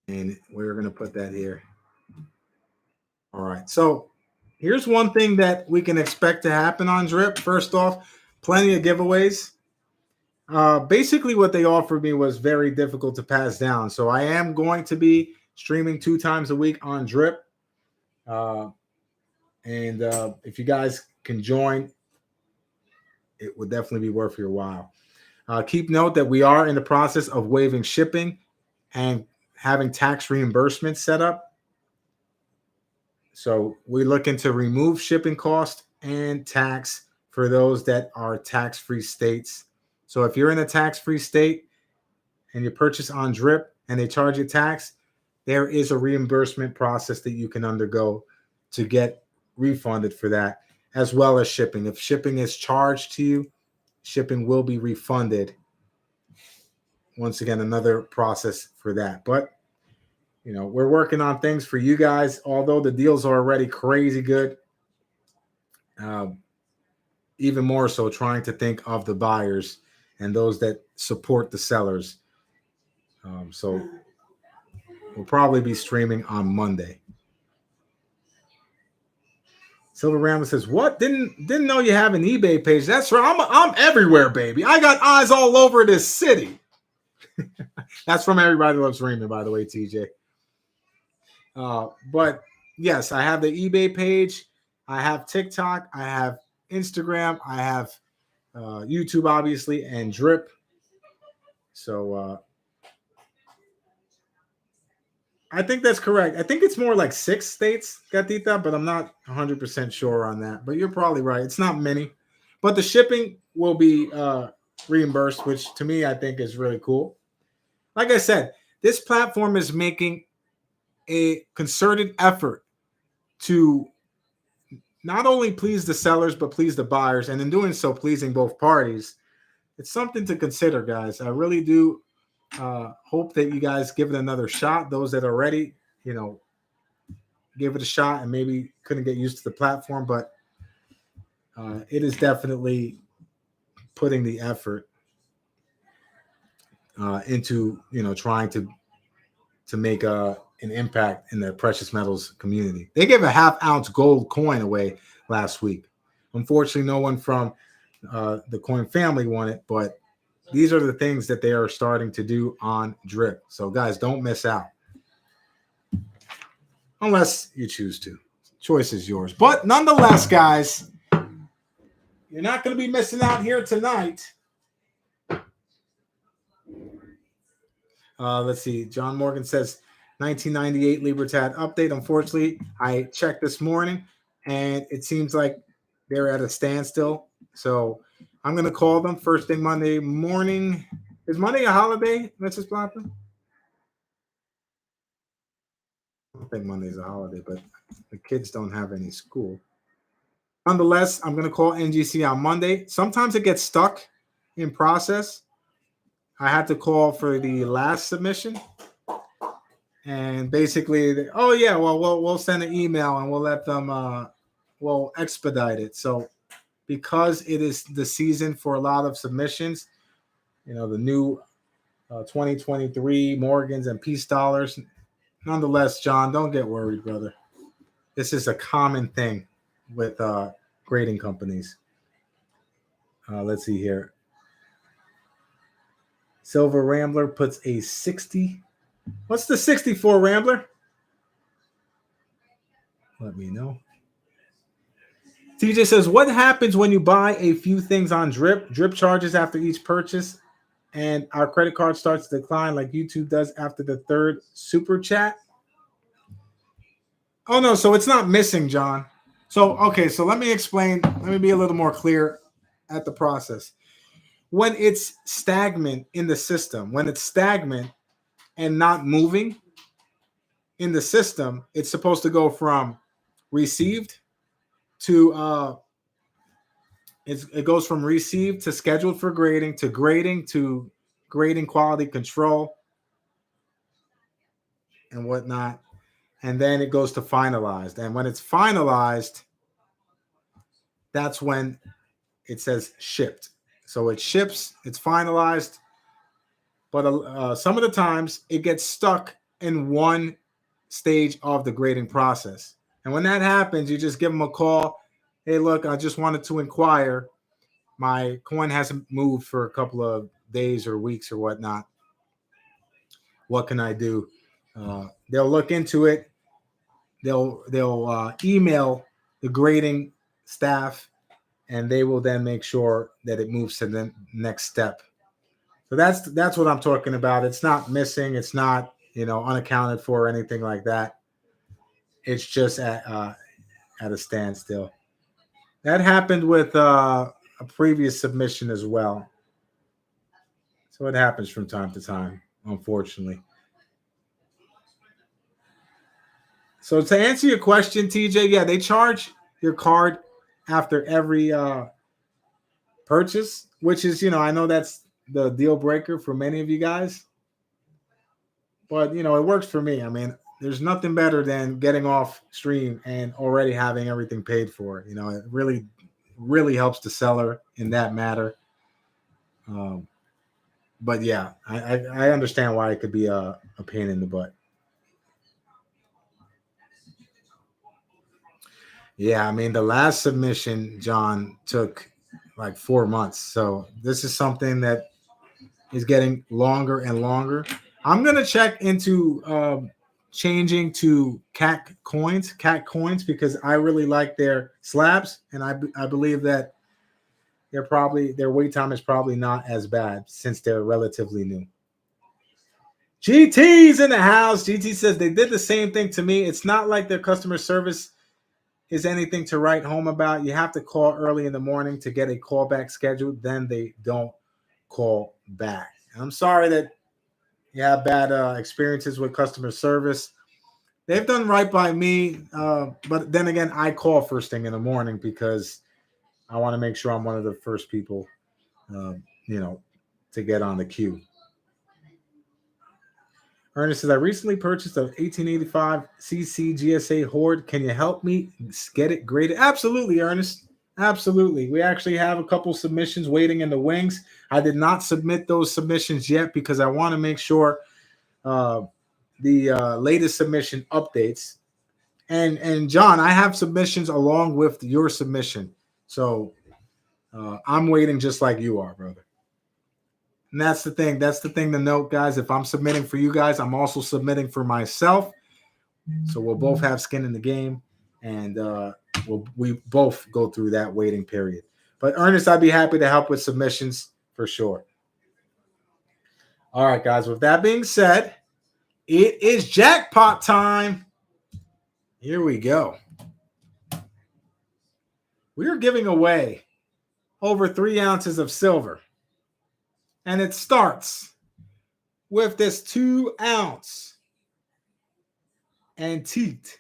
And we're going to put that here. All right. So here's one thing that we can expect to happen on Drip. First off, plenty of giveaways. Basically, what they offered me was very difficult to pass down. So I am going to be streaming 2 times a week on Drip. And if you guys can join, it would definitely be worth your while. Keep note that we are in the process of waiving shipping and having tax reimbursement set up. So we're looking to remove shipping cost and tax for those that are tax-free states. So if you're in a tax-free state and you purchase on Drip and they charge you tax, there is a reimbursement process that you can undergo to get refunded for that, as well as shipping. If shipping is charged to you, shipping will be refunded. Once again, another process for that. But, you know, we're working on things for you guys, although the deals are already crazy good. Even more so trying to think of the buyers and those that support the sellers. So we'll probably be streaming on Monday. Silver Ramble says, "What? Didn't know you have an eBay page? That's right. I'm everywhere, baby. I got eyes all over this city." That's from Everybody Loves Raymond, by the way, TJ. But yes, I have the eBay page. I have TikTok. I have Instagram. I have YouTube, obviously, and Drip. So I think that's correct. I think it's more like 6 states, Gatita, but I'm not 100% sure on that. But you're probably right. It's not many. But the shipping will be reimbursed, which to me I think is really cool. Like I said, this platform is making a concerted effort to not only please the sellers, but please the buyers. And in doing so, pleasing both parties. It's something to consider, guys. I really do hope that you guys give it another shot. Those that are ready, you know, give it a shot and maybe couldn't get used to the platform, but it is definitely putting the effort into, you know, trying to make an impact in the precious metals community. They gave a half-ounce gold coin away last week. Unfortunately, no one from the coin family won it, but these are the things that they are starting to do on Drip. So, guys, don't miss out. Unless you choose to. Choice is yours. But nonetheless, guys, you're not going to be missing out here tonight. Let's see. John Morgan says 1998 Libertad update. Unfortunately, I checked this morning, and it seems like they're at a standstill. So I'm going to call them first thing Monday morning. Is Monday a holiday, Mrs. Plata? I don't think Monday's a holiday, but the kids don't have any school. Nonetheless, I'm going to call NGC on Monday. Sometimes it gets stuck in process. I had to call for the last submission, and basically, oh yeah, well we'll send an email and we'll let them we'll expedite it. So because it is the season for a lot of submissions, the new 2023 Morgans and Peace dollars. Nonetheless, John, don't get worried, brother. This is a common thing with grading companies. Let's see here. Silver Rambler puts a 60. What's the 64, Rambler? Let me know. TJ says, what happens when you buy a few things on Drip? Drip charges after each purchase, and our credit card starts to decline like YouTube does after the third super chat. Oh, no, so it's not missing, John. So, okay, so let me explain. Let me be a little more clear at the process. When it's stagnant in the system, when it's stagnant and not moving in the system, it's supposed to go from received to it goes from received to scheduled for grading to grading quality control and whatnot. And then it goes to finalized. And when it's finalized, that's when it says shipped. So it ships, it's finalized. But some of the times it gets stuck in one stage of the grading process. And when that happens, you just give them a call. Hey, look, I just wanted to inquire. My coin hasn't moved for a couple of days or weeks or whatnot. What can I do? They'll look into it. They'll email the grading staff, and they will then make sure that it moves to the next step. So that's what I'm talking about. It's not missing. It's not unaccounted for or anything like that. It's just at a standstill. That happened with a previous submission as well. So it happens from time to time, unfortunately. So to answer your question, TJ, yeah, they charge your card after every purchase, which is, I know that's the deal breaker for many of you guys. But, it works for me. I mean, there's nothing better than getting off stream and already having everything paid for. It really, really helps the seller in that matter. But yeah, I understand why it could be a pain in the butt. Yeah, I mean, the last submission, John, took like 4 months. So this is something that is getting longer and longer. I'm going to check into changing to cat coins, because I really like their slabs. And I believe that their wait time is probably not as bad since they're relatively new. GT's in the house. GT says they did the same thing to me. It's not like their customer service is anything to write home about. You have to call early in the morning to get a callback scheduled. Then they don't call back. And I'm sorry that you have bad experiences with customer service. They've done right by me. But then again, I call first thing in the morning because I want to make sure I'm one of the first people, to get on the queue. Ernest says, I recently purchased a 1885 CC GSA Horde. Can you help me get it graded? Absolutely, Ernest. Absolutely. We actually have a couple submissions waiting in the wings. I did not submit those submissions yet because I want to make sure the latest submission updates. And John, I have submissions along with your submission. So I'm waiting just like you are, brother. And that's the thing. That's the thing to note, guys. If I'm submitting for you guys, I'm also submitting for myself. So we'll both have skin in the game, and we both go through that waiting period. But Ernest, I'd be happy to help with submissions for sure. All right, guys. With that being said, it is jackpot time. Here we go. We are giving away over 3 ounces of silver. And it starts with this 2-ounce antique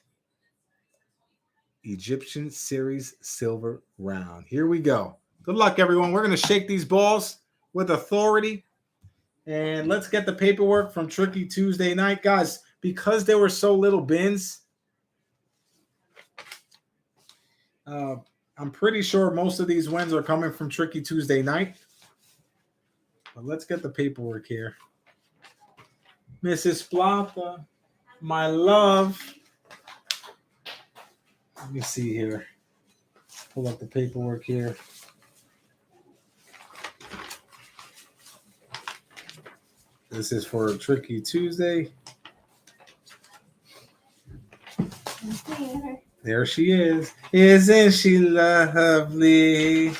Egyptian Series silver round. Here we go. Good luck, everyone. We're going to shake these balls with authority. And let's get the paperwork from Tricky Tuesday night. Guys, because there were so little bins, I'm pretty sure most of these wins are coming from Tricky Tuesday night. But let's get the paperwork here. Mrs. Plata, my love. Let me see here. Pull up the paperwork here. This is for Tricky Tuesday. There she is. Isn't she lovely?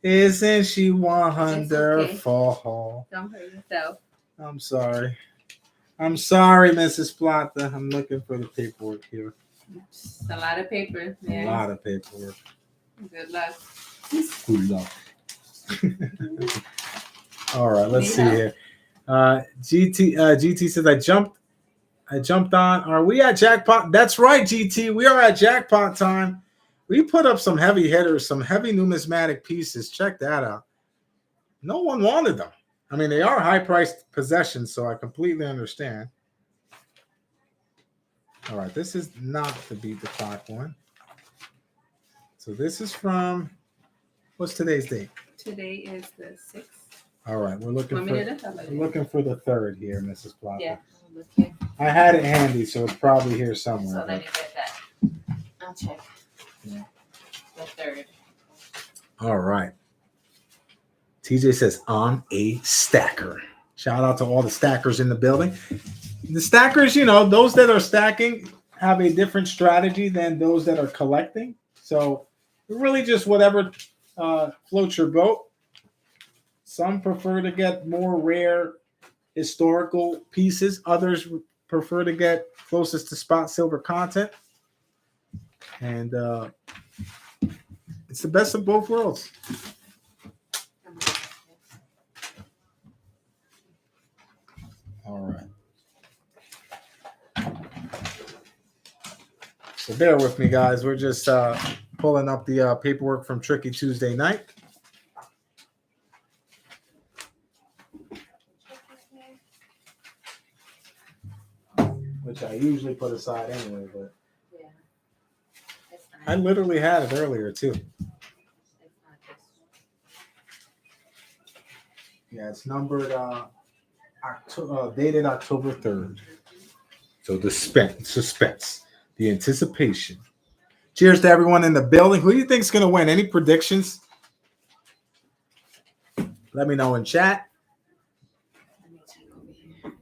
Isn't she wonderful? Don't hurt yourself. I'm sorry. I'm sorry, Mrs. Plata. I'm looking for the paperwork here. It's a lot of paper. A lot of paperwork. Good luck. Good luck. All right, let's see here. GT says I jumped on. Are we at jackpot? That's right, GT. We are at jackpot time. We put up some heavy hitters, some heavy numismatic pieces. Check that out. No one wanted them. I mean, they are high-priced possessions, so I completely understand. All right, this is not the beat the clock one. So this is from, what's today's date? Today is the 6th. All right, we're looking for the 3rd here, Mrs. Plata. Yeah. Okay. I had it handy, so it's probably here somewhere. So let me get that. I'll check. Yeah. The 3rd. All right. TJ says, I'm a stacker. Shout out to all the stackers in the building. The stackers, you know, those that are stacking have a different strategy than those that are collecting. So really just whatever floats your boat. Some prefer to get more rare historical pieces. Others prefer to get closest to spot silver content. And it's the best of both worlds. All right. So bear with me, guys. We're just pulling up the paperwork from Tricky Tuesday night. Which I usually put aside anyway, but Yeah. I literally had it earlier too. Yeah, it's numbered dated October 3rd. So the suspense, the anticipation. Cheers to everyone in the building. Who do you think is going to win? Any predictions? Let me know in chat. Let me check over here.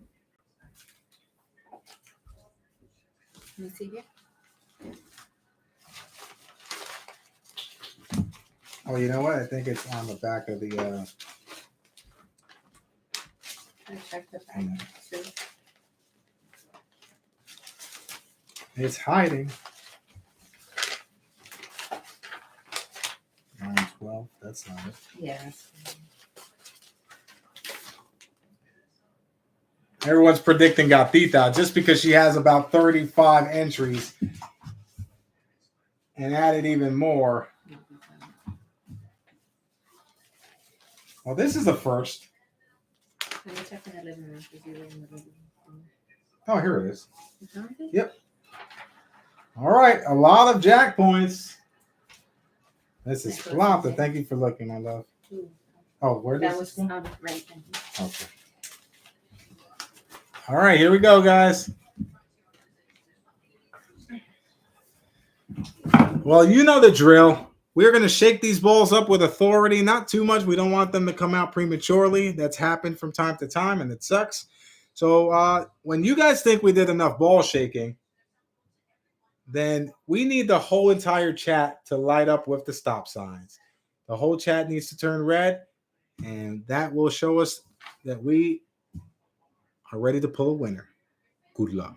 Let me see here. Oh, you know what? I think it's on the back of the. I checked the back too. It's hiding. 912. That's not it. Yeah. Everyone's predicting Gatita just because she has about 35 entries and added even more. Well, this is the first. Let me check in the living room. Oh, here it is. Okay. Yep. All right. A lot of Jackpoints. This is Plata. Thank you for looking, my love. Oh, where That does was this go? right. Okay. All right, here we go, guys. Well, you know the drill. We're going to shake these balls up with authority, not too much. We don't want them to come out prematurely. That's happened from time to time, and it sucks. So when you guys think we did enough ball shaking, then we need the whole entire chat to light up with the stop signs. The whole chat needs to turn red, and that will show us that we are ready to pull a winner. Good luck.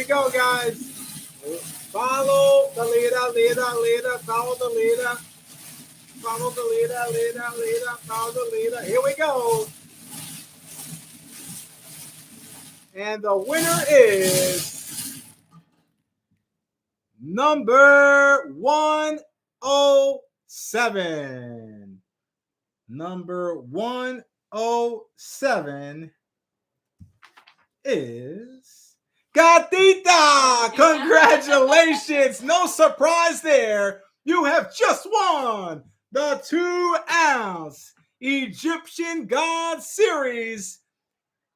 we go, guys. Follow the leader. Follow the leader. Follow the leader. Follow the leader. Here we go. And the winner is number 107. Number 107 is Gatita. Congratulations. No surprise there. You have just won the 2-ounce Egyptian God Series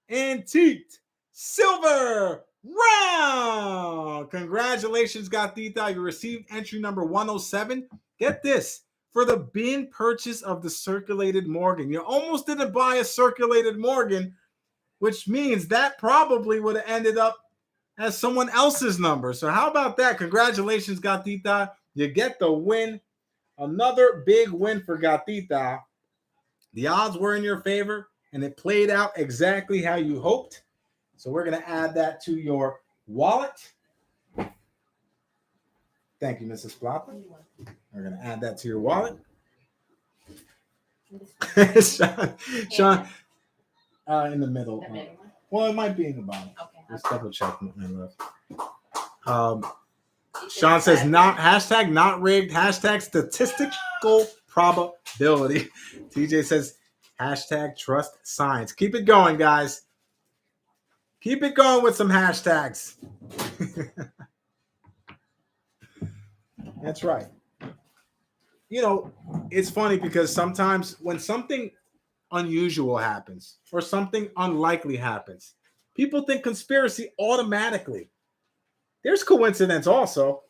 Antiqued Silver Round. Congratulations, Gatita. You received entry number 107. Get this. For the bin purchase of the circulated Morgan. You almost didn't buy a circulated Morgan, which means that probably would have ended up as someone else's number. So how about that? Congratulations, Gatita. You get the win. Another big win for Gatita. The odds were in your favor, and it played out exactly how you hoped. So we're going to add that to your wallet. Thank you, Mrs. Plata. We're going to add that to your wallet. Sean, in the middle. Well, it might be in the bottom. Okay. Let's double check. Sean says not hashtag not rigged, hashtag statistical probability. TJ says hashtag trust science. Keep it going, guys. Keep it going with some hashtags. That's right. You know, it's funny because sometimes when something unusual happens or something unlikely happens, people think conspiracy automatically. There's coincidence also.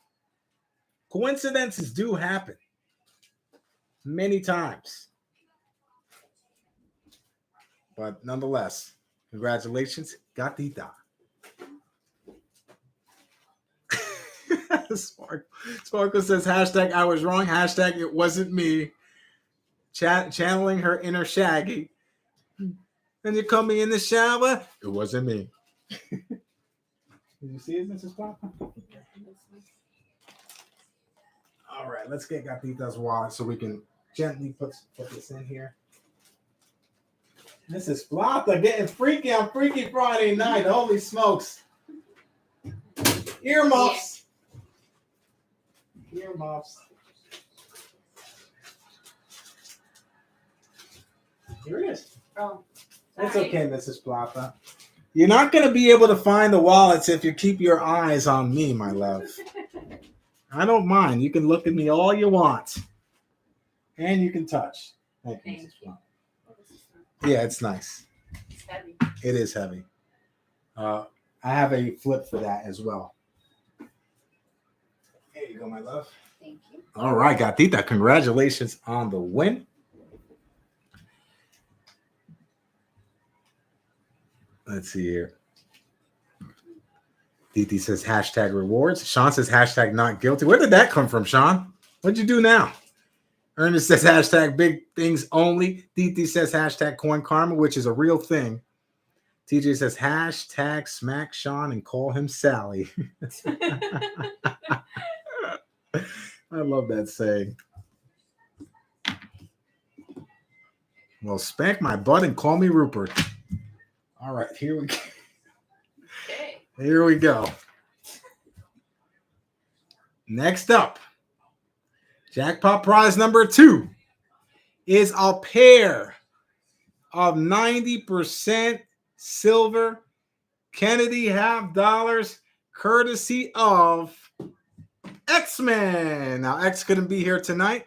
Coincidences do happen many times. But nonetheless, congratulations, Gatita. Sparkle says hashtag I was wrong, hashtag it wasn't me. Channeling her inner Shaggy. And you call me in the shower, it wasn't me. Did you see it, Mrs. Sparkle? All right, let's get Gatita's wallet so we can gently put this in here. Mrs. Plata getting freaky on Freaky Friday night. Holy smokes. Earmuffs. Earmuffs. Here it is. Oh, it's okay, Mrs. Plata. You're not going to be able to find the wallets if you keep your eyes on me, my love. I don't mind. You can look at me all you want. And you can touch. Thank you, Mrs. Plata. Yeah, it's nice. It's heavy. It is heavy. I have a flip for that as well. There you go, my love. Thank you. All right, Gatita. Congratulations on the win. Let's see here. Titi says hashtag rewards. Sean says hashtag not guilty. Where did that come from, Sean? What'd you do now? Ernest says hashtag big things only. Titi says hashtag coin karma, which is a real thing. TJ says hashtag smack Sean and call him Sally. I love that saying. Well, spank my butt and call me Rupert. All right, here we go. Okay. Here we go. Next up, jackpot prize number 2 is a pair of 90% silver Kennedy half dollars, courtesy of X-Men. Now, X couldn't be here tonight,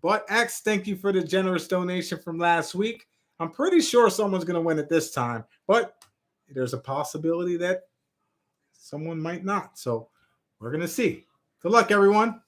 but X, thank you for the generous donation from last week. I'm pretty sure someone's going to win it this time, but there's a possibility that someone might not. So we're going to see. Good luck, everyone.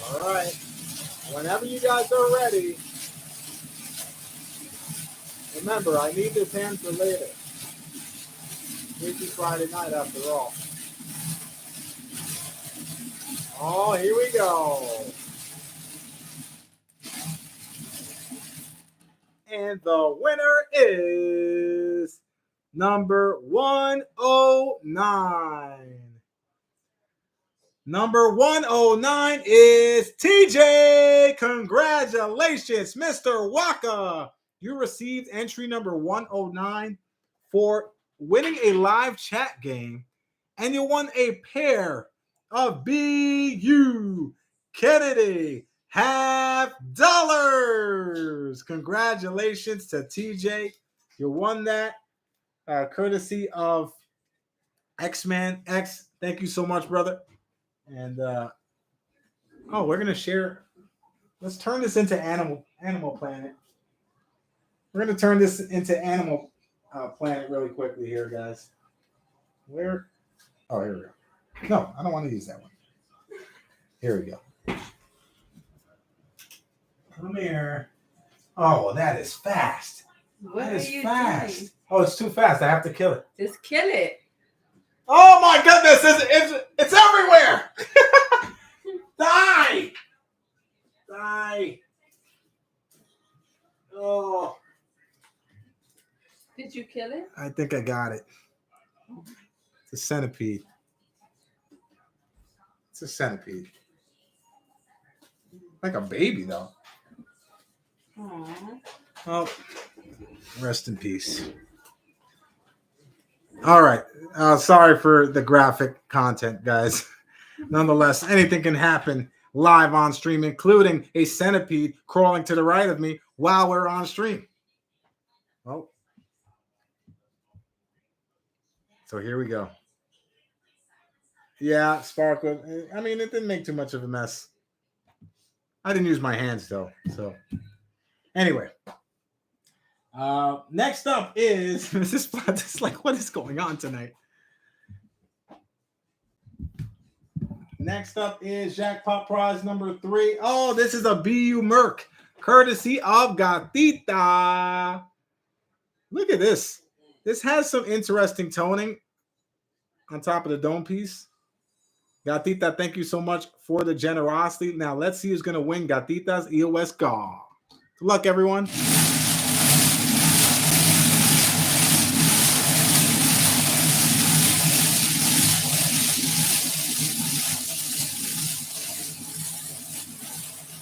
All right. Whenever you guys are ready, remember, I need this hand for later. Freaky Friday night after all. Oh, here we go. And the winner is number 109. Number 109 is TJ. Congratulations, Mr. Waka. You received entry number 109 for winning a live chat game, and you won a pair of BU Kennedy $50. Congratulations to TJ. You won that courtesy of X-Man X. Thank you so much, brother. And we're gonna share. Let's turn this into Animal Planet. We're gonna turn this into Animal Planet really quickly here, guys. Where? Oh, here we go. No, I don't want to use that one. Here we go. Come here. Oh, that is fast. What that is are you fast. doing? Oh, it's too fast. I have to kill it. Just kill it. Oh my goodness! It's everywhere. Die! Die! Oh. Did you kill it? I think I got it. It's a centipede. It's a centipede. Like a baby, though. Aww. Oh, rest in peace. All right. Sorry for the graphic content, guys. Nonetheless, anything can happen live on stream, including a centipede crawling to the right of me while we're on stream. Oh. So here we go. Yeah, Sparkle. I mean, it didn't make too much of a mess. I didn't use my hands, though. So anyway. Next up is Mrs. Plata's like, what is going on tonight? Next up is Jackpot prize number 3. Oh, this is a BU Merc, courtesy of Gatita. Look at this. This has some interesting toning on top of the dome piece. Gatita, thank you so much for the generosity. Now, let's see who's going to win Gatita's EOS Gaw. Good luck, everyone.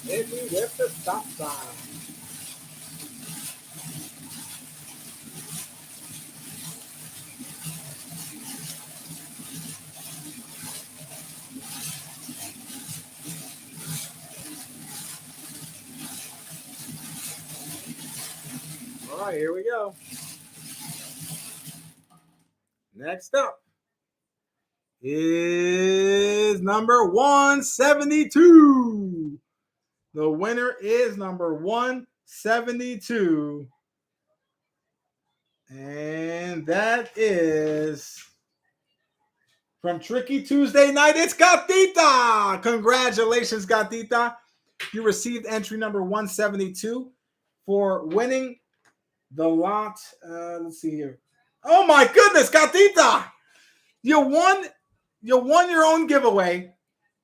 Hit me with the stop sign. All right, here we go. Next up is number 172. The winner is number 172. And that is from Tricky Tuesday Night. It's Gatita. Congratulations, Gatita. You received entry number 172 for winning the lot. Let's see here. Oh my goodness, Gatita. You won your own giveaway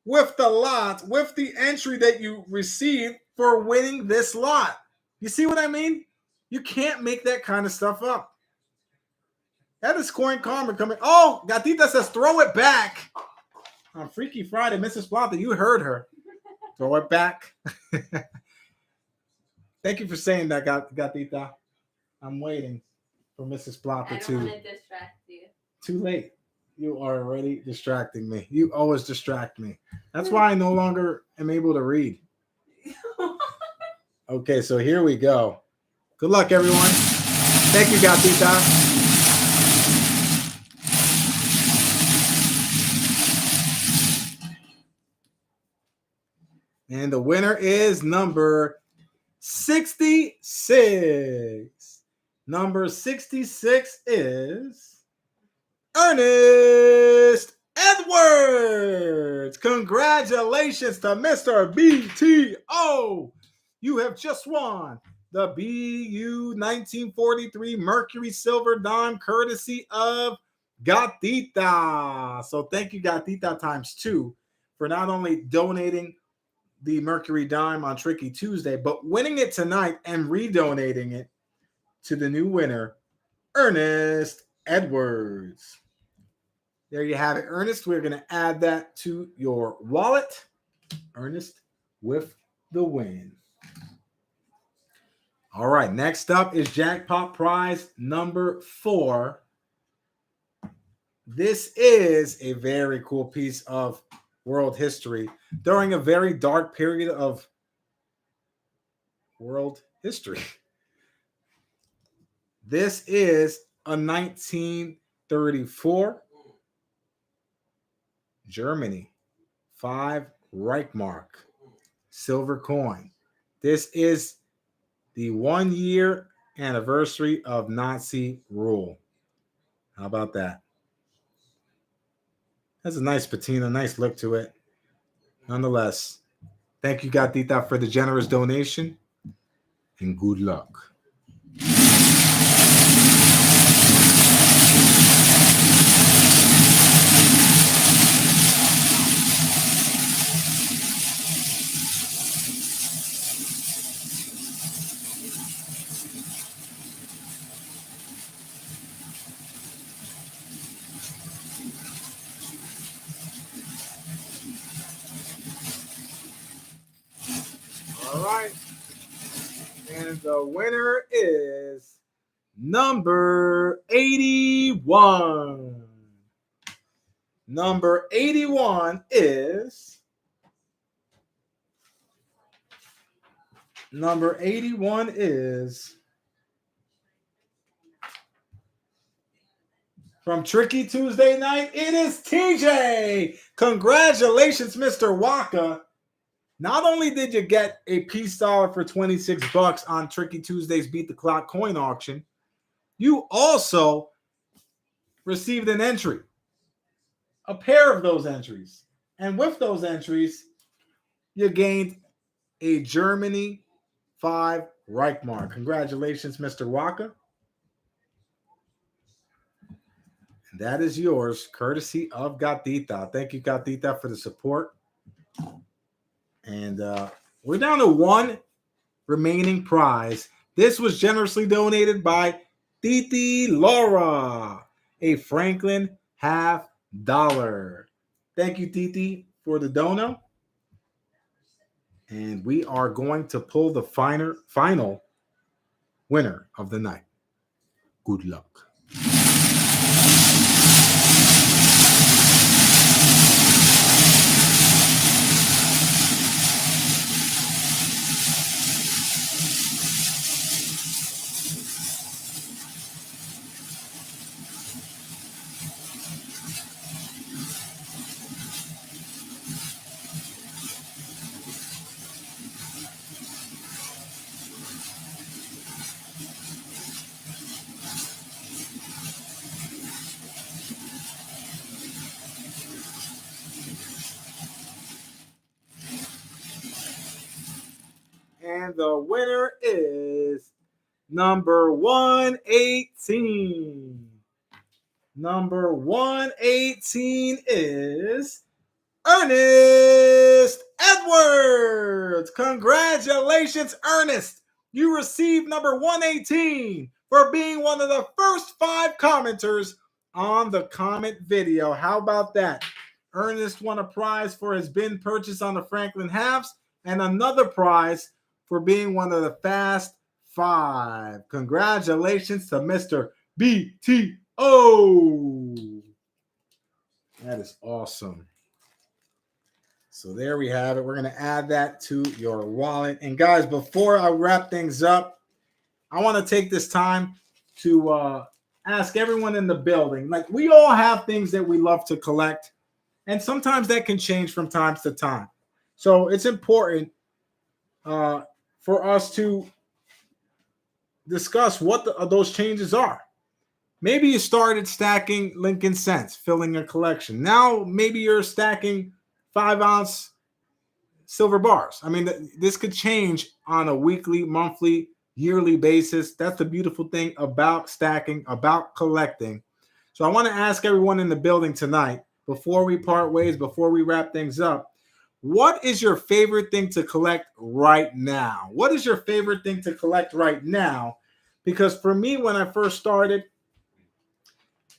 with the lot, with the entry that you received for winning this lot. You see what I mean? You can't make that kind of stuff up. That is Coin Karma coming. Oh, Gatita says throw it back. On Freaky Friday, Mrs. Plata, you heard her. Throw it back. Thank you for saying that, Gatita. I'm waiting for Mrs. Plata I to. don't want to distract you. Too late. You are already distracting me. You always distract me. That's why I no longer am able to read. Okay, so here we go. Good luck, everyone. Thank you, Gatita. And the winner is number 66. Number 66 is Ernest Edwards. Congratulations to Mr. BTO. You have just won the BU 1943 Mercury Silver Dime courtesy of Gatita. So thank you, Gatita times 2, for not only donating the Mercury Dime on Tricky Tuesday, but winning it tonight and redonating it to the new winner, Ernest Edwards. There you have it, Ernest. We're going to add that to your wallet. Ernest with the win. All right, next up is Jackpot prize number 4. This is a very cool piece of world history during a very dark period of world history. This is a 1934 Germany 5 Reichmark silver coin. This is the 1-year anniversary of Nazi rule. How about that? That's a nice patina, nice look to it. Nonetheless, thank you, Gatita, for the generous donation, and good luck. All right. And the winner is number 81. Number 81 is from Tricky Tuesday night. It is TJ. Congratulations, Mr. Waka. Not only did you get a peace dollar for $26 on Tricky Tuesday's Beat the Clock coin auction, you also received an entry, a pair of those entries. And with those entries, you gained a Germany 5 Reichmark. Congratulations, Mr. Waka. And that is yours, courtesy of Gatita. Thank you, Gatita, for the support. And we're down to one remaining prize. This was generously donated by Titi Laura, a Franklin $50. Thank you, Titi, for the dono. And we are going to pull the final winner of the night. Good luck. And the winner is number 118. Number 118 is Ernest Edwards. Congratulations, Ernest. You received number 118 for being one of the first 5 commenters on the comment video. How about that? Ernest won a prize for his bin purchase on the Franklin Halves and another prize for being one of the Fast 5. Congratulations to Mr. BTO. That is awesome. So there we have it. We're going to add that to your wallet. And guys, before I wrap things up, I want to take this time to ask everyone in the building. Like, we all have things that we love to collect, and sometimes that can change from time to time. So it's important for us to discuss what those changes are. Maybe you started stacking Lincoln Cents, filling a collection. Now maybe you're stacking 5-ounce silver bars. I mean, this could change on a weekly, monthly, yearly basis. That's the beautiful thing about stacking, about collecting. So I want to ask everyone in the building tonight, before we part ways, before we wrap things up, what is your favorite thing to collect right now? What is your favorite thing to collect right now? Because for me, when I first started,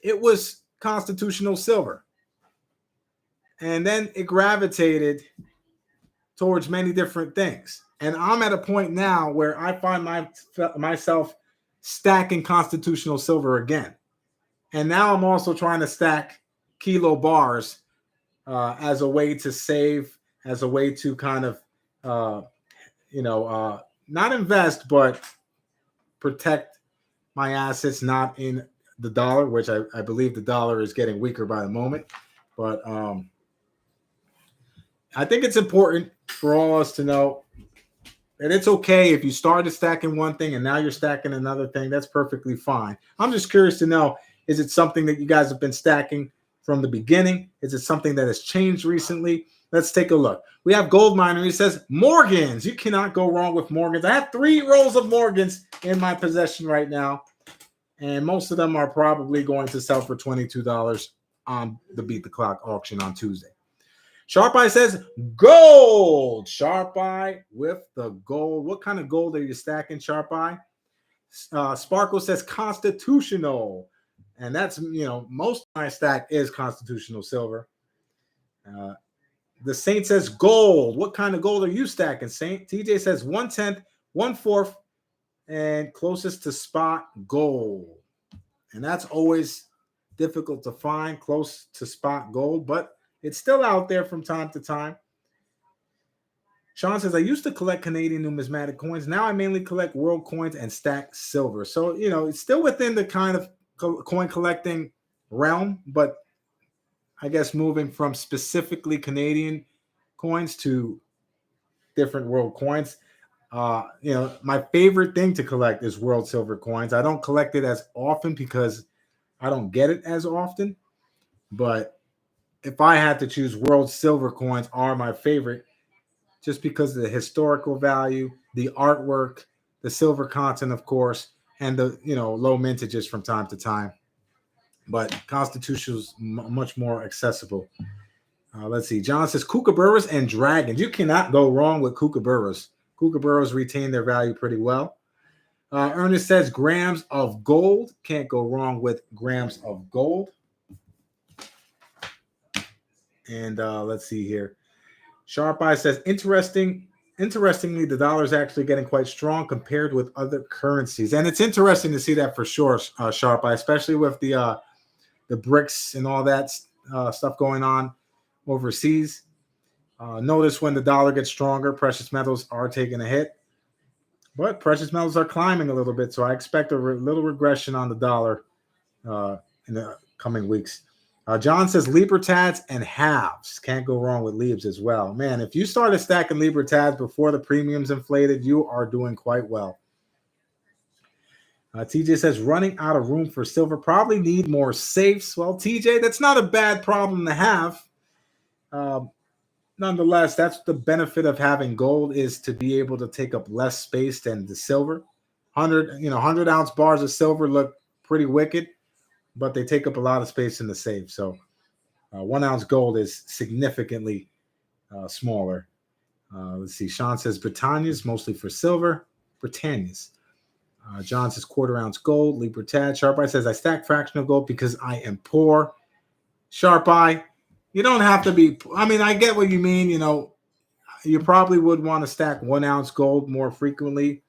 it was constitutional silver. And then it gravitated towards many different things. And I'm at a point now where I find myself stacking constitutional silver again. And now I'm also trying to stack kilo bars as a way to save, as a way to kind of, not invest, but protect my assets, not in the dollar, which I believe the dollar is getting weaker by the moment. But I think it's important for all of us to know that it's okay if you started stacking one thing and now you're stacking another thing. That's perfectly fine. I'm just curious to know, is it something that you guys have been stacking from the beginning? Is it something that has changed recently? Let's take a look. We have Gold Miner. He says, Morgans. You cannot go wrong with Morgans. I have 3 rolls of Morgans in my possession right now, and most of them are probably going to sell for $22 on the Beat the Clock auction on Tuesday. Sharp Eye says, gold. Sharp Eye with the gold. What kind of gold are you stacking, Sharp Eye? Sparkle says constitutional. And that's, most of my stack is constitutional silver. The Saint says gold. What kind of gold are you stacking, Saint? TJ says 1/10, 1/4, and closest to spot gold. And that's always difficult to find, close to spot gold, but it's still out there from time to time. Sean says, I used to collect Canadian numismatic coins. Now I mainly collect world coins and stack silver. So, it's still within the kind of coin collecting realm, but I guess moving from specifically Canadian coins to different world coins. My favorite thing to collect is world silver coins. I don't collect it as often because I don't get it as often. But if I had to choose, world silver coins are my favorite just because of the historical value, the artwork, the silver content, of course, and the low mintages from time to time. But Constitutional's much more accessible. Let's see. John says kookaburras and dragons. You cannot go wrong with kookaburras. Kookaburras retain their value pretty well. Ernest says grams of gold. Can't go wrong with grams of gold. And let's see here. Sharp Eye says interestingly, the dollar is actually getting quite strong compared with other currencies. And it's interesting to see that for sure, Sharp Eye, especially with the BRICS and all that stuff going on overseas. Notice when the dollar gets stronger, precious metals are taking a hit. But precious metals are climbing a little bit, so I expect a little regression on the dollar in the coming weeks. John says Libertads and halves. Can't go wrong with Libs as well. Man, if you started stacking Libertads before the premiums inflated, you are doing quite well. TJ says running out of room for silver. Probably need more safes. Well, TJ, that's not a bad problem to have. Nonetheless, that's the benefit of having gold, is to be able to take up less space than the silver. 100-ounce bars of silver look pretty wicked, but they take up a lot of space in the safe. So 1-ounce gold is significantly smaller. Let's see. Sean says Britannia's mostly for silver. Britannia's. John says 1/4-ounce gold. Libertad. Sharp Eye says I stack fractional gold because I am poor. Sharp Eye, you don't have to be. I mean, I get what you mean. You probably would want to stack 1-ounce gold more frequently.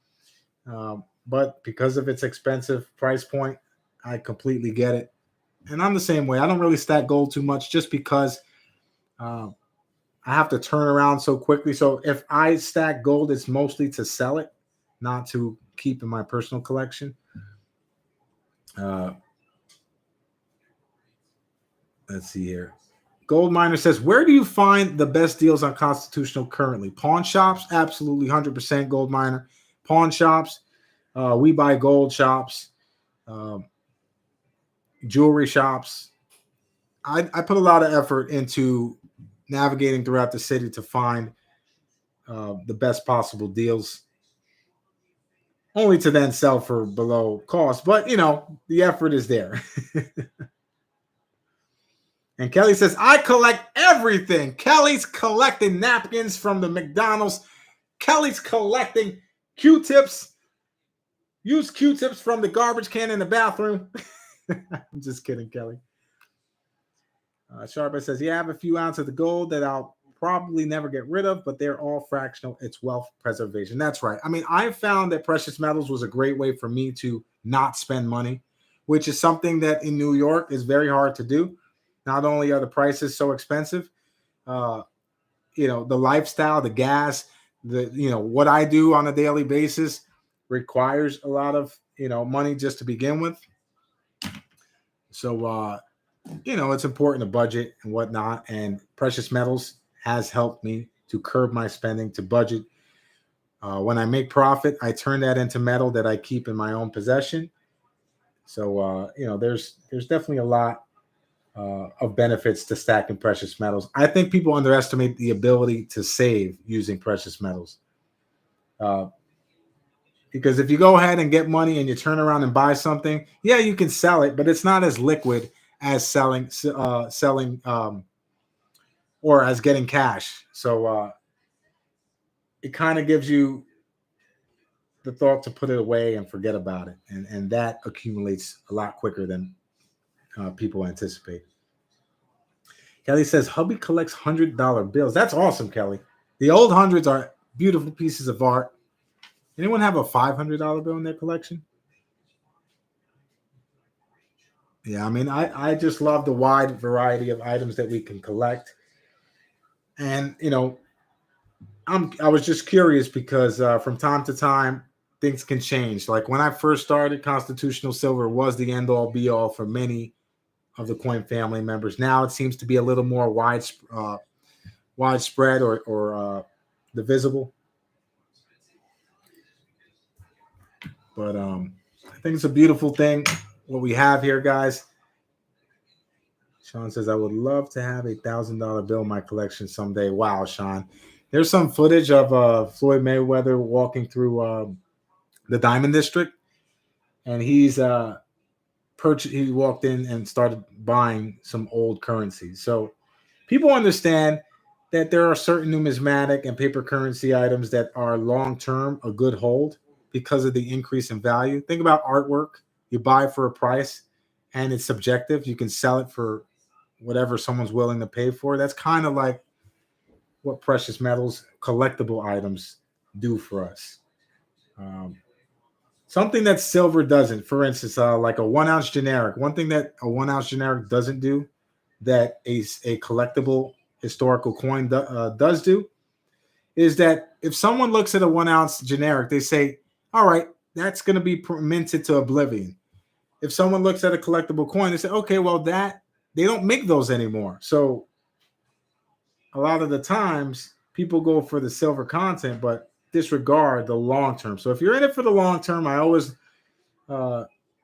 But because of its expensive price point, I completely get it. And I'm the same way. I don't really stack gold too much just because I have to turn around so quickly. So if I stack gold, it's mostly to sell it, not to keep in my personal collection. Let's see here. Gold Miner says, where do you find the best deals on Constitutional currently? Pawn shops? Absolutely, 100% Gold Miner. Pawn shops. We buy gold shops. Jewelry shops. I put a lot of effort into navigating throughout the city to find the best possible deals, only to then sell for below cost. But, the effort is there. And Kelly says, I collect everything. Kelly's collecting napkins from the McDonald's. Kelly's collecting Q-tips. Use Q-tips from the garbage can in the bathroom. I'm just kidding, Kelly. Sharpa says, yeah, I have a few ounces of gold that I'll probably never get rid of, but they're all fractional. It's wealth preservation. That's right. I mean, I found that precious metals was a great way for me to not spend money, which is something that in New York is very hard to do. Not only are the prices so expensive, the lifestyle, the gas, what I do on a daily basis requires a lot of, money just to begin with. So, it's important to budget and whatnot. And precious metals has helped me to curb my spending, to budget. When I make profit, I turn that into metal that I keep in my own possession. So, there's definitely a lot of benefits to stacking precious metals. I think people underestimate the ability to save using precious metals. Because if you go ahead and get money and you turn around and buy something, yeah, you can sell it, but it's not as liquid as selling or as getting cash. So it kind of gives you the thought to put it away and forget about it. And that accumulates a lot quicker than people anticipate. Kelly says, hubby collects $100 bills. That's awesome, Kelly. The old hundreds are beautiful pieces of art. Anyone have a $500 bill in their collection? Yeah, I mean, I just love the wide variety of items that we can collect. And, I was just curious because from time to time, things can change. Like when I first started, Constitutional Silver was the end-all be-all for many of the coin family members. Now it seems to be a little more widespread or divisible. But I think it's a beautiful thing what we have here, guys. Sean says, I would love to have $1,000 bill in my collection someday. Wow, Sean. There's some footage of Floyd Mayweather walking through the Diamond District, and he walked in and started buying some old currency. So people understand that there are certain numismatic and paper currency items that are long-term a good hold because of the increase in value. Think about artwork. You buy for a price and it's subjective. You can sell it for whatever someone's willing to pay for. That's kind of like what precious metals, collectible items do for us. Something that silver doesn't, for instance, like a 1 ounce generic. One thing that a 1 ounce generic doesn't do that a collectible historical coin does do is that if someone looks at a 1 ounce generic, they say, all right, that's going to be minted to oblivion. If someone looks at a collectible coin, they say, okay, well, they don't make those anymore. So a lot of the times people go for the silver content, but disregard the long term. So if you're in it for the long term, I always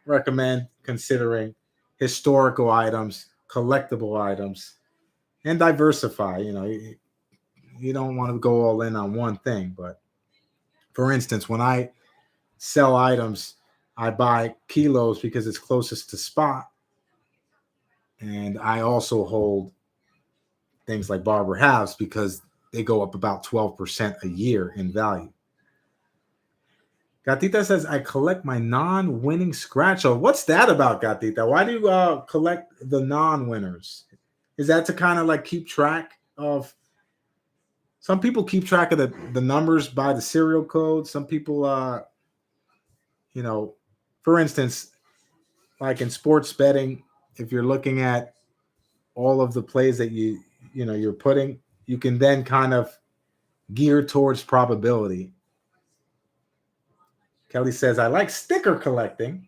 recommend considering historical items, collectible items, and diversify. You don't want to go all in on one thing. But for instance, when I sell items, I buy kilos because it's closest to spot. And I also hold things like Barber halves because they go up about 12% a year in value. Gatita says, I collect my non-winning scratch. Oh, what's that about, Gatita? Why do you collect the non-winners? Is that to kind of like keep track of? Some people keep track of the numbers by the serial code. Some people, for instance, like in sports betting, if you're looking at all of the plays that you're putting, you can then kind of gear towards probability. Kelly says, I like sticker collecting.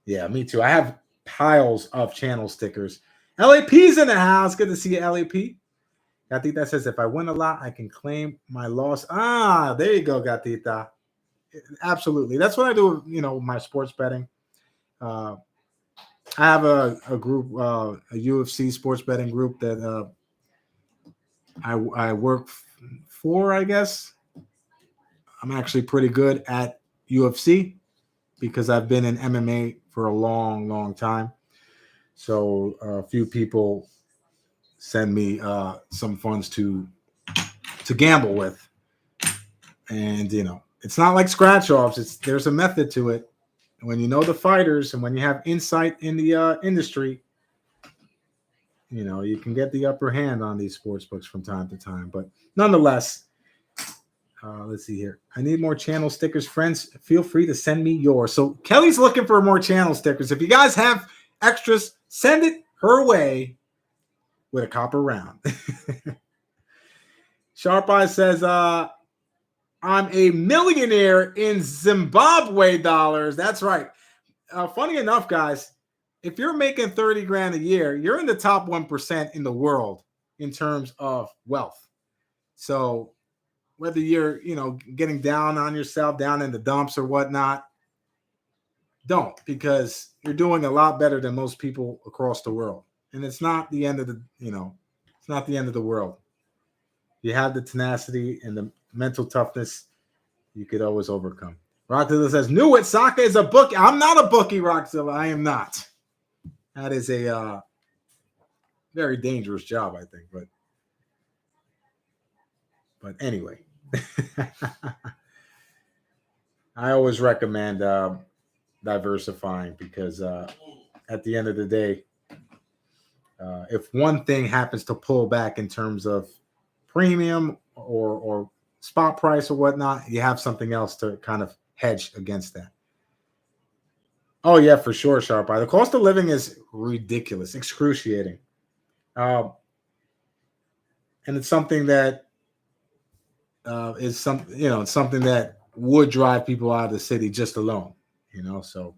Yeah, me too. I have piles of channel stickers. LAP's in the house. Good to see you, LAP. Gatita says, if I win a lot, I can claim my loss. Ah, there you go, Gatita. Absolutely. That's what I do, with my sports betting. I have a group, a UFC sports betting group that I work for, I guess. I'm actually pretty good at UFC because I've been in MMA for a long, long time. So a few people send me some funds to gamble with, and it's not like scratch offs. There's a method to it. When you know the fighters and when you have insight in the industry, you can get the upper hand on these sports books from time to time. But nonetheless, let's see here. I need more channel stickers. Friends, feel free to send me yours. So Kelly's looking for more channel stickers. If you guys have extras, send it her way with a copper round. Sharp Eye says, I'm a millionaire in Zimbabwe dollars. That's right. Funny enough, guys, if you're making 30 grand a year, you're in the top 1% in the world in terms of wealth. So whether you're, getting down on yourself, down in the dumps or whatnot, don't, because you're doing a lot better than most people across the world. And it's not the end of it's not the end of the world. You have the tenacity and the mental toughness, you could always overcome. Rockzilla says, knew it. Saca is a bookie. I'm not a bookie, Rockzilla. I am not. That is a very dangerous job, I think. But anyway, I always recommend diversifying because at the end of the day, if one thing happens to pull back in terms of premium or spot price or whatnot, you have something else to kind of hedge against that. Oh, yeah, for sure, Sharp Eye. The cost of living is ridiculous, excruciating. And it's something that is it's something that would drive people out of the city just alone, so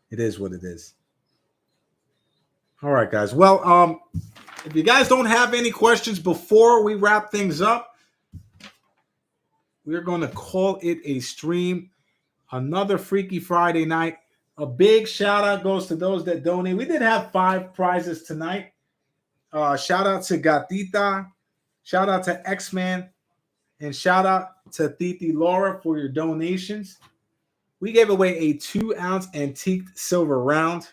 it is what it is. All right, guys. Well, if you guys don't have any questions before we wrap things up, we're going to call it a stream. Another Freaky Friday night. A big shout out goes to those that donate. We did have 5 prizes tonight. Shout out to Gatita. Shout out to X-Man. And shout out to Titi Laura for your donations. We gave away a 2-ounce antique silver round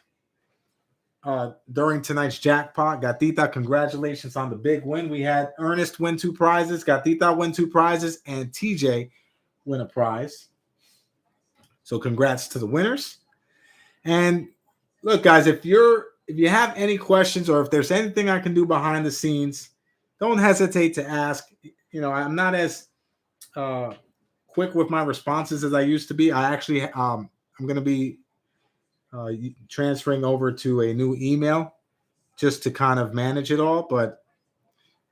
during tonight's jackpot. Gatita, congratulations on the big win. We had Ernest win 2 prizes, Gatita win 2 prizes, and TJ win a prize. So congrats to the winners. And look, guys, if you have any questions or if there's anything I can do behind the scenes, don't hesitate to ask. I'm not as quick with my responses as I used to be. I actually, I'm going to be transferring over to a new email just to kind of manage it all. But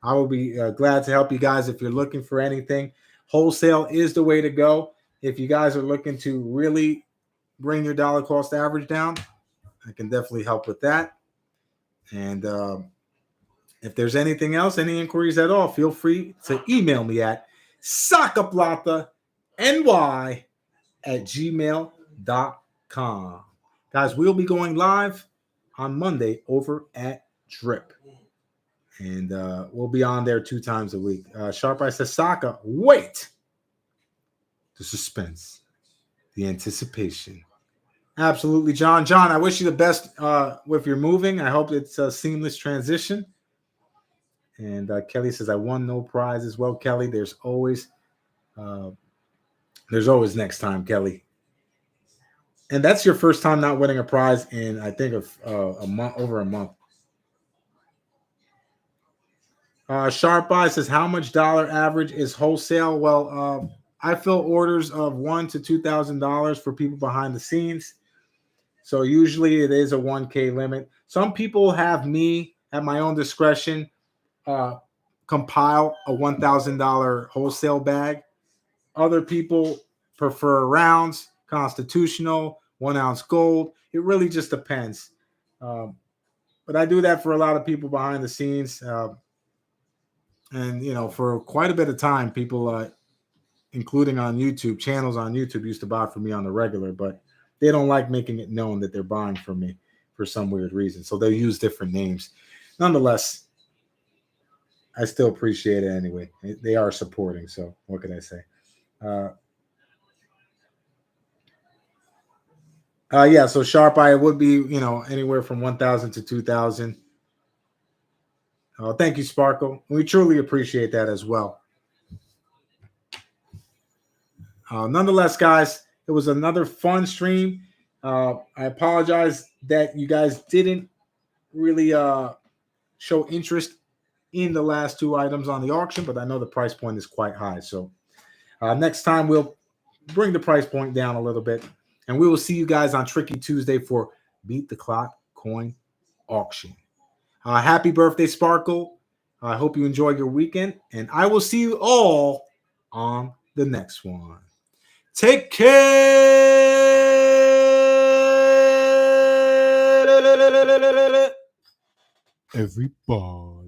I will be glad to help you guys if you're looking for anything. Wholesale is the way to go. If you guys are looking to really bring your dollar cost average down, I can definitely help with that. And if there's anything else, any inquiries at all, feel free to email me at sacaplata.ny@gmail.com. Guys, we'll be going live on Monday over at Drip. And we'll be on there 2 times a week. Sharp Eye says, Saca, wait. The suspense, the anticipation. Absolutely, John. John, I wish you the best with your moving. I hope it's a seamless transition. And Kelly says, I won no prize as well. Kelly, there's always next time, Kelly. And that's your first time not winning a prize in, I think, a month, over a month. Sharp Eye says, how much dollar average is wholesale? Well, I fill orders of $1,000 to $2,000 for people behind the scenes. So usually it is a 1K limit. Some people have me at my own discretion compile a $1,000 wholesale bag. Other people prefer rounds, constitutional, 1 ounce gold. It really just depends. But I do that for a lot of people behind the scenes. And, for quite a bit of time, people, including on YouTube, channels on YouTube used to buy from me on the regular, but they don't like making it known that they're buying from me for some weird reason. So they'll use different names. Nonetheless, I still appreciate it anyway. They are supporting, so what can I say? Yeah, so Sharp Eye would be, anywhere from 1,000 to 2,000. Thank you, Sparkle. We truly appreciate that as well. Nonetheless, guys, it was another fun stream. I apologize that you guys didn't really show interest in the last two items on the auction, but I know the price point is quite high. So next time we'll bring the price point down a little bit, and we will see you guys on Tricky Tuesday for Beat the Clock Coin Auction. Happy birthday, Sparkle. I hope you enjoy your weekend, and I will see you all on the next one. Take care, everybody.